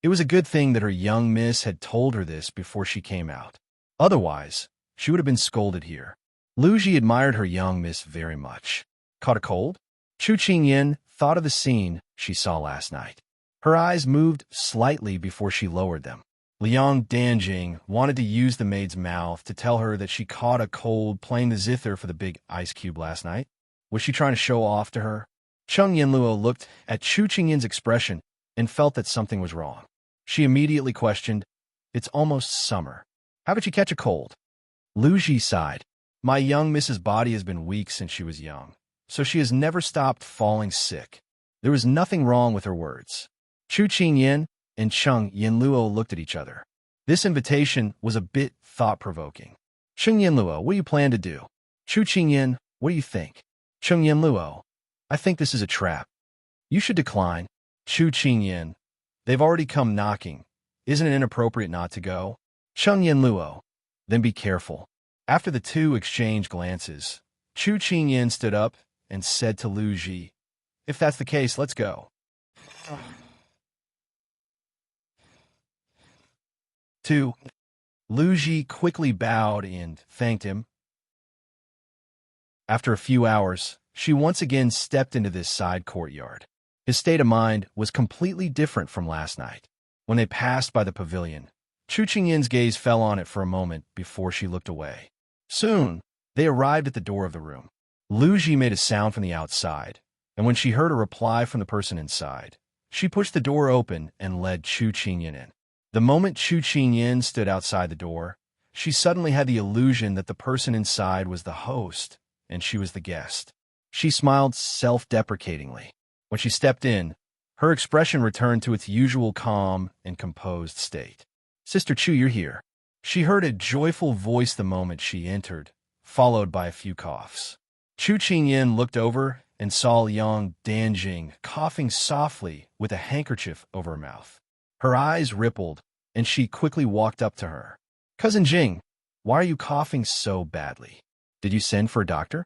It was a good thing that her young miss had told her this before she came out. Otherwise, she would have been scolded here. Lu Ji admired her young miss very much. Caught a cold? Chu Qingyan thought of the scene she saw last night. Her eyes moved slightly before she lowered them. Liang Danjing wanted to use the maid's mouth to tell her that she caught a cold playing the zither for the big ice cube last night. Was she trying to show off to her? Cheng Yinluo looked at Chu Qingyan's expression and felt that something was wrong. She immediately questioned, "It's almost summer. How did you catch a cold?" Lu Ji sighed. "My young miss's body has been weak since she was young, so she has never stopped falling sick." There was nothing wrong with her words. Chu Qingyan and Cheng Yinluo looked at each other. This invitation was a bit thought-provoking. "Cheng Yinluo, what do you plan to do?" "Chu Qingyan, what do you think?" "Cheng Yinluo, I think this is a trap. You should decline." "Chu Qingyan, they've already come knocking. Isn't it inappropriate not to go?" "Cheng Yinluo, then be careful." After the two exchanged glances, Chu Qingyan stood up and said to Lu Ji, "If that's the case, let's go." 2. Lu Ji quickly bowed and thanked him. After a few hours, she once again stepped into this side courtyard. His state of mind was completely different from last night. When they passed by the pavilion, Chu Qingyan's gaze fell on it for a moment before she looked away. Soon, they arrived at the door of the room. Lu Ji made a sound from the outside, and when she heard a reply from the person inside, she pushed the door open and led Chu Qingyan in. The moment Chu Qingyan stood outside the door, she suddenly had the illusion that the person inside was the host, and she was the guest. She smiled self-deprecatingly. When she stepped in, her expression returned to its usual calm and composed state. "Sister Chu, you're here." She heard a joyful voice the moment she entered, followed by a few coughs. Chu Qingyan looked over and saw Liang Danjing coughing softly with a handkerchief over her mouth. Her eyes rippled, and she quickly walked up to her. "Cousin Jing, why are you coughing so badly? Did you send for a doctor?"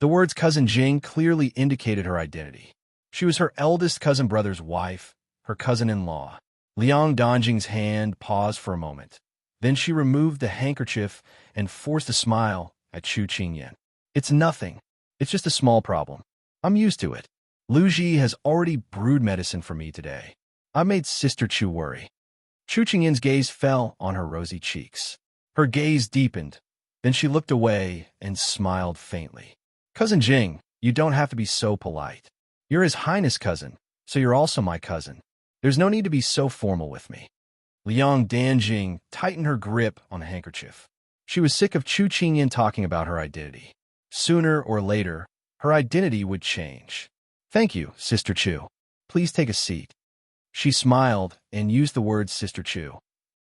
The words Cousin Jing clearly indicated her identity. She was her eldest cousin brother's wife, her cousin-in-law. Liang Danjing's hand paused for a moment. Then she removed the handkerchief and forced a smile at Chu Qingyan. "It's nothing. It's just a small problem. I'm used to it. Lu Ji has already brewed medicine for me today. I made Sister Chu worry." Chu Qingyan's gaze fell on her rosy cheeks. Her gaze deepened. Then she looked away and smiled faintly. "Cousin Jing, you don't have to be so polite. You're His Highness' cousin, so you're also my cousin. There's no need to be so formal with me." Liang Danjing tightened her grip on the handkerchief. She was sick of Chu Qingyan talking about her identity. Sooner or later, her identity would change. "Thank you, Sister Chu. Please take a seat." She smiled and used the word Sister Chu.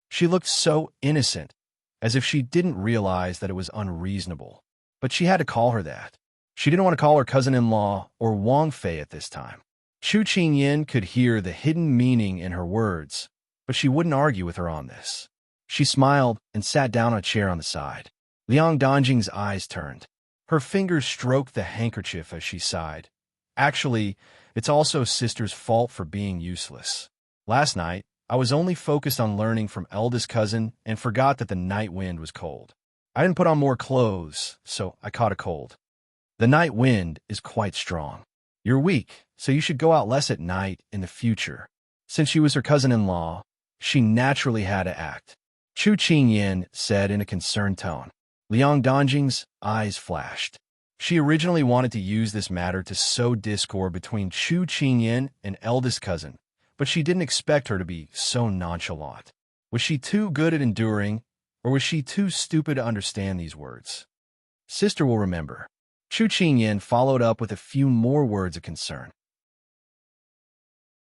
She looked so innocent, as if she didn't realize that it was unreasonable. But she had to call her that. She didn't want to call her cousin-in-law or Wang Fei at this time. Chu Qingyan could hear the hidden meaning in her words, but she wouldn't argue with her on this. She smiled and sat down on a chair on the side. Liang Danjing's eyes turned. Her fingers stroked the handkerchief as she sighed. "Actually, it's also Sister's fault for being useless. Last night, I was only focused on learning from eldest cousin and forgot that the night wind was cold. I didn't put on more clothes, so I caught a cold. The night wind is quite strong. You're weak, so you should go out less at night in the future." Since she was her cousin-in-law, she naturally had to act. Chu Qingyan said in a concerned tone. Liang Danjing's eyes flashed. She originally wanted to use this matter to sow discord between Chu Qingyan and eldest cousin, but she didn't expect her to be so nonchalant. Was she too good at enduring, or was she too stupid to understand these words? Sister will remember. Chu Qingyan followed up with a few more words of concern.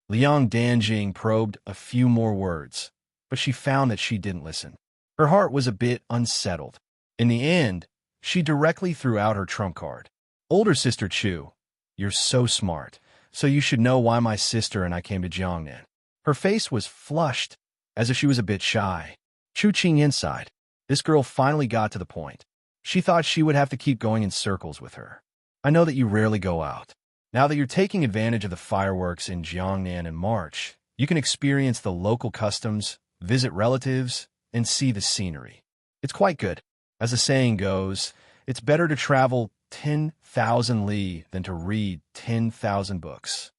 Liang Danjing probed a few more words, but she found that she didn't listen. Her heart was a bit unsettled. In the end, she directly threw out her trump card. "Older Sister Chu, you're so smart, so you should know why my sister and I came to Jiangnan." Her face was flushed, as if she was a bit shy. Chu Qingyan sighed. This girl finally got to the point. She thought she would have to keep going in circles with her. "I know that you rarely go out. Now that you're taking advantage of the fireworks in Jiangnan in March, you can experience the local customs, visit relatives, and see the scenery. It's quite good. As the saying goes, it's better to travel 10,000 li than to read 10,000 books.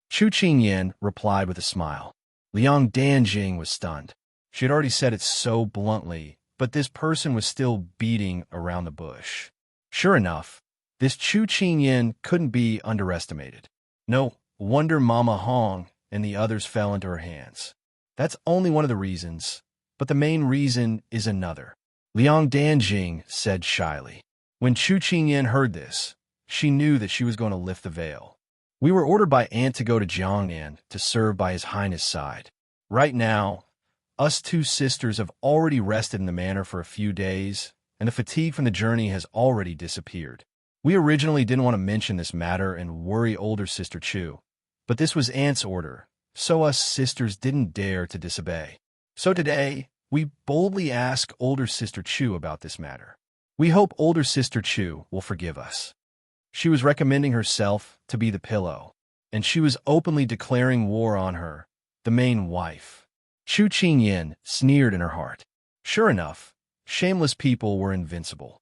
Chu Qingyan replied with a smile. Liang Danjing was stunned. She had already said it so bluntly, but this person was still beating around the bush. Sure enough, this Chu Qingyan couldn't be underestimated. No wonder Mama Hong and the others fell into her hands. That's only one of the reasons, but the main reason is another. Liang Danjing said shyly. When Chu Qingyan heard this, she knew that she was going to lift the veil. We were ordered by Ant to go to Jiangnan to serve by His Highness' side. Right now, us two sisters have already rested in the manor for a few days, and the fatigue from the journey has already disappeared. We originally didn't want to mention this matter and worry older sister Chu, but this was Ant's order, so us sisters didn't dare to disobey. So today, we boldly ask older sister Chu about this matter. We hope older sister Chu will forgive us. She was recommending herself to be the pillow, and she was openly declaring war on her, the main wife. Chu Qingyan sneered in her heart. Sure enough, shameless people were invincible.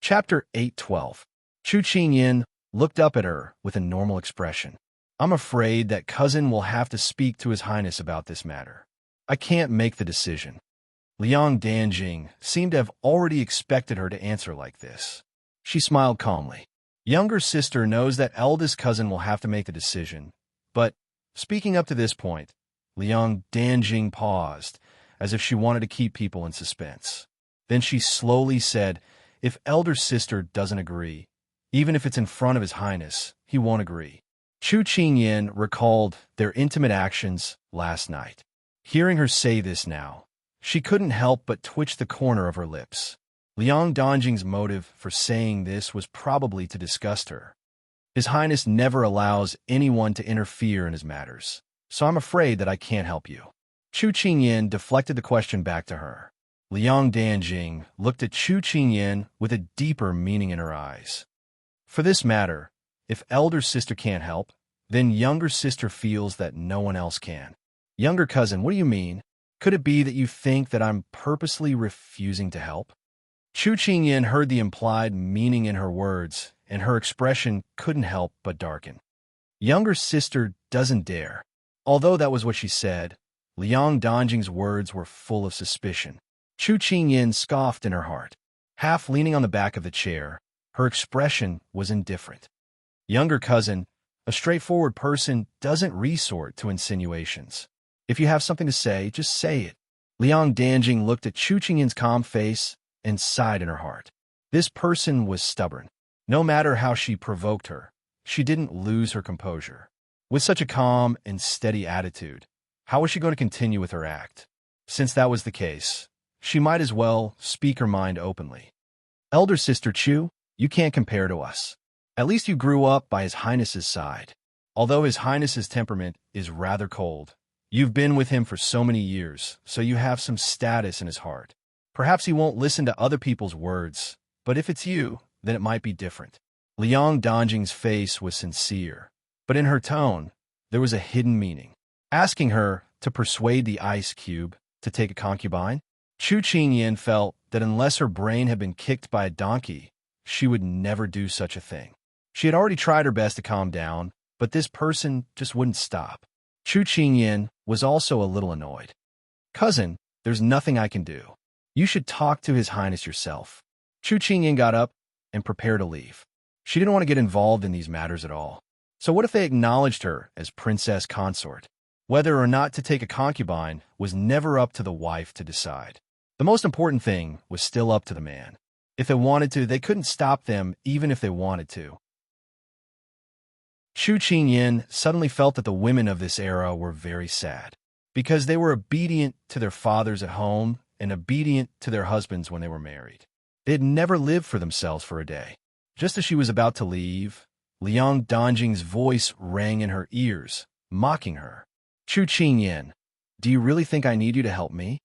Chapter 8:12. Chu Qingyan looked up at her with a normal expression. I'm afraid that cousin will have to speak to His Highness about this matter. I can't make the decision. Liang Danjing seemed to have already expected her to answer like this. She smiled calmly. Younger sister knows that eldest cousin will have to make the decision, but, speaking up to this point, Liang Danjing paused, as if she wanted to keep people in suspense. Then she slowly said, if elder sister doesn't agree, even if it's in front of His Highness, he won't agree. Chu Qingyan recalled their intimate actions last night. Hearing her say this now, she couldn't help but twitch the corner of her lips. Liang Danjing's motive for saying this was probably to disgust her. His Highness never allows anyone to interfere in his matters, so I'm afraid that I can't help you. Chu Qingyan deflected the question back to her. Liang Danjing looked at Chu Qingyan with a deeper meaning in her eyes. For this matter, if elder sister can't help, then younger sister feels that no one else can. Younger cousin, what do you mean? Could it be that you think that I'm purposely refusing to help? Chu Qingyan heard the implied meaning in her words, and her expression couldn't help but darken. Younger sister doesn't dare. Although that was what she said, Liang Danjing's words were full of suspicion. Chu Qingyan scoffed in her heart. Half leaning on the back of the chair, her expression was indifferent. Younger cousin, a straightforward person doesn't resort to insinuations. If you have something to say, just say it. Liang Danjing looked at Chu Qingyan's calm face and sighed in her heart. This person was stubborn. No matter how she provoked her, she didn't lose her composure. With such a calm and steady attitude, how was she going to continue with her act? Since that was the case, she might as well speak her mind openly. Elder sister Chu, you can't compare to us. At least you grew up by His Highness's side. Although His Highness's temperament is rather cold, you've been with him for so many years, so you have some status in his heart. Perhaps he won't listen to other people's words, but if it's you, then it might be different. Liang Danjing's face was sincere, but in her tone, there was a hidden meaning. Asking her to persuade the ice cube to take a concubine? Chu Qingyan felt that unless her brain had been kicked by a donkey, she would never do such a thing. She had already tried her best to calm down, but this person just wouldn't stop. Chu Qingyan was also a little annoyed. Cousin, there's nothing I can do. You should talk to His Highness yourself. Chu Qingyan got up and prepared to leave. She didn't want to get involved in these matters at all. So what if they acknowledged her as princess consort? Whether or not to take a concubine was never up to the wife to decide. The most important thing was still up to the man. If they wanted to, they couldn't stop them even if they wanted to. Chu Qingyan suddenly felt that the women of this era were very sad, because they were obedient to their fathers at home and obedient to their husbands when they were married. They had never lived for themselves for a day. Just as she was about to leave, Liang Danjing's voice rang in her ears, mocking her. Chu Qingyan, do you really think I need you to help me?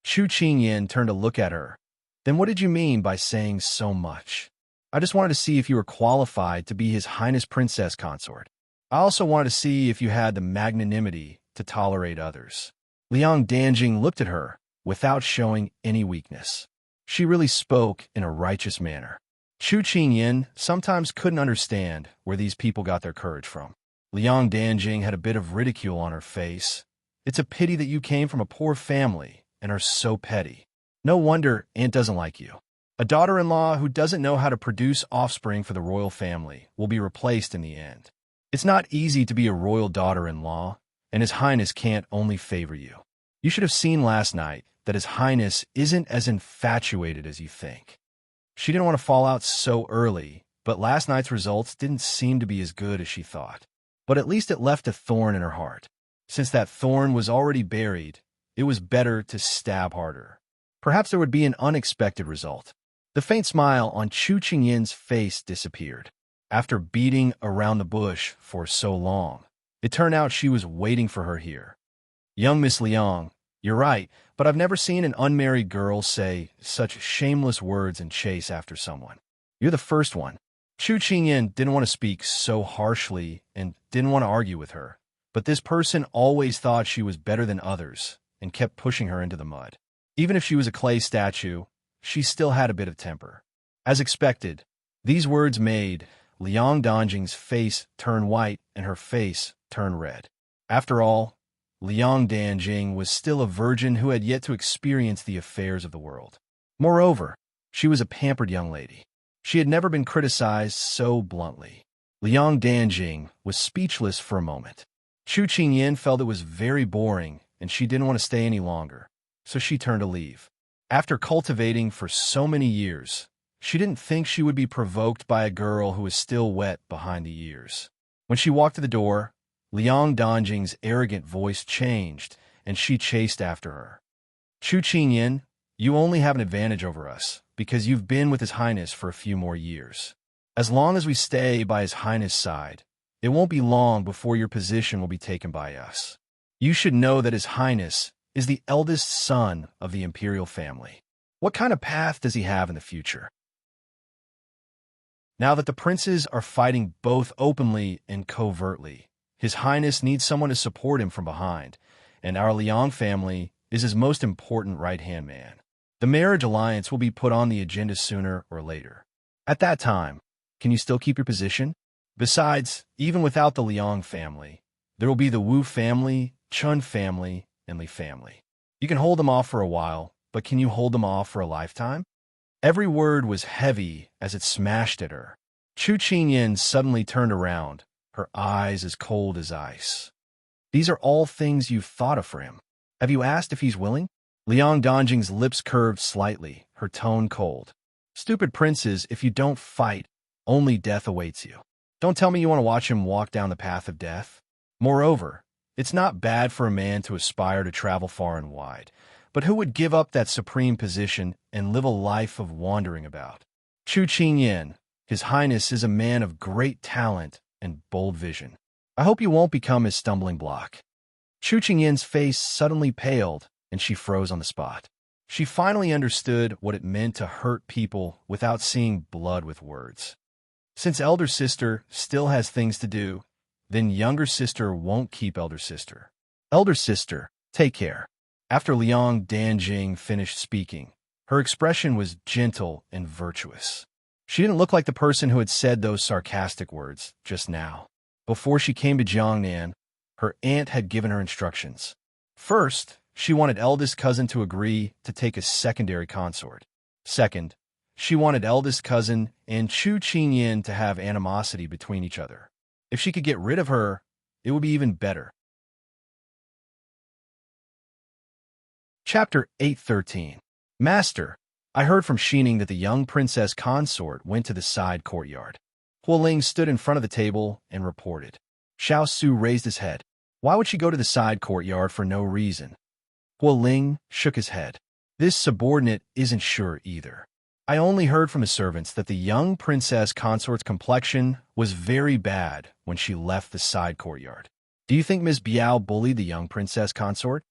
Chu Qingyan turned to look at her. Then what did you mean by saying so much? I just wanted to see if you were qualified to be His Highness Princess Consort. I also wanted to see if you had the magnanimity to tolerate others. Liang Danjing looked at her, without showing any weakness. She really spoke in a righteous manner. Chu Qingyin sometimes couldn't understand where these people got their courage from. Liang Danjing had a bit of ridicule on her face. It's a pity that you came from a poor family and are so petty. No wonder Aunt doesn't like you. A daughter-in-law who doesn't know how to produce offspring for the royal family will be replaced in the end. It's not easy to be a royal daughter-in-law, and His Highness can't only favor you. You should have seen last night that His Highness isn't as infatuated as you think. She didn't want to fall out so early, but last night's results didn't seem to be as good as she thought. But at least it left a thorn in her heart. Since that thorn was already buried, it was better to stab harder. Perhaps there would be an unexpected result. The faint smile on Chu Qingyin's face disappeared. After beating around the bush for so long, it turned out she was waiting for her here. Young Miss Liang, you're right, but I've never seen an unmarried girl say such shameless words and chase after someone. You're the first one. Chu Qingyin didn't want to speak so harshly and didn't want to argue with her, but this person always thought she was better than others and kept pushing her into the mud. Even if she was a clay statue, she still had a bit of temper. As expected, these words made Liang Danjing's face turn white and her face turn red. After all, Liang Danjing was still a virgin who had yet to experience the affairs of the world. Moreover, she was a pampered young lady. She had never been criticized so bluntly. Liang Danjing was speechless for a moment. Chu Qingyin felt it was very boring and she didn't want to stay any longer, so she turned to leave. After cultivating for so many years, she didn't think she would be provoked by a girl who was still wet behind the ears. When she walked to the door, Liang Danjing's arrogant voice changed, and she chased after her. Chu Qingyin, you only have an advantage over us, because you've been with His Highness for a few more years. As long as we stay by His Highness' side, it won't be long before your position will be taken by us. You should know that His Highness is the eldest son of the imperial family. What kind of path does he have in the future? Now that the princes are fighting both openly and covertly, His Highness needs someone to support him from behind, and our Liang family is his most important right-hand man. The marriage alliance will be put on the agenda sooner or later. At that time, can you still keep your position? Besides, even without the Liang family, there will be the Wu family, Chun family, and Li family. You can hold them off for a while, but can you hold them off for a lifetime? Every word was heavy as it smashed at her. Chu Qingyin suddenly turned around, her eyes as cold as ice. These are all things you've thought of for him. Have you asked if he's willing? Liang Danjing's lips curved slightly, her tone cold. Stupid princes, if you don't fight, only death awaits you. Don't tell me you want to watch him walk down the path of death. Moreover, it's not bad for a man to aspire to travel far and wide, but who would give up that supreme position and live a life of wandering about? Chu Qingyin, His Highness is a man of great talent and bold vision. I hope you won't become his stumbling block. Chu Qingyin's face suddenly paled, and she froze on the spot. She finally understood what it meant to hurt people without seeing blood with words. Since elder sister still has things to do, then younger sister won't keep elder sister. Elder sister, take care. After Liang Danjing finished speaking, her expression was gentle and virtuous. She didn't look like the person who had said those sarcastic words just now. Before she came to Jiangnan, her aunt had given her instructions. First, she wanted eldest cousin to agree to take a secondary consort. Second, she wanted eldest cousin and Chu Qingyin to have animosity between each other. If she could get rid of her, it would be even better. Chapter 813. Master, I heard from Xining that the young princess consort went to the side courtyard. Huo Ling stood in front of the table and reported. Xiao Su raised his head. Why would she go to the side courtyard for no reason? Huo Ling shook his head. This subordinate isn't sure either. I only heard from the servants that the young princess consort's complexion was very bad when she left the side courtyard. Do you think Miss Biao bullied the young princess consort?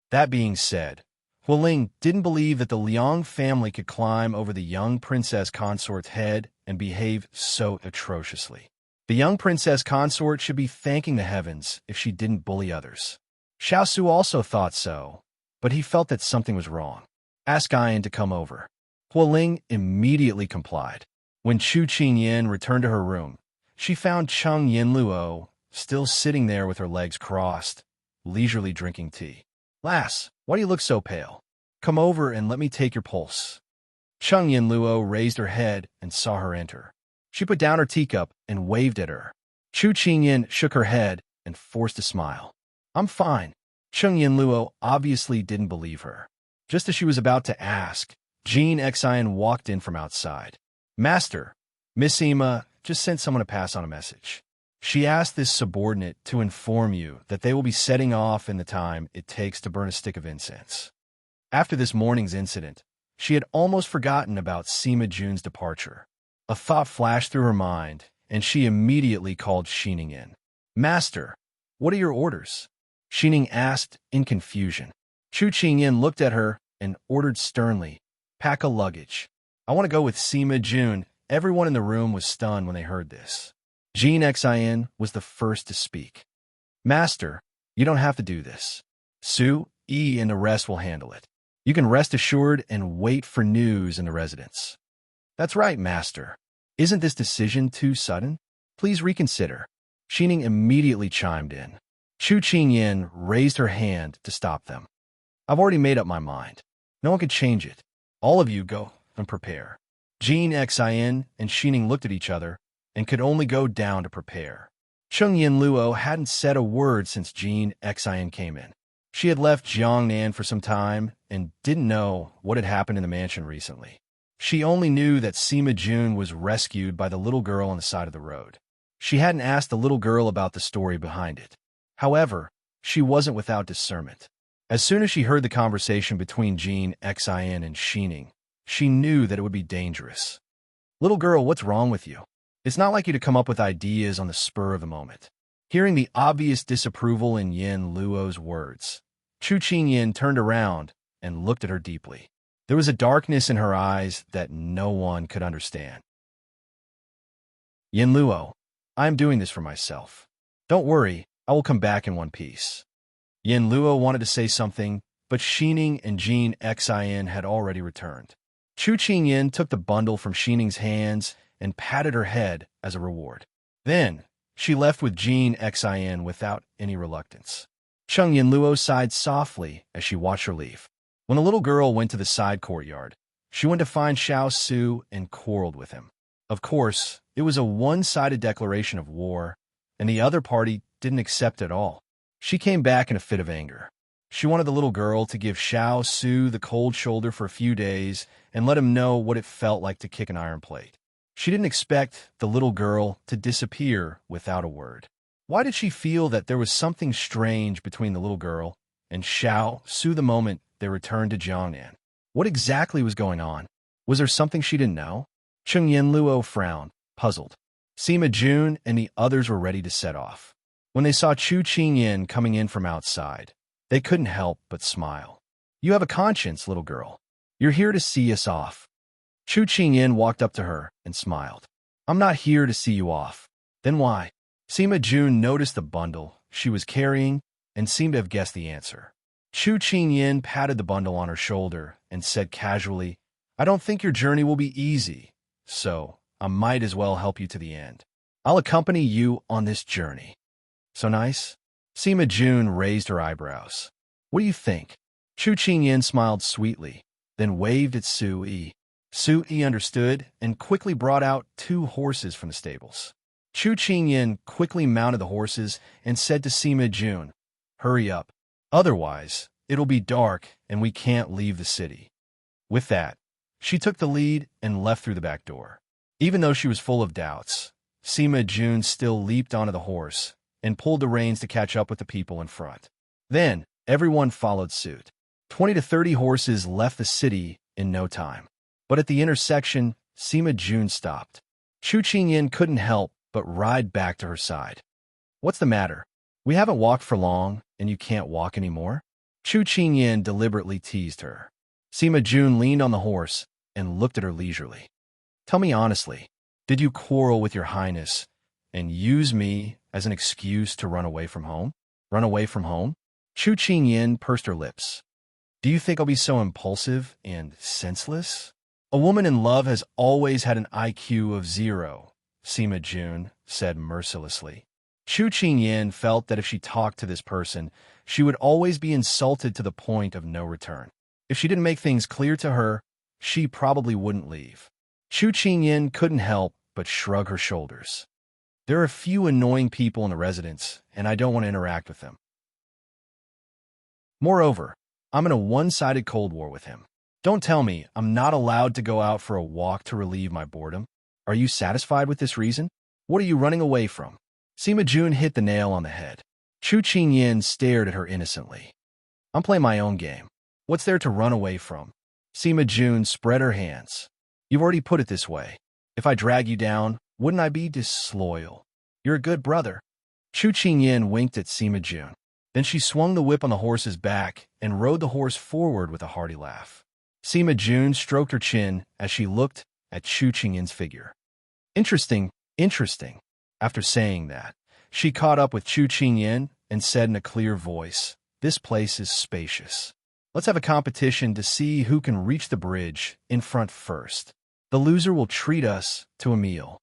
That being said, Huo Ling didn't believe that the Liang family could climb over the young princess consort's head and behave so atrociously. The young princess consort should be thanking the heavens if she didn't bully others. Xiao Su also thought so, but he felt that something was wrong. Ask Ian to come over. Hualing immediately complied. When Chu Qingyin returned to her room, she found Cheng Yinluo still sitting there with her legs crossed, leisurely drinking tea. "Lass, why do you look so pale? Come over and let me take your pulse." Cheng Yinluo raised her head and saw her enter. She put down her teacup and waved at her. Chu Qingyin shook her head and forced a smile. "I'm fine." Cheng Yinluo obviously didn't believe her. Just as she was about to ask, Jean Xian walked in from outside. "Master, Miss Ima just sent someone to pass on a message. She asked this subordinate to inform you that they will be setting off in the time it takes to burn a stick of incense." After this morning's incident, she had almost forgotten about Sima Jun's departure. A thought flashed through her mind, and she immediately called Xining in. "Master, what are your orders?" Xining asked in confusion. Chu Qingyin looked at her and ordered sternly, "Pack a luggage. I want to go with Sima Jun." Everyone in the room was stunned when they heard this. Jean Xian was the first to speak. "Master, you don't have to do this. Su, Yi and the rest will handle it. You can rest assured and wait for news in the residence." "That's right, Master. Isn't this decision too sudden? Please reconsider." Xining immediately chimed in. Chu Qingyin raised her hand to stop them. "I've already made up my mind. No one can change it. All of you go and prepare." Jean Xian and Xining looked at each other and could only go down to prepare. Cheng Yinluo hadn't said a word since Jean Xian came in. She had left Jiangnan for some time and didn't know what had happened in the mansion recently. She only knew that Sima Jun was rescued by the little girl on the side of the road. She hadn't asked the little girl about the story behind it. However, she wasn't without discernment. As soon as she heard the conversation between Jean Xian and Xining, she knew that it would be dangerous. "Little girl, what's wrong with you? It's not like you to come up with ideas on the spur of the moment." Hearing the obvious disapproval in Yin Luo's words, Chu Qingyin turned around and looked at her deeply. There was a darkness in her eyes that no one could understand. "Yin Luo, I am doing this for myself. Don't worry, I will come back in one piece." Yin Luo wanted to say something, but Xining and Jean Xian had already returned. Chu Qingyin took the bundle from Xining's hands and patted her head as a reward. Then, she left with Jean Xian without any reluctance. Cheng Yinluo sighed softly as she watched her leave. When the little girl went to the side courtyard, she went to find Xiao Su and quarreled with him. Of course, it was a one-sided declaration of war, and the other party didn't accept at all. She came back in a fit of anger. She wanted the little girl to give Xiao Su the cold shoulder for a few days and let him know what it felt like to kick an iron plate. She didn't expect the little girl to disappear without a word. Why did she feel that there was something strange between the little girl and Xiao Su the moment they returned to Jiangnan? What exactly was going on? Was there something she didn't know? Cheng Yinluo frowned, puzzled. Sima Jun and the others were ready to set off. When they saw Chu Qingyin coming in from outside, they couldn't help but smile. "You have a conscience, little girl. You're here to see us off." Chu Qingyin walked up to her and smiled. "I'm not here to see you off." "Then why?" Sima Jun noticed the bundle she was carrying and seemed to have guessed the answer. Chu Qingyin patted the bundle on her shoulder and said casually, "I don't think your journey will be easy, so I might as well help you to the end. I'll accompany you on this journey." "So nice?" Sima Jun raised her eyebrows. "What do you think?" Chu Qingyin smiled sweetly, then waved at Su Yi. Su Yi understood and quickly brought out 2 horses from the stables. Chu Qingyin quickly mounted the horses and said to Sima Jun, "Hurry up. Otherwise, it'll be dark and we can't leave the city." With that, she took the lead and left through the back door. Even though she was full of doubts, Sima Jun still leaped onto the horse and pulled the reins to catch up with the people in front. Then, everyone followed suit. 20 to 30 horses left the city in no time. But at the intersection, Sima Jun stopped. Chu Qingyin couldn't help but ride back to her side. "What's the matter? We haven't walked for long, and you can't walk anymore?" Chu Qingyin deliberately teased her. Sima Jun leaned on the horse and looked at her leisurely. "Tell me honestly, did you quarrel with your highness and use me as an excuse to run away from home?" "Run away from home?" Chu Qingyin pursed her lips. Do you think I'll be so impulsive and senseless? A woman in love has always had an IQ of 0, Sima Jun said mercilessly. Chu Qingyan felt that if she talked to this person, she would always be insulted to the point of no return. If she didn't make things clear to her, she probably wouldn't leave. Chu Qingyan couldn't help but shrug her shoulders. There are a few annoying people in the residence, and I don't want to interact with them. Moreover, I'm in a one-sided Cold War with him. Don't tell me I'm not allowed to go out for a walk to relieve my boredom. Are you satisfied with this reason? What are you running away from? Sima Jun hit the nail on the head. Chu Qingyan stared at her innocently. I'm playing my own game. What's there to run away from? Sima Jun spread her hands. You've already put it this way. If I drag you down, wouldn't I be disloyal? You're a good brother. Chu Qingyan winked at Sima Jun. Then she swung the whip on the horse's back and rode the horse forward with a hearty laugh. Sima Jun stroked her chin as she looked at Chu Qingyan's figure. Interesting, interesting. After saying that, she caught up with Chu Qingyan and said in a clear voice, this place is spacious. Let's have a competition to see who can reach the bridge in front first. The loser will treat us to a meal.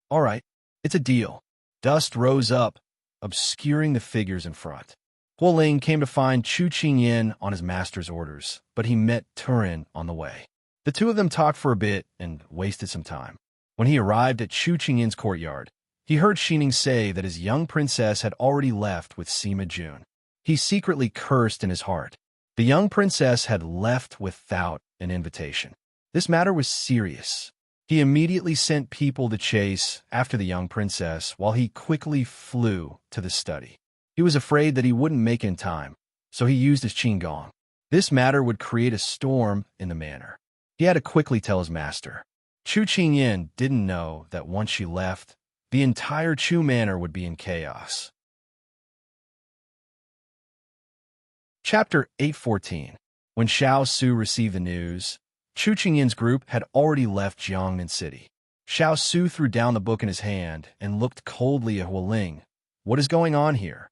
All right, it's a deal. Dust rose up, obscuring the figures in front. Hualing came to find Chu Qingyan on his master's orders, but he met Turin on the way. The two of them talked for a bit and wasted some time. When he arrived at Chu Qingyan's courtyard, he heard Xining say that his young princess had already left with Sima Jun. He secretly cursed in his heart. The young princess had left without an invitation. This matter was serious. He immediately sent people to chase after the young princess while he quickly flew to the study. He was afraid that he wouldn't make it in time, so he used his qinggong. This matter would create a storm in the manor. He had to quickly tell his master. Chu Qingyan didn't know that once she left, the entire Chu manor would be in chaos. Chapter 814. When Xiao Su received the news, Chu Qingyan's group had already left Jiangnan City. Xiao Su threw down the book in his hand and looked coldly at Hualing. What is going on here?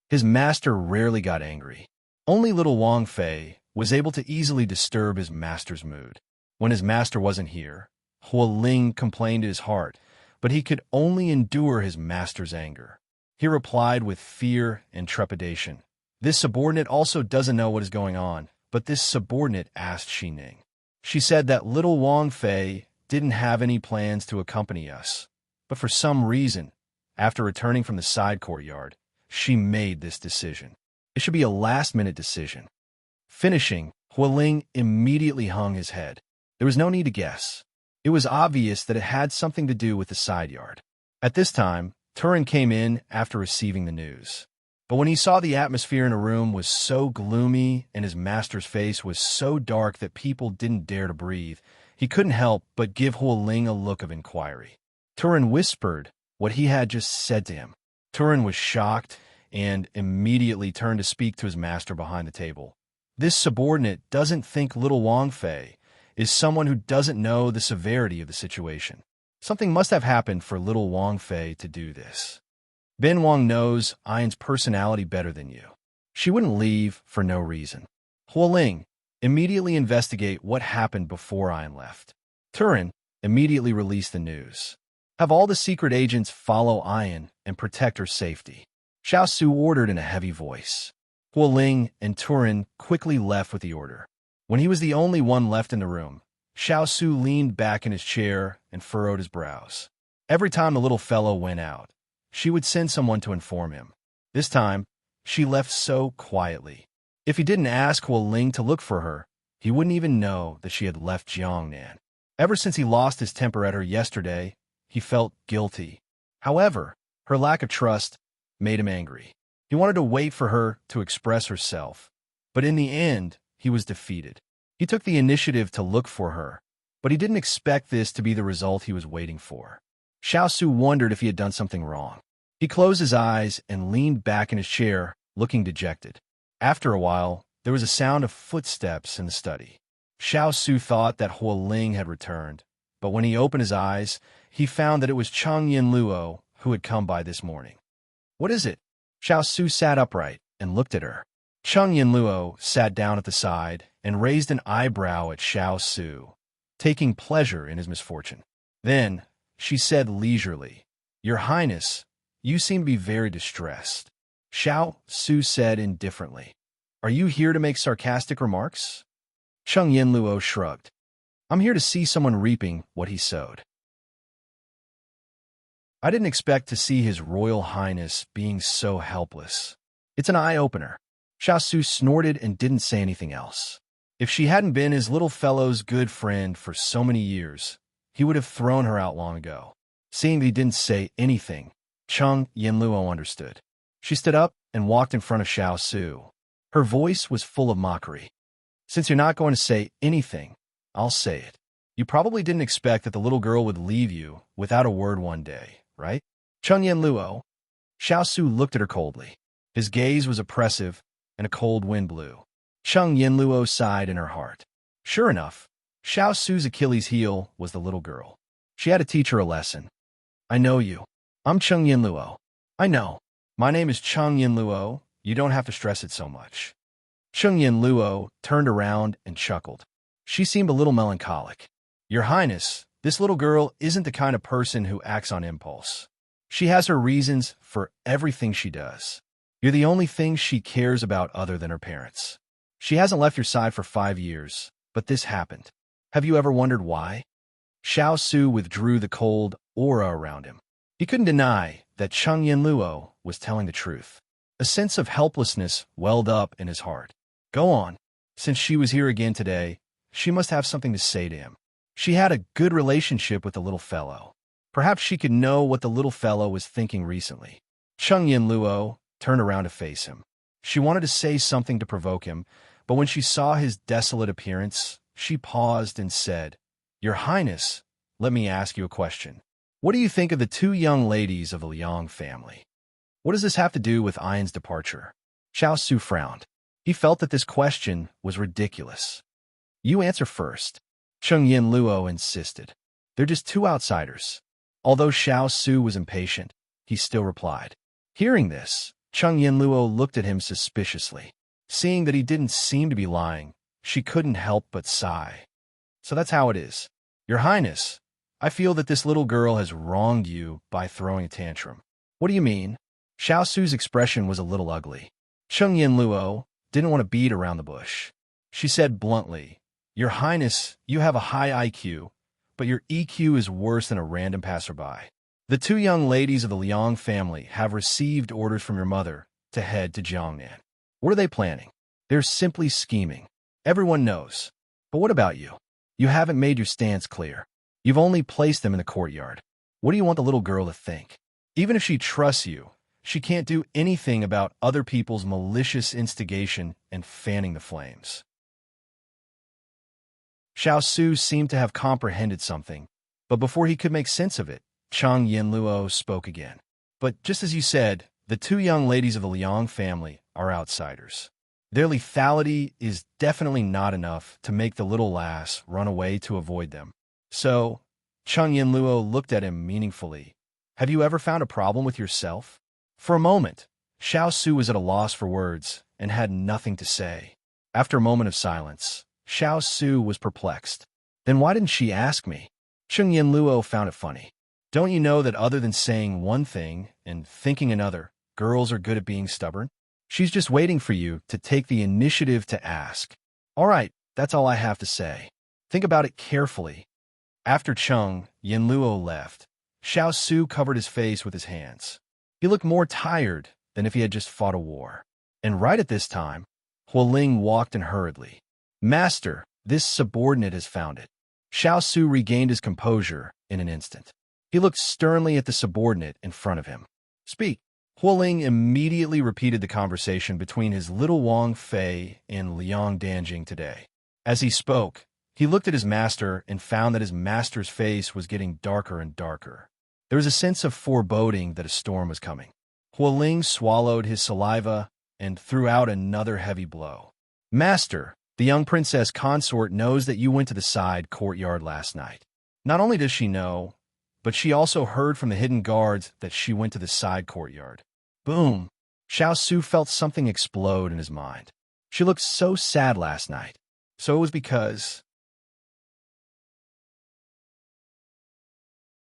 His master rarely got angry. Only little Wang Fei was able to easily disturb his master's mood. When his master wasn't here, Hualing complained in his heart, but he could only endure his master's anger. He replied with fear and trepidation. This subordinate also doesn't know what is going on, but this subordinate asked Xining. She said that little Wang Fei didn't have any plans to accompany us, but for some reason, after returning from the side courtyard, she made this decision. It should be a last-minute decision. Finishing, Hualing immediately hung his head. There was no need to guess. It was obvious that it had something to do with the side yard. At this time, Turin came in after receiving the news. But when he saw the atmosphere in a room was so gloomy and his master's face was so dark that people didn't dare to breathe, he couldn't help but give Hualing a look of inquiry. Turin whispered what he had just said to him. Turin was shocked and immediately turned to speak to his master behind the table. This subordinate doesn't think little Wang Fei is someone who doesn't know the severity of the situation. Something must have happened for little Wang Fei to do this. Ben Wang knows Ayan's personality better than you. She wouldn't leave for no reason. Hualing, immediately investigate what happened before Ayan left. Turin immediately released the news. Have all the secret agents follow Ayan and protect her safety. Xiao Su ordered in a heavy voice. Hualing and Turin quickly left with the order. When he was the only one left in the room, Xiao Su leaned back in his chair and furrowed his brows. Every time the little fellow went out, she would send someone to inform him. This time, she left so quietly. If he didn't ask Hualing to look for her, he wouldn't even know that she had left Jiangnan. Ever since he lost his temper at her yesterday, he felt guilty. However, her lack of trust made him angry. He wanted to wait for her to express herself, but in the end, he was defeated. He took the initiative to look for her, but he didn't expect this to be the result he was waiting for. Xiao Su wondered if he had done something wrong. He closed his eyes and leaned back in his chair, looking dejected. After a while, there was a sound of footsteps in the study. Xiao Su thought that Hualing had returned, but when he opened his eyes, he found that it was Chang Yin Luo who had come by this morning. What is it? Xiao Su sat upright and looked at her. Chung Yinluo sat down at the side and raised an eyebrow at Xiao Su, taking pleasure in his misfortune. Then she said leisurely, "Your Highness, you seem to be very distressed." Xiao Su said indifferently, "Are you here to make sarcastic remarks?" Chung Yinluo shrugged. "I'm here to see someone reaping what he sowed." I didn't expect to see His Royal Highness being so helpless. It's an eye-opener. Xiao Su snorted and didn't say anything else. If she hadn't been his little fellow's good friend for so many years, he would have thrown her out long ago. Seeing that he didn't say anything, Chung Yinluo understood. She stood up and walked in front of Xiao Su. Her voice was full of mockery. "Since you're not going to say anything, I'll say it. You probably didn't expect that the little girl would leave you without a word one day, right?" Chung Yinluo. Xiao Su looked at her coldly. His gaze was oppressive, and a cold wind blew. Chung Yinluo sighed in her heart. Sure enough, Xiao Su's Achilles' heel was the little girl. She had to teach her a lesson. "I know you. I'm Chung Yinluo." "I know. My name is Chung Yinluo. You don't have to stress it so much." Chung Yinluo turned around and chuckled. She seemed a little melancholic. "Your Highness, this little girl isn't the kind of person who acts on impulse. She has her reasons for everything she does. You're the only thing she cares about other than her parents. She hasn't left your side for 5 years, but this happened. Have you ever wondered why?" Xiao Su withdrew the cold aura around him. He couldn't deny that Chung Yinluo was telling the truth. A sense of helplessness welled up in his heart. Go on. Since she was here again today, she must have something to say to him. She had a good relationship with the little fellow. Perhaps she could know what the little fellow was thinking recently. Chung Yinluo turned around to face him. She wanted to say something to provoke him, but when she saw his desolate appearance, she paused and said, "Your Highness, let me ask you a question. What do you think of the 2 young ladies of the Liang family? What does this have to do with Ain's departure?" Xiao Su frowned. He felt that this question was ridiculous. "You answer first," Chung Yinluo insisted. "They're just 2 outsiders." Although Xiao Su was impatient, he still replied. Hearing this, Chung Yinluo looked at him suspiciously. Seeing that he didn't seem to be lying, she couldn't help but sigh. "So that's how it is. Your Highness, I feel that this little girl has wronged you by throwing a tantrum." "What do you mean?" Xiao Su's expression was a little ugly. Chung Yinluo didn't want to beat around the bush. She said bluntly, "Your Highness, you have a high IQ, but your EQ is worse than a random passerby. The 2 young ladies of the Liang family have received orders from your mother to head to Jiangnan. What are they planning? They're simply scheming. Everyone knows. But what about you? You haven't made your stance clear. You've only placed them in the courtyard. What do you want the little girl to think? Even if she trusts you, she can't do anything about other people's malicious instigation and fanning the flames." Xiao Su seemed to have comprehended something, but before he could make sense of it, Chung Yinluo spoke again. "But just as you said, the 2 young ladies of the Liang family are outsiders. Their lethality is definitely not enough to make the little lass run away to avoid them. So," Chung Yinluo looked at him meaningfully, "have you ever found a problem with yourself?" For a moment, Xiao Su was at a loss for words and had nothing to say. After a moment of silence, Xiao Su was perplexed. "Then why didn't she ask me?" Chung Yinluo found it funny. "Don't you know that other than saying one thing and thinking another, girls are good at being stubborn? She's just waiting for you to take the initiative to ask." "All right, that's all I have to say. Think about it carefully." After Chung Yinluo left, Xiao Su covered his face with his hands. He looked more tired than if he had just fought a war. And right at this time, Hualing walked in hurriedly. "Master, this subordinate has found it." Xiao Su regained his composure in an instant. He looked sternly at the subordinate in front of him. "Speak." Hualing immediately repeated the conversation between his little Wang Fei and Liang Danjing today. As he spoke, he looked at his master and found that his master's face was getting darker and darker. There was a sense of foreboding that a storm was coming. Hualing swallowed his saliva and threw out another heavy blow. "Master, the young princess consort knows that you went to the side courtyard last night. Not only does she know, but she also heard from the hidden guards that she went to the side courtyard." Boom! Xiao Su felt something explode in his mind. She looked so sad last night. So it was because...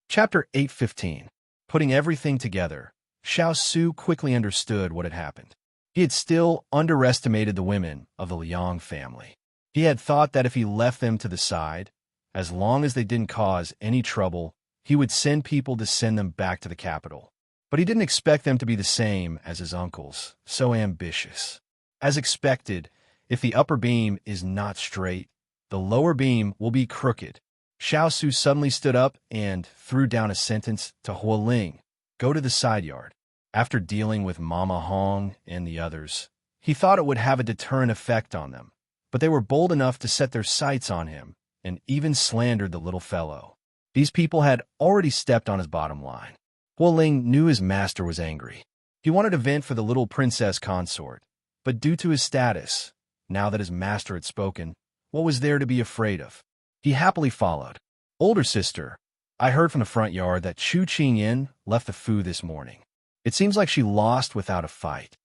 Chapter 8:15. Putting everything together, Xiao Su quickly understood what had happened. He had still underestimated the women of the Liang family. He had thought that if he left them to the side, as long as they didn't cause any trouble, he would send people to send them back to the capital. But he didn't expect them to be the same as his uncles, so ambitious. As expected, if the upper beam is not straight, the lower beam will be crooked. Xiao Su suddenly stood up and threw down a sentence to Hualing, "Go to the side yard." After dealing with Mama Hong and the others, he thought it would have a deterrent effect on them, but they were bold enough to set their sights on him and even slandered the little fellow. These people had already stepped on his bottom line. Hualing knew his master was angry. He wanted to vent for the little princess consort, but due to his status, now that his master had spoken, what was there to be afraid of? He happily followed. "Older sister, I heard from the front yard that Chu Qingyin left the Fu this morning. It seems like she lost without a fight."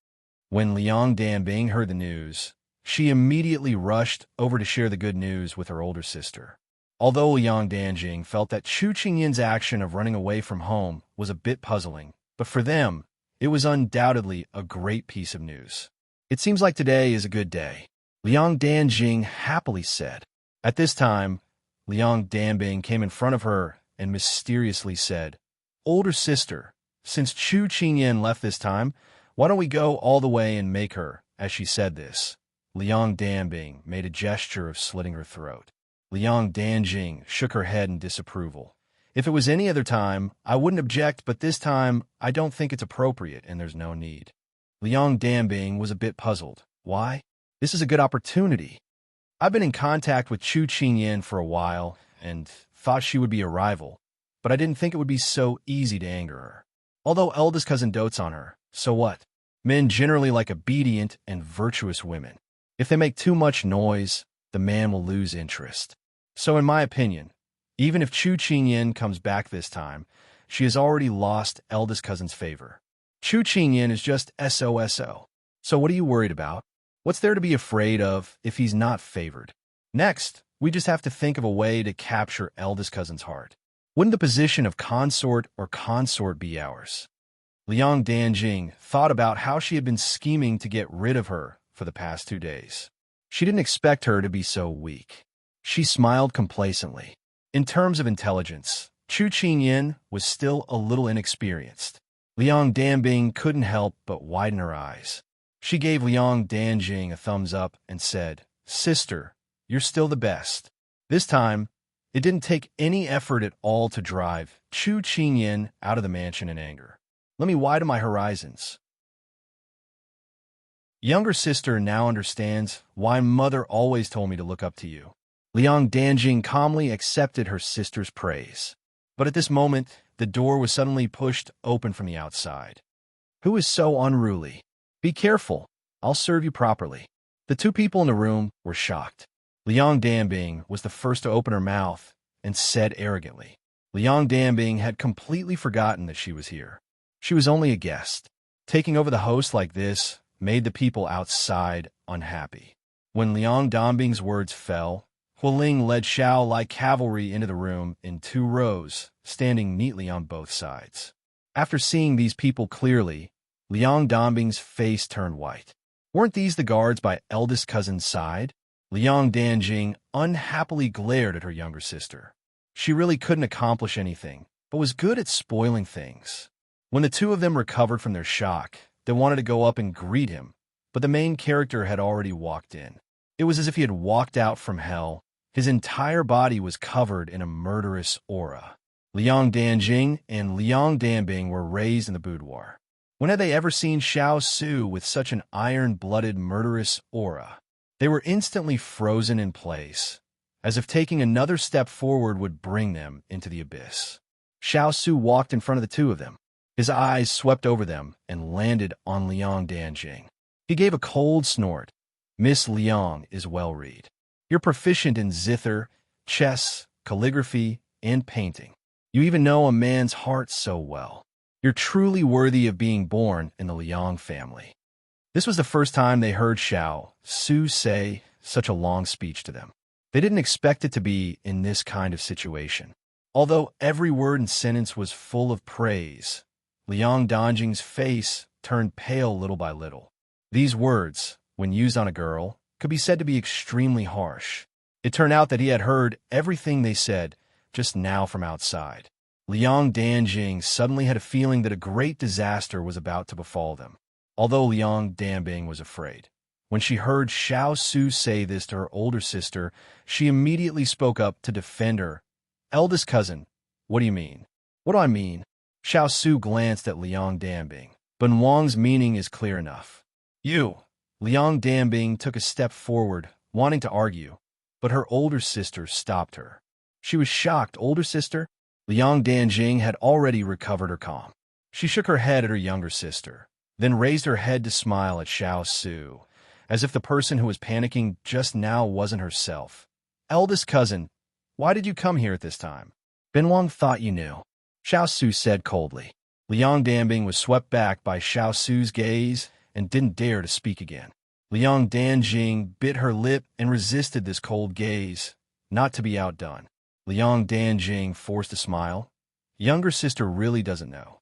When Liang Danbing heard the news, she immediately rushed over to share the good news with her older sister. Although Liang Danjing felt that Chu Qingyin's action of running away from home was a bit puzzling, but for them, it was undoubtedly a great piece of news. "It seems like today is a good day," Liang Danjing happily said. At this time, Liang Danbing came in front of her and mysteriously said, "Older sister, since Chu Qingyin left this time, why don't we go all the way and make her?" As she said this, Liang Danbing made a gesture of slitting her throat. Liang Danjing shook her head in disapproval. "If it was any other time, I wouldn't object, but this time, I don't think it's appropriate and there's no need." Liang Danbing was a bit puzzled. "Why? This is a good opportunity. I've been in contact with Chu Qingyin for a while and thought she would be a rival, but I didn't think it would be so easy to anger her. Although eldest cousin dotes on her, so what? Men generally like obedient and virtuous women. If they make too much noise, the man will lose interest. So in my opinion, even if Chu Qingyin comes back this time, she has already lost eldest cousin's favor. Chu Qingyin is just SOSO. So what are you worried about? What's there to be afraid of if he's not favored? Next, we just have to think of a way to capture eldest cousin's heart. Wouldn't the position of consort or consort be ours?" Liang Danjing thought about how she had been scheming to get rid of her for the past 2 days. She didn't expect her to be so weak. She smiled complacently. In terms of intelligence, Chu Qingyin was still a little inexperienced. Liang Danbing couldn't help but widen her eyes. She gave Liang Danjing a thumbs up and said, "Sister, you're still the best." This time, it didn't take any effort at all to drive Chu Qingyin out of the mansion in anger. "Let me widen my horizons." Younger sister now understands why mother always told me to look up to you. Liang Danjing calmly accepted her sister's praise. But at this moment, the door was suddenly pushed open from the outside. "Who is so unruly? Be careful. I'll serve you properly." The two people in the room were shocked. Liang Danbing was the first to open her mouth and said arrogantly. Liang Danbing had completely forgotten that she was here. She was only a guest. Taking over the host like this made the people outside unhappy. When Liang Danbing's words fell, Hualing led Xiao like cavalry into the room in 2 rows, standing neatly on both sides. After seeing these people clearly, Liang Danbing's face turned white. Weren't these the guards by eldest cousin's side? Liang Danjing unhappily glared at her younger sister. She really couldn't accomplish anything, but was good at spoiling things. When the two of them recovered from their shock, they wanted to go up and greet him, but the main character had already walked in. It was as if he had walked out from hell. His entire body was covered in a murderous aura. Liang Danjing and Liang Danbing were raised in the boudoir. When had they ever seen Xiao Su with such an iron-blooded murderous aura? They were instantly frozen in place, as if taking another step forward would bring them into the abyss. Xiao Su walked in front of the two of them. His eyes swept over them and landed on Liang Danjing. He gave a cold snort. "Miss Liang is well-read. You're proficient in zither, chess, calligraphy, and painting. You even know a man's heart so well. You're truly worthy of being born in the Liang family. This was the first time they heard Xiao Su say such a long speech to them. They didn't expect it to be in this kind of situation. Although every word and sentence was full of praise, Liang Danjing's face turned pale little by little. These words, when used on a girl, could be said to be extremely harsh. It turned out that he had heard everything they said just now from outside. Liang Danjing suddenly had a feeling that a great disaster was about to befall them. Although Liang Danbing was afraid. When she heard Xiao Su say this to her older sister, she immediately spoke up to defend her. Eldest cousin, what do you mean? What do I mean? Xiao Su glanced at Liang Danbing. Ben Wang's meaning is clear enough. You. Liang Danbing took a step forward, wanting to argue, but her older sister stopped her. She was shocked. Older sister? Liang Danjing had already recovered her calm. She shook her head at her younger sister, then raised her head to smile at Xiao Su, as if the person who was panicking just now wasn't herself. Eldest cousin, why did you come here at this time? Ben Wang thought you knew. Xiao Su said coldly. Liang Danbing was swept back by Xiao Su's gaze and didn't dare to speak again. Liang Danjing bit her lip and resisted this cold gaze, not to be outdone. Liang Danjing forced a smile. Younger sister really doesn't know.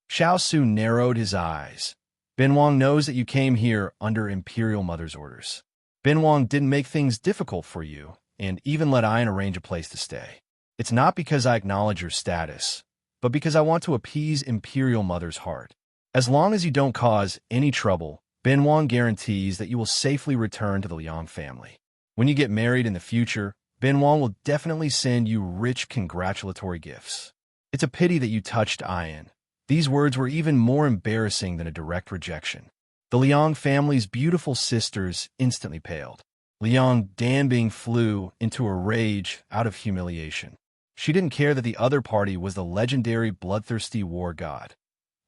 Xiao Su narrowed his eyes. Ben Wang knows that you came here under Imperial Mother's orders. Ben Wang didn't make things difficult for you, and even let Ian arrange a place to stay. It's not because I acknowledge your status, but because I want to appease Imperial Mother's heart. As long as you don't cause any trouble, Ben Wang guarantees that you will safely return to the Liang family. When you get married in the future, Ben Wang will definitely send you rich congratulatory gifts. It's a pity that you touched Ian. These words were even more embarrassing than a direct rejection. The Liang family's beautiful sisters instantly paled. Liang Danbing flew into a rage out of humiliation. She didn't care that the other party was the legendary bloodthirsty war god.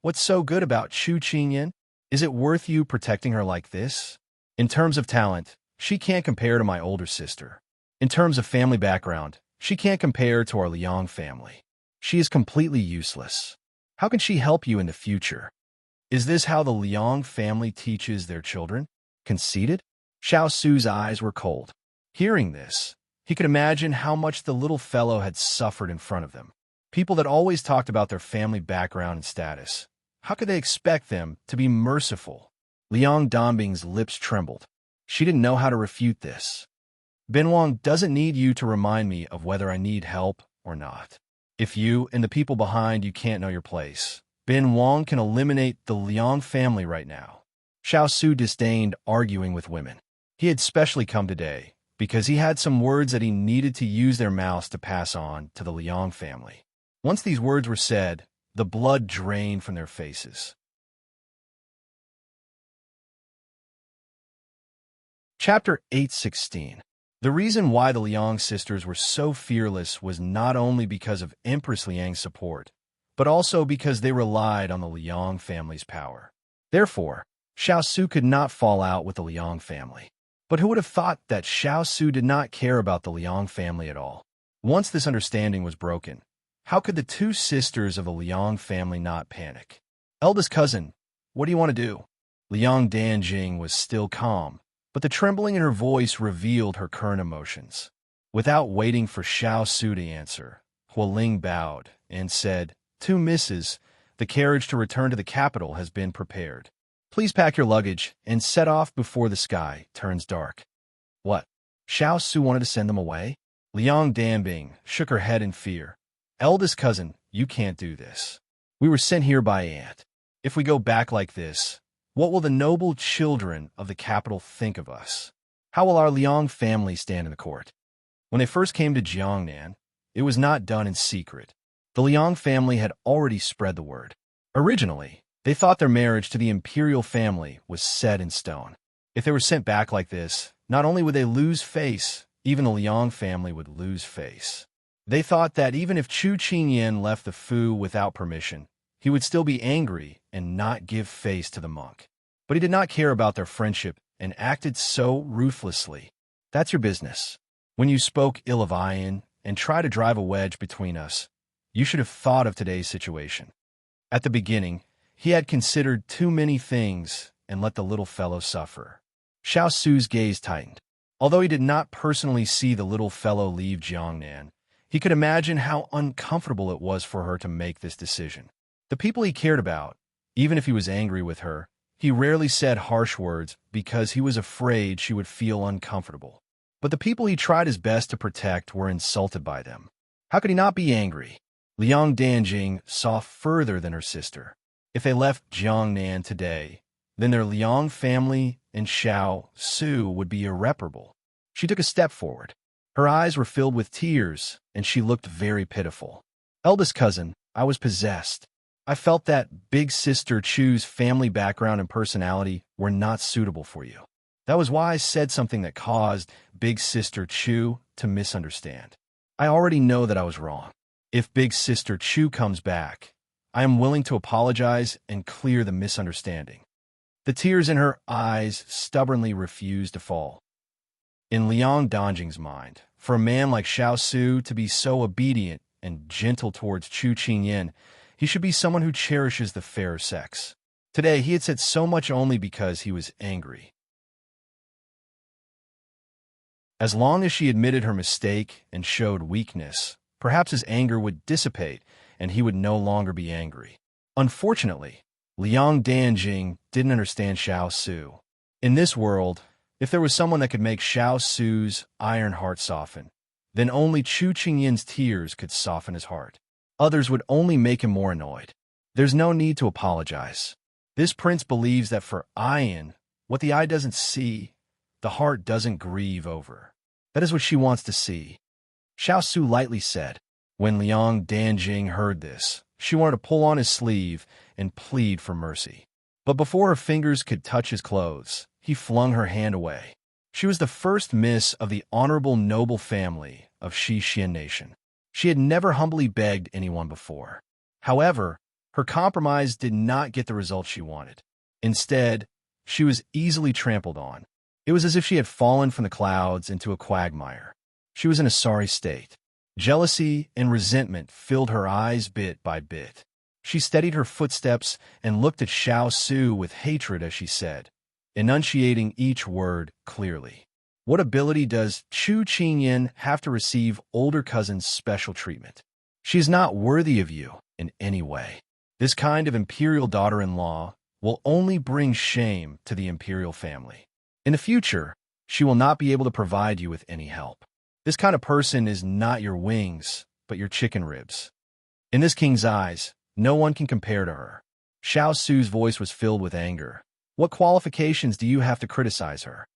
What's so good about Chu Qingyan? Is it worth you protecting her like this? In terms of talent, she can't compare to my older sister. In terms of family background, she can't compare to our Liang family. She is completely useless. How can she help you in the future? Is this how the Liang family teaches their children? Conceited? Xiao Su's eyes were cold. Hearing this, he could imagine how much the little fellow had suffered in front of them. People that always talked about their family background and status. How could they expect them to be merciful? Liang Danbing's lips trembled. She didn't know how to refute this. Ben Wang doesn't need you to remind me of whether I need help or not. If you and the people behind you can't know your place, Ben Wang can eliminate the Liang family right now. Xiao Su disdained arguing with women. He had specially come today because he had some words that he needed to use their mouths to pass on to the Liang family. Once these words were said, the blood drained from their faces. Chapter 816. The reason why the Liang sisters were so fearless was not only because of Empress Liang's support, but also because they relied on the Liang family's power. Therefore, Xiao Su could not fall out with the Liang family. But who would have thought that Xiao Su did not care about the Liang family at all? Once this understanding was broken, how could the two sisters of the Liang family not panic? Eldest cousin, what do you want to do? Liang Danjing was still calm, but the trembling in her voice revealed her current emotions. Without waiting for Xiao Su to answer, Hualing bowed and said, "Two misses, the carriage to return to the capital has been prepared. Please pack your luggage and set off before the sky turns dark." What? Xiao Su wanted to send them away? Liang Danbing shook her head in fear. Eldest cousin, you can't do this. We were sent here by Aunt. If we go back like this, what will the noble children of the capital think of us? How will our Liang family stand in the court? When they first came to Jiangnan, it was not done in secret. The Liang family had already spread the word. Originally, they thought their marriage to the imperial family was set in stone. If they were sent back like this, not only would they lose face, even the Liang family would lose face. They thought that even if Chu Qingyan left the Fu without permission, he would still be angry and not give face to the monk. But he did not care about their friendship and acted so ruthlessly. That's your business. When you spoke ill of Ian and tried to drive a wedge between us, You should have thought of today's situation. At the beginning, he had considered too many things and let the little fellow suffer. Xiao Su's gaze tightened. Although he did not personally see the little fellow leave Jiangnan, he could imagine how uncomfortable it was for her to make this decision. The people he cared about, even if he was angry with her, he rarely said harsh words because he was afraid she would feel uncomfortable. But the people he tried his best to protect were insulted by them. How could he not be angry? Liang Danjing saw further than her sister. If they left Jiangnan today, then their Liang family and Xiao Su would be irreparable. She took a step forward. Her eyes were filled with tears, and she looked very pitiful. Eldest cousin, I was possessed. I felt that Big Sister Chu's family background and personality were not suitable for you. That was why I said something that caused Big Sister Chu to misunderstand. I already know that I was wrong. If Big Sister Chu comes back, I am willing to apologize and clear the misunderstanding. The tears in her eyes stubbornly refused to fall. In Liang Danjing's mind, for a man like Xiao Su to be so obedient and gentle towards Chu Qingyan, he should be someone who cherishes the fairer sex. Today, he had said so much only because he was angry. As long as she admitted her mistake and showed weakness, perhaps his anger would dissipate and he would no longer be angry. Unfortunately, Liang Danjing didn't understand Xiao Su. In this world, if there was someone that could make Xiao Su's iron heart soften, then only Chu Qingyan's tears could soften his heart. Others would only make him more annoyed. There's no need to apologize. This prince believes that for Ayan, what the eye doesn't see, the heart doesn't grieve over. That is what she wants to see. Xiao Su lightly said. When Liang Danjing heard this, she wanted to pull on his sleeve and plead for mercy. But before her fingers could touch his clothes, he flung her hand away. She was the first miss of the honorable noble family of Xian Nation. She had never humbly begged anyone before. However, her compromise did not get the result she wanted. Instead, she was easily trampled on. It was as if she had fallen from the clouds into a quagmire. She was in a sorry state. Jealousy and resentment filled her eyes bit by bit. She steadied her footsteps and looked at Xiao Su with hatred as she said, enunciating each word clearly. What ability does Chu Qingyan have to receive older cousin's special treatment? She is not worthy of you in any way. This kind of imperial daughter-in-law will only bring shame to the imperial family. In the future, she will not be able to provide you with any help. This kind of person is not your wings, but your chicken ribs. In this king's eyes, no one can compare to her. Xiao Su's voice was filled with anger. What qualifications do you have to criticize her?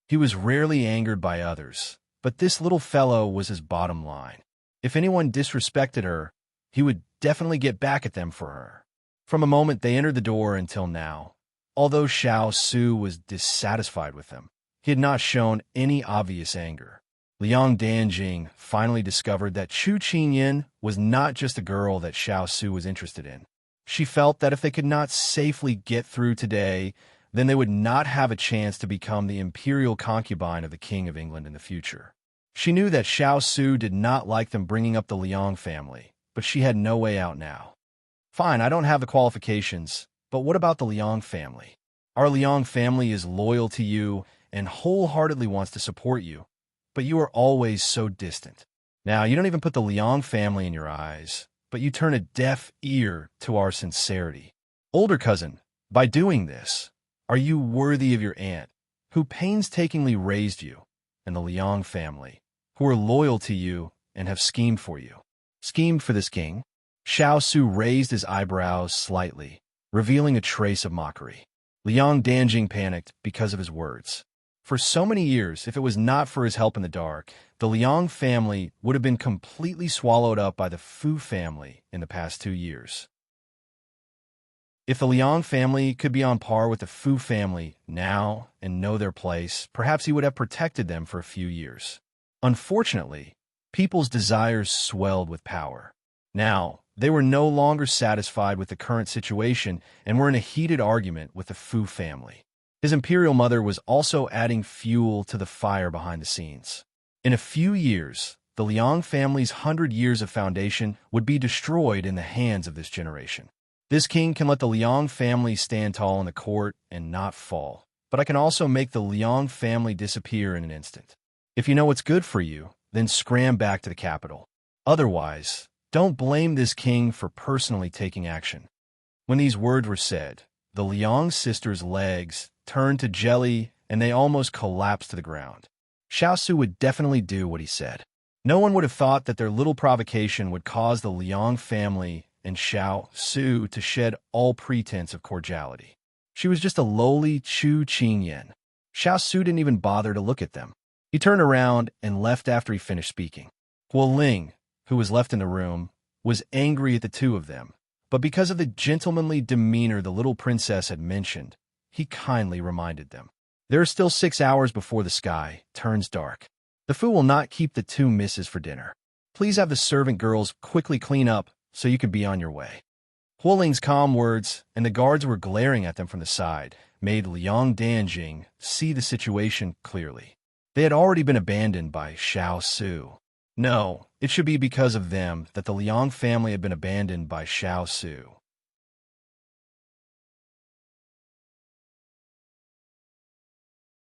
He was rarely angered by others, but this little fellow was his bottom line. If anyone disrespected her, he would definitely get back at them for her. From the moment they entered the door until now, although Xiao Su was dissatisfied with them, he had not shown any obvious anger. Liang Danjing finally discovered that Chu Qingyan was not just a girl that Xiao Su was interested in. She felt that if they could not safely get through today, then they would not have a chance to become the imperial concubine of the King of England in the future. She knew that Xiao Su did not like them bringing up the Liang family, but she had no way out now. Fine, I don't have the qualifications, but what about the Liang family? Our Liang family is loyal to you and wholeheartedly wants to support you, but you are always so distant. Now, you don't even put the Liang family in your eyes, but you turn a deaf ear to our sincerity. Older cousin, by doing this, are you worthy of your aunt, who painstakingly raised you, and the Liang family, who are loyal to you and have schemed for you? Schemed for this king? Xiao Su raised his eyebrows slightly, revealing a trace of mockery. Liang Danjing panicked because of his words. For so many years, if it was not for his help in the dark, the Liang family would have been completely swallowed up by the Fu family in the past 2 years. If the Liang family could be on par with the Fu family now and know their place, perhaps he would have protected them for a few years. Unfortunately, people's desires swelled with power. Now, they were no longer satisfied with the current situation and were in a heated argument with the Fu family. His imperial mother was also adding fuel to the fire behind the scenes. In a few years, the Liang family's 100 years of foundation would be destroyed in the hands of this generation. This king can let the Liang family stand tall in the court and not fall, but I can also make the Liang family disappear in an instant. If you know what's good for you, then scram back to the capital. Otherwise, don't blame this king for personally taking action." When these words were said, the Liang sisters' legs turned to jelly and they almost collapsed to the ground. Xiao Su would definitely do what he said. No one would have thought that their little provocation would cause the Liang family and Xiao Su to shed all pretense of cordiality. She was just a lowly Chu Qingyan. Xiao Su didn't even bother to look at them. He turned around and left after he finished speaking. Guo Ling, who was left in the room, was angry at the two of them, but because of the gentlemanly demeanor the little princess had mentioned, he kindly reminded them. There are still 6 hours before the sky turns dark. The fu will not keep the two misses for dinner. Please have the servant girls quickly clean up so you can be on your way. Huo Ling's calm words, and the guards were glaring at them from the side, made Liang Danjing see the situation clearly. They had already been abandoned by Xiao Su. No, it should be because of them that the Liang family had been abandoned by Xiao Su.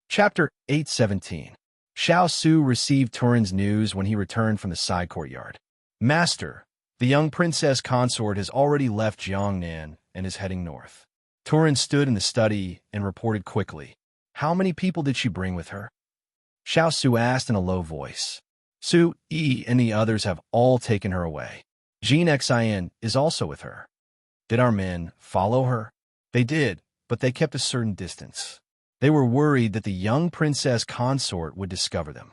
Chapter 817. Xiao Su received Turin's news when he returned from the side courtyard. "Master, the young princess consort has already left Jiangnan and is heading north." Turin stood in the study and reported quickly. "How many people did she bring with her?" Xiao Su asked in a low voice. "Su Yi and the others have all taken her away. Jean Xian is also with her." "Did our men follow her?" "They did, but they kept a certain distance. They were worried that the young princess consort would discover them.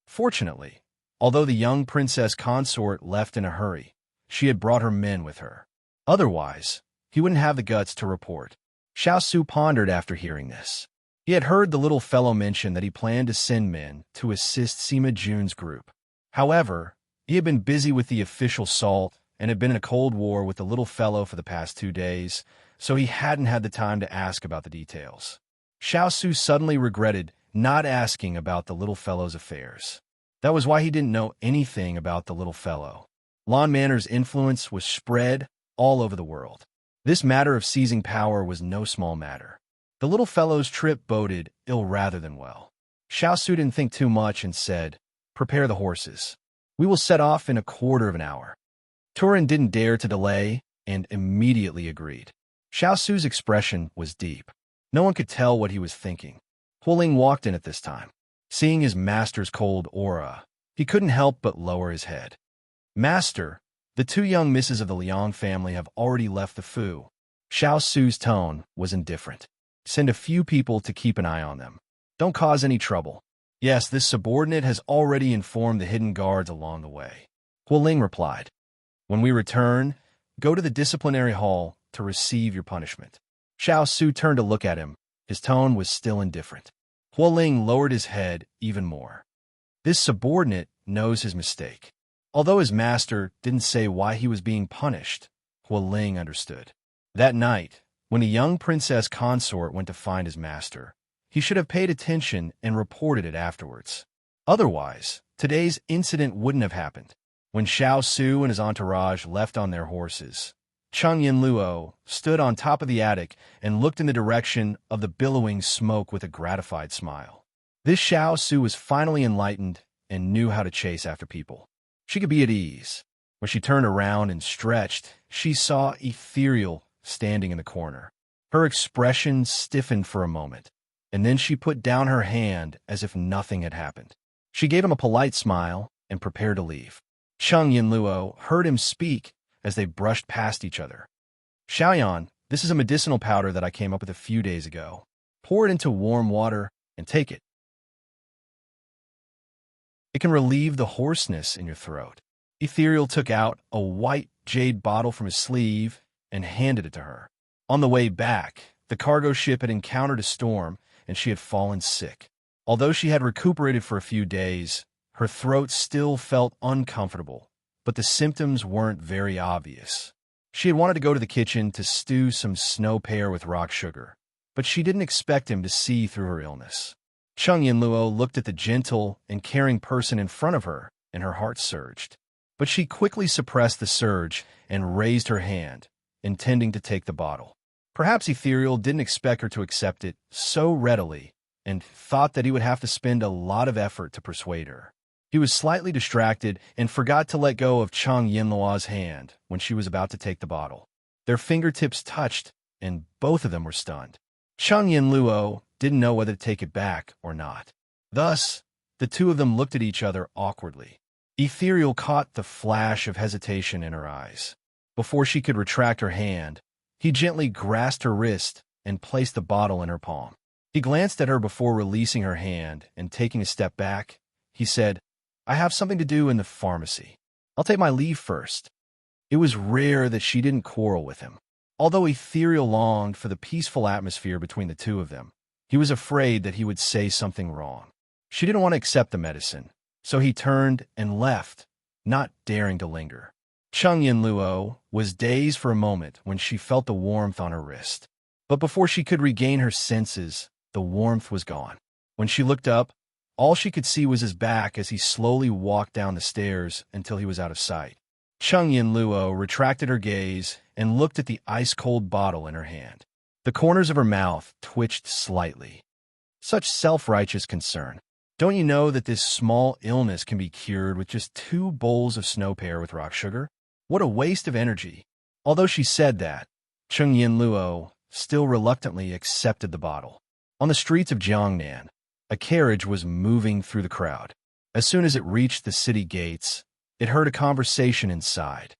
Fortunately, although the young princess consort left in a hurry, she had brought her men with her. Otherwise, he wouldn't have the guts to report." Xiao Su pondered after hearing this. He had heard the little fellow mention that he planned to send men to assist Sima Jun's group. However, he had been busy with the official salt and had been in a cold war with the little fellow for the past 2 days, so he hadn't had the time to ask about the details. Xiao Su suddenly regretted not asking about the little fellow's affairs. That was why he didn't know anything about the little fellow. Lon Manor's influence was spread all over the world. This matter of seizing power was no small matter. The little fellow's trip boded ill rather than well. Xiao Su didn't think too much and said, "Prepare the horses. We will set off in a quarter of an hour." Turin didn't dare to delay and immediately agreed. Xiao Su's expression was deep. No one could tell what he was thinking. Huo Ling walked in at this time. Seeing his master's cold aura, he couldn't help but lower his head. "Master, the 2 young misses of the Liang family have already left the fu." Xiao Su's tone was indifferent. "Send a few people to keep an eye on them. Don't cause any trouble." "Yes, this subordinate has already informed the hidden guards along the way." Huo Ling replied. "When we return, go to the disciplinary hall to receive your punishment." Xiao Su turned to look at him. His tone was still indifferent. Huo Ling lowered his head even more. This subordinate knows his mistake. Although his master didn't say why he was being punished, Huo Ling understood. That night, when a young princess consort went to find his master, he should have paid attention and reported it afterwards. Otherwise, today's incident wouldn't have happened. When Xiao Su and his entourage left on their horses, Cheng Yinluo stood on top of the attic and looked in the direction of the billowing smoke with a gratified smile. This Xiao Su was finally enlightened and knew how to chase after people. She could be at ease. When she turned around and stretched, she saw Ethereal standing in the corner. Her expression stiffened for a moment, and then she put down her hand as if nothing had happened. She gave him a polite smile and prepared to leave. Cheng Yinluo heard him speak as they brushed past each other. "Xiaoyan, this is a medicinal powder that I came up with a few days ago. Pour it into warm water and take it. It can relieve the hoarseness in your throat." Ethereal took out a white jade bottle from his sleeve and handed it to her. On the way back, the cargo ship had encountered a storm and she had fallen sick. Although she had recuperated for a few days, her throat still felt uncomfortable, but the symptoms weren't very obvious. She had wanted to go to the kitchen to stew some snow pear with rock sugar, but she didn't expect him to see through her illness. Cheng Yinluo looked at the gentle and caring person in front of her and her heart surged. But she quickly suppressed the surge and raised her hand, intending to take the bottle. Perhaps Ethereal didn't expect her to accept it so readily and thought that he would have to spend a lot of effort to persuade her. He was slightly distracted and forgot to let go of Chang Yinluo's hand when she was about to take the bottle. Their fingertips touched, and both of them were stunned. Chang Yinluo didn't know whether to take it back or not. Thus, the two of them looked at each other awkwardly. Ethereal caught the flash of hesitation in her eyes. Before she could retract her hand, he gently grasped her wrist and placed the bottle in her palm. He glanced at her before releasing her hand and taking a step back. He said, "I have something to do in the pharmacy. I'll take my leave first." It was rare that she didn't quarrel with him. Although Ethereal longed for the peaceful atmosphere between the two of them, he was afraid that he would say something wrong. She didn't want to accept the medicine, so he turned and left, not daring to linger. Cheng Yinluo was dazed for a moment when she felt the warmth on her wrist. But before she could regain her senses, the warmth was gone. When she looked up, all she could see was his back as he slowly walked down the stairs until he was out of sight. Cheng Yinluo retracted her gaze and looked at the ice-cold bottle in her hand. The corners of her mouth twitched slightly. Such self-righteous concern. Don't you know that this small illness can be cured with just 2 bowls of snow pear with rock sugar? What a waste of energy. Although she said that, Cheng Yinluo still reluctantly accepted the bottle. On the streets of Jiangnan, a carriage was moving through the crowd. As soon as it reached the city gates, it heard a conversation inside.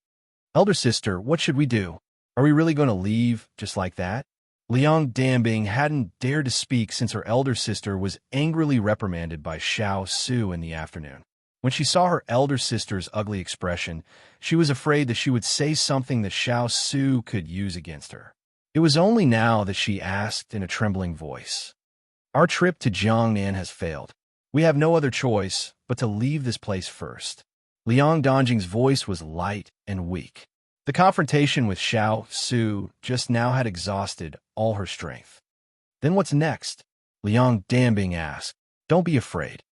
"Elder sister, what should we do? Are we really going to leave just like that?" Liang Danbing hadn't dared to speak since her elder sister was angrily reprimanded by Xiao Su in the afternoon. When she saw her elder sister's ugly expression, she was afraid that she would say something that Xiao Su could use against her. It was only now that she asked in a trembling voice, "Our trip to Jiangnan has failed. We have no other choice but to leave this place first." Liang Dongjing's voice was light and weak. The confrontation with Xiao Su just now had exhausted all her strength. "Then what's next?" Liang Danbing asked. "Don't be afraid.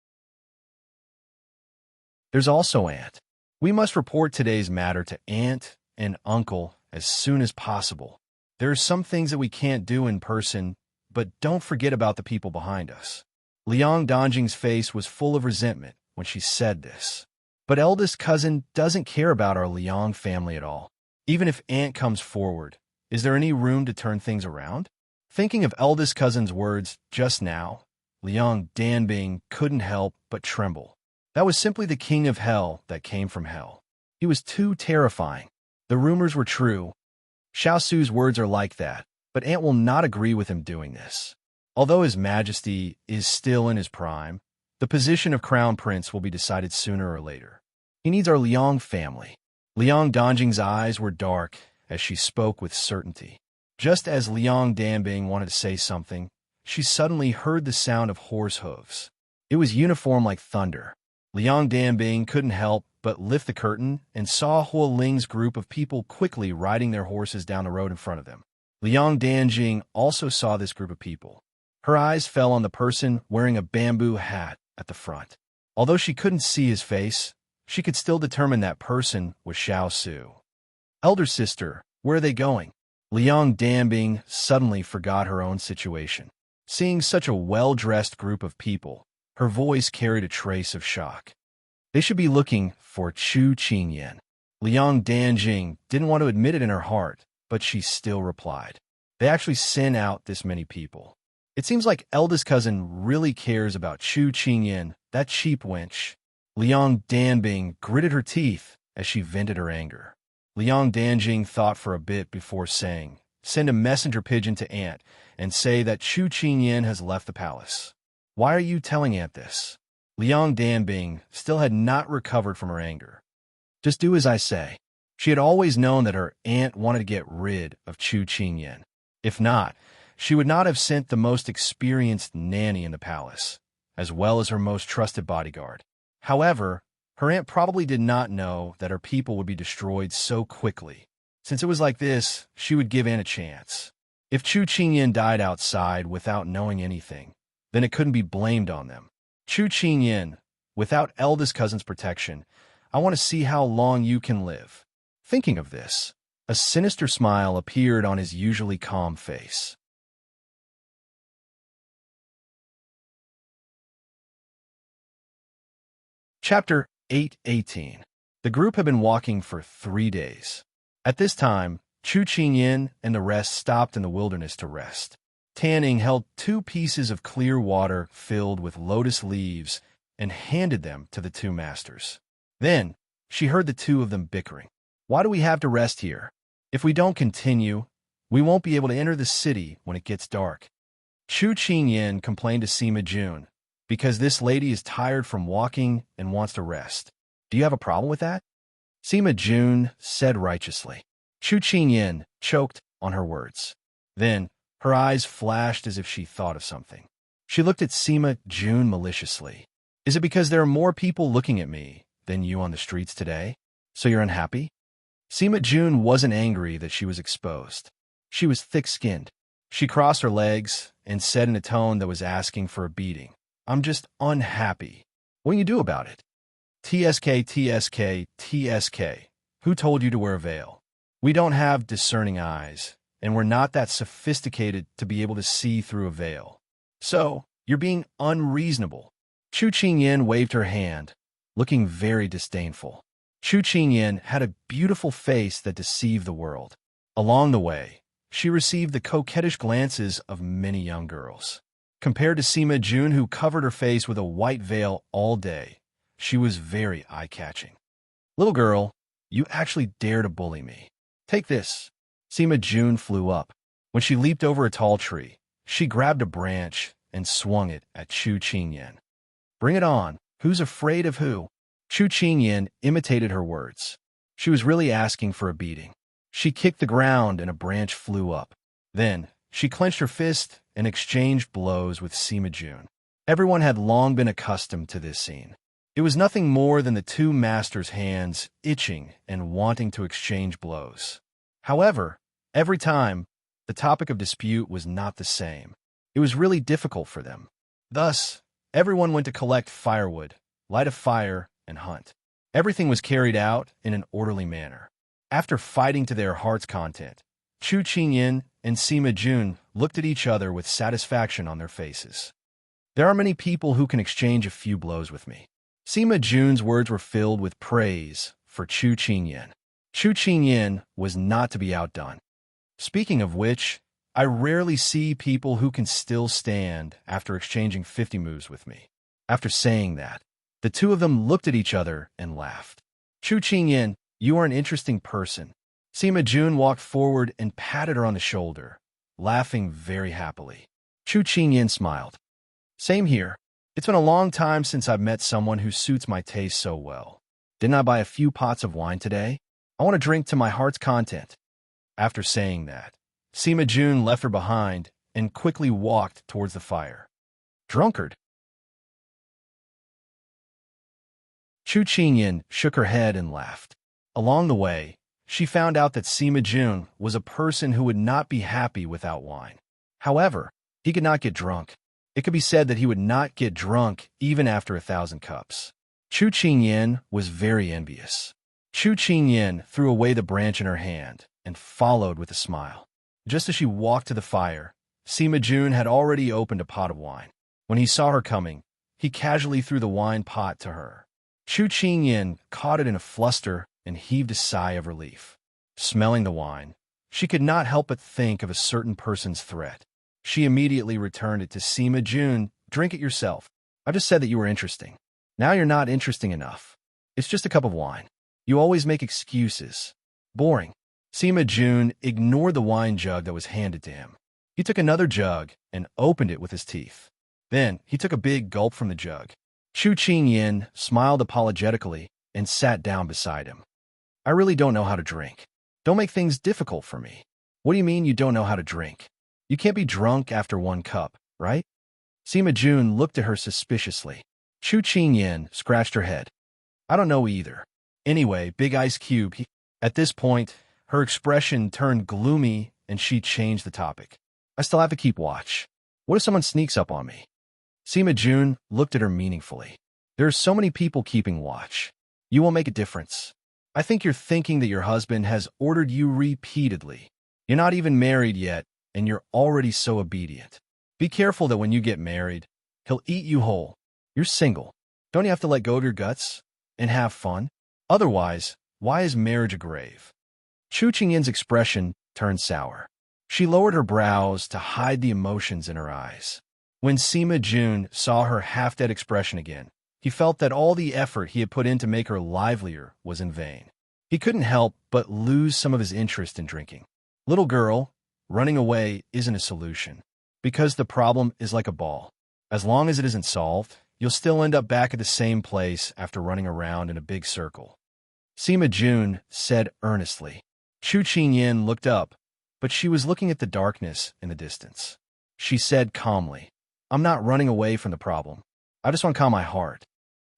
There's also Aunt. We must report today's matter to Aunt and Uncle as soon as possible. There are some things that we can't do in person, but don't forget about the people behind us." Liang Dongjing's face was full of resentment when she said this. "But eldest cousin doesn't care about our Liang family at all. Even if Aunt comes forward, is there any room to turn things around?" Thinking of eldest cousin's words just now, Liang Danbing couldn't help but tremble. That was simply the king of hell that came from hell. He was too terrifying. The rumors were true. Xiao Su's words are like that, but Aunt will not agree with him doing this. Although His Majesty is still in his prime, the position of Crown Prince will be decided sooner or later. He needs our Liang family. Liang Dongjing's eyes were dark as she spoke with certainty. Just as Liang Danbing wanted to say something, she suddenly heard the sound of horse hooves. It was uniform like thunder. Liang Danbing couldn't help but lift the curtain and saw Hua Ling's group of people quickly riding their horses down the road in front of them. Liang Danjing also saw this group of people. Her eyes fell on the person wearing a bamboo hat at the front. Although she couldn't see his face, she could still determine that person was Xiao Su. "Elder sister, where are they going?" Liang Danbing suddenly forgot her own situation. Seeing such a well-dressed group of people, her voice carried a trace of shock. "They should be looking for Chu Qingyan." Liang Danjing didn't want to admit it in her heart, but she still replied. "They actually sent out this many people. It seems like eldest cousin really cares about Chu Qingyan, that cheap wench." Liang Danbing gritted her teeth as she vented her anger. Liang Danjing thought for a bit before saying, "Send a messenger pigeon to Aunt and say that Chu Qingyan has left the palace." "Why are you telling Aunt this?" Liang Danbing still had not recovered from her anger. "Just do as I say." She had always known that her aunt wanted to get rid of Chu Qingyan. If not, she would not have sent the most experienced nanny in the palace, as well as her most trusted bodyguard. However, her aunt probably did not know that her people would be destroyed so quickly. Since it was like this, she would give Aunt a chance. If Chu Qingyan died outside without knowing anything, then it couldn't be blamed on them. Chu Qingyan, Without eldest cousin's protection, I want to see how long you can live. Thinking of this, a sinister smile appeared on his usually calm face. Chapter 8:18. The group had been walking for 3 days. At this time, Chu Qingyin and the rest stopped in the wilderness to rest. Tanning held 2 pieces of clear water filled with lotus leaves and handed them to the 2 masters. Then, she heard the 2 of them bickering. Why do we have to rest here? If we don't continue, we won't be able to enter the city when it gets dark. Chu Qingyin complained to Sima Jun, because this lady is tired from walking and wants to rest. Do you have a problem with that? Sima Jun said righteously. Chu Qingyin choked on her words. Then, her eyes flashed as if she thought of something. She looked at Sima Jun maliciously. Is it because there are more people looking at me than you on the streets today? So you're unhappy? Sima Jun wasn't angry that she was exposed. She was thick-skinned. She crossed her legs and said in a tone that was asking for a beating, I'm just unhappy. What can you do about it? TSK, TSK, TSK. Who told you to wear a veil? We don't have discerning eyes, and we're not that sophisticated to be able to see through a veil. So, you're being unreasonable. Chu Qingyin waved her hand, looking very disdainful. Chu Qingyin had a beautiful face that deceived the world. Along the way, she received the coquettish glances of many young girls. Compared to Sima Jun, who covered her face with a white veil all day, she was very eye-catching. Little girl, you actually dare to bully me. Take this. Sima Jun flew up. When she leaped over a tall tree, she grabbed a branch and swung it at Chu Qingyin. Bring it on. Who's afraid of who? Chu Qingyin imitated her words. She was really asking for a beating. She kicked the ground and a branch flew up. Then, she clenched her fist and exchanged blows with Sima Jun. Everyone had long been accustomed to this scene. It was nothing more than the 2 masters' hands itching and wanting to exchange blows. However, every time, the topic of dispute was not the same. It was really difficult for them. Thus, everyone went to collect firewood, light a fire, and hunt. Everything was carried out in an orderly manner. After fighting to their heart's content, Chu Qingyin and Sima Jun looked at each other with satisfaction on their faces. There are many people who can exchange a few blows with me. Sima Jun's words were filled with praise for Chu Qingyin. Chu Qingyin was not to be outdone. Speaking of which, I rarely see people who can still stand after exchanging 50 moves with me. After saying that, the 2 of them looked at each other and laughed. Chu Qingyin, you are an interesting person. Sima Jun walked forward and patted her on the shoulder, laughing very happily. Chu Qingyin smiled. Same here. It's been a long time since I've met someone who suits my taste so well. Didn't I buy a few pots of wine today? I want to drink to my heart's content. After saying that, Sima Jun left her behind and quickly walked towards the fire. Drunkard. Chu Qingyin shook her head and laughed. Along the way, she found out that Sima Jun was a person who would not be happy without wine. However, he could not get drunk. It could be said that he would not get drunk even after 1,000 cups. Chu Qingyin was very envious. Chu Qingyin threw away the branch in her hand and followed with a smile. Just as she walked to the fire, Sima Jun had already opened a pot of wine. When he saw her coming, he casually threw the wine pot to her. Chu Qingyin caught it in a fluster and heaved a sigh of relief. Smelling the wine, she could not help but think of a certain person's threat. She immediately returned it to Sima Jun. Drink it yourself. I just said that you were interesting. Now you're not interesting enough. It's just a cup of wine. You always make excuses. Boring. Sima Jun ignored the wine jug that was handed to him. He took another jug and opened it with his teeth. Then he took a big gulp from the jug. Chu Qingyin smiled apologetically and sat down beside him. I really don't know how to drink. Don't make things difficult for me. What do you mean you don't know how to drink? You can't be drunk after 1 cup, right? Sima Jun looked at her suspiciously. Chu Qingyin scratched her head. I don't know either. Anyway, big ice cube. At this point, her expression turned gloomy and she changed the topic. I still have to keep watch. What if someone sneaks up on me? Sima Jun looked at her meaningfully. There are so many people keeping watch. You won't make a difference. I think you're thinking that your husband has ordered you repeatedly. You're not even married yet, and you're already so obedient. Be careful that when you get married, he'll eat you whole. You're single. Don't you have to let go of your guts and have fun? Otherwise, why is marriage a grave? Chu Qingyin's expression turned sour. She lowered her brows to hide the emotions in her eyes. When Sima Jun saw her half-dead expression again, he felt that all the effort he had put in to make her livelier was in vain. He couldn't help but lose some of his interest in drinking. Little girl, running away isn't a solution, because the problem is like a ball. As long as it isn't solved, you'll still end up back at the same place after running around in a big circle. Sima Jun said earnestly. Chu Qingyin looked up, but she was looking at the darkness in the distance. She said calmly, I'm not running away from the problem. I just want to calm my heart.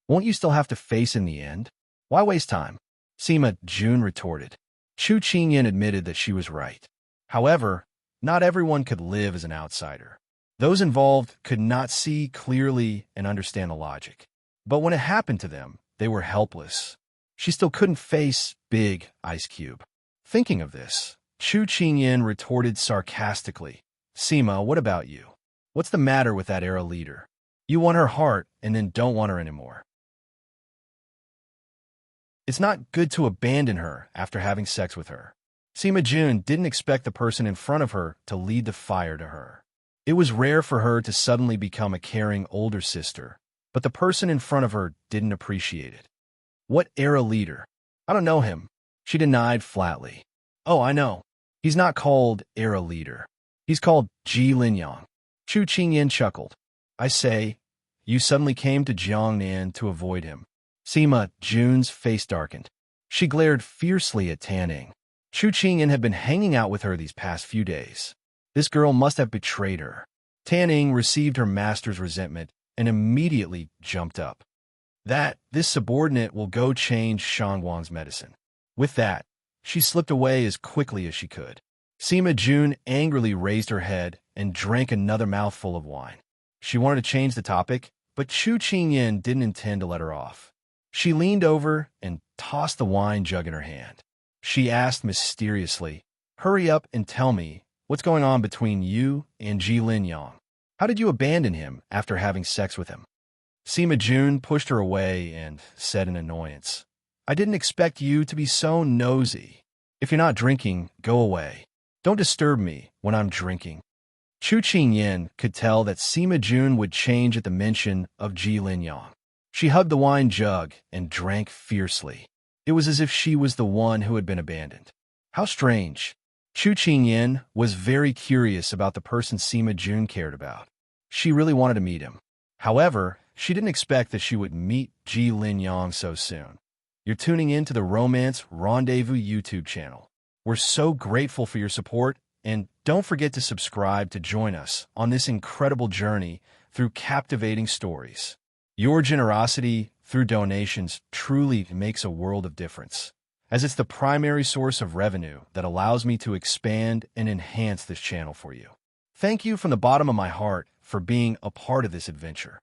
Won't you still have to face in the end? Why waste time? Sima Jun retorted. Chu Qingyin admitted that she was right. However, not everyone could live as an outsider. Those involved could not see clearly and understand the logic. But when it happened to them, they were helpless. She still couldn't face Big Ice Cube. Thinking of this, Chu Qingyin retorted sarcastically, Sima, what about you? What's the matter with that era leader? You want her heart and then don't want her anymore. It's not good to abandon her after having sex with her. Sima Jun didn't expect the person in front of her to lead the fire to her. It was rare for her to suddenly become a caring older sister, but the person in front of her didn't appreciate it. What era leader? I don't know him, she denied flatly. Oh, I know. He's not called era leader. He's called Ji Linyang. Chu Qingyin chuckled. I say, you suddenly came to Jiangnan to avoid him. Sima Jun's face darkened. She glared fiercely at Tanning. Chu Qingyin had been hanging out with her these past few days. This girl must have betrayed her. Tanning received her master's resentment and immediately jumped up. This subordinate will go change Shangwang's medicine. With that, she slipped away as quickly as she could. Sima Jun angrily raised her head and drank another mouthful of wine. She wanted to change the topic, but Chu Qingyin didn't intend to let her off. She leaned over and tossed the wine jug in her hand. She asked mysteriously, hurry up and tell me what's going on between you and Ji Linyang. How did you abandon him after having sex with him? Sima Jun pushed her away and said in annoyance, I didn't expect you to be so nosy. If you're not drinking, go away. Don't disturb me when I'm drinking. Chu Qingyin could tell that Sima Jun would change at the mention of Ji Linyang. She hugged the wine jug and drank fiercely. It was as if she was the one who had been abandoned. How strange. Chu Qingyin was very curious about the person Sima Jun cared about. She really wanted to meet him. However, she didn't expect that she would meet Ji Linyang so soon. You're tuning in to the Romance Rendezvous YouTube channel. We're so grateful for your support, and don't forget to subscribe to join us on this incredible journey through captivating stories. Your generosity through donations truly makes a world of difference, as it's the primary source of revenue that allows me to expand and enhance this channel for you. Thank you from the bottom of my heart for being a part of this adventure.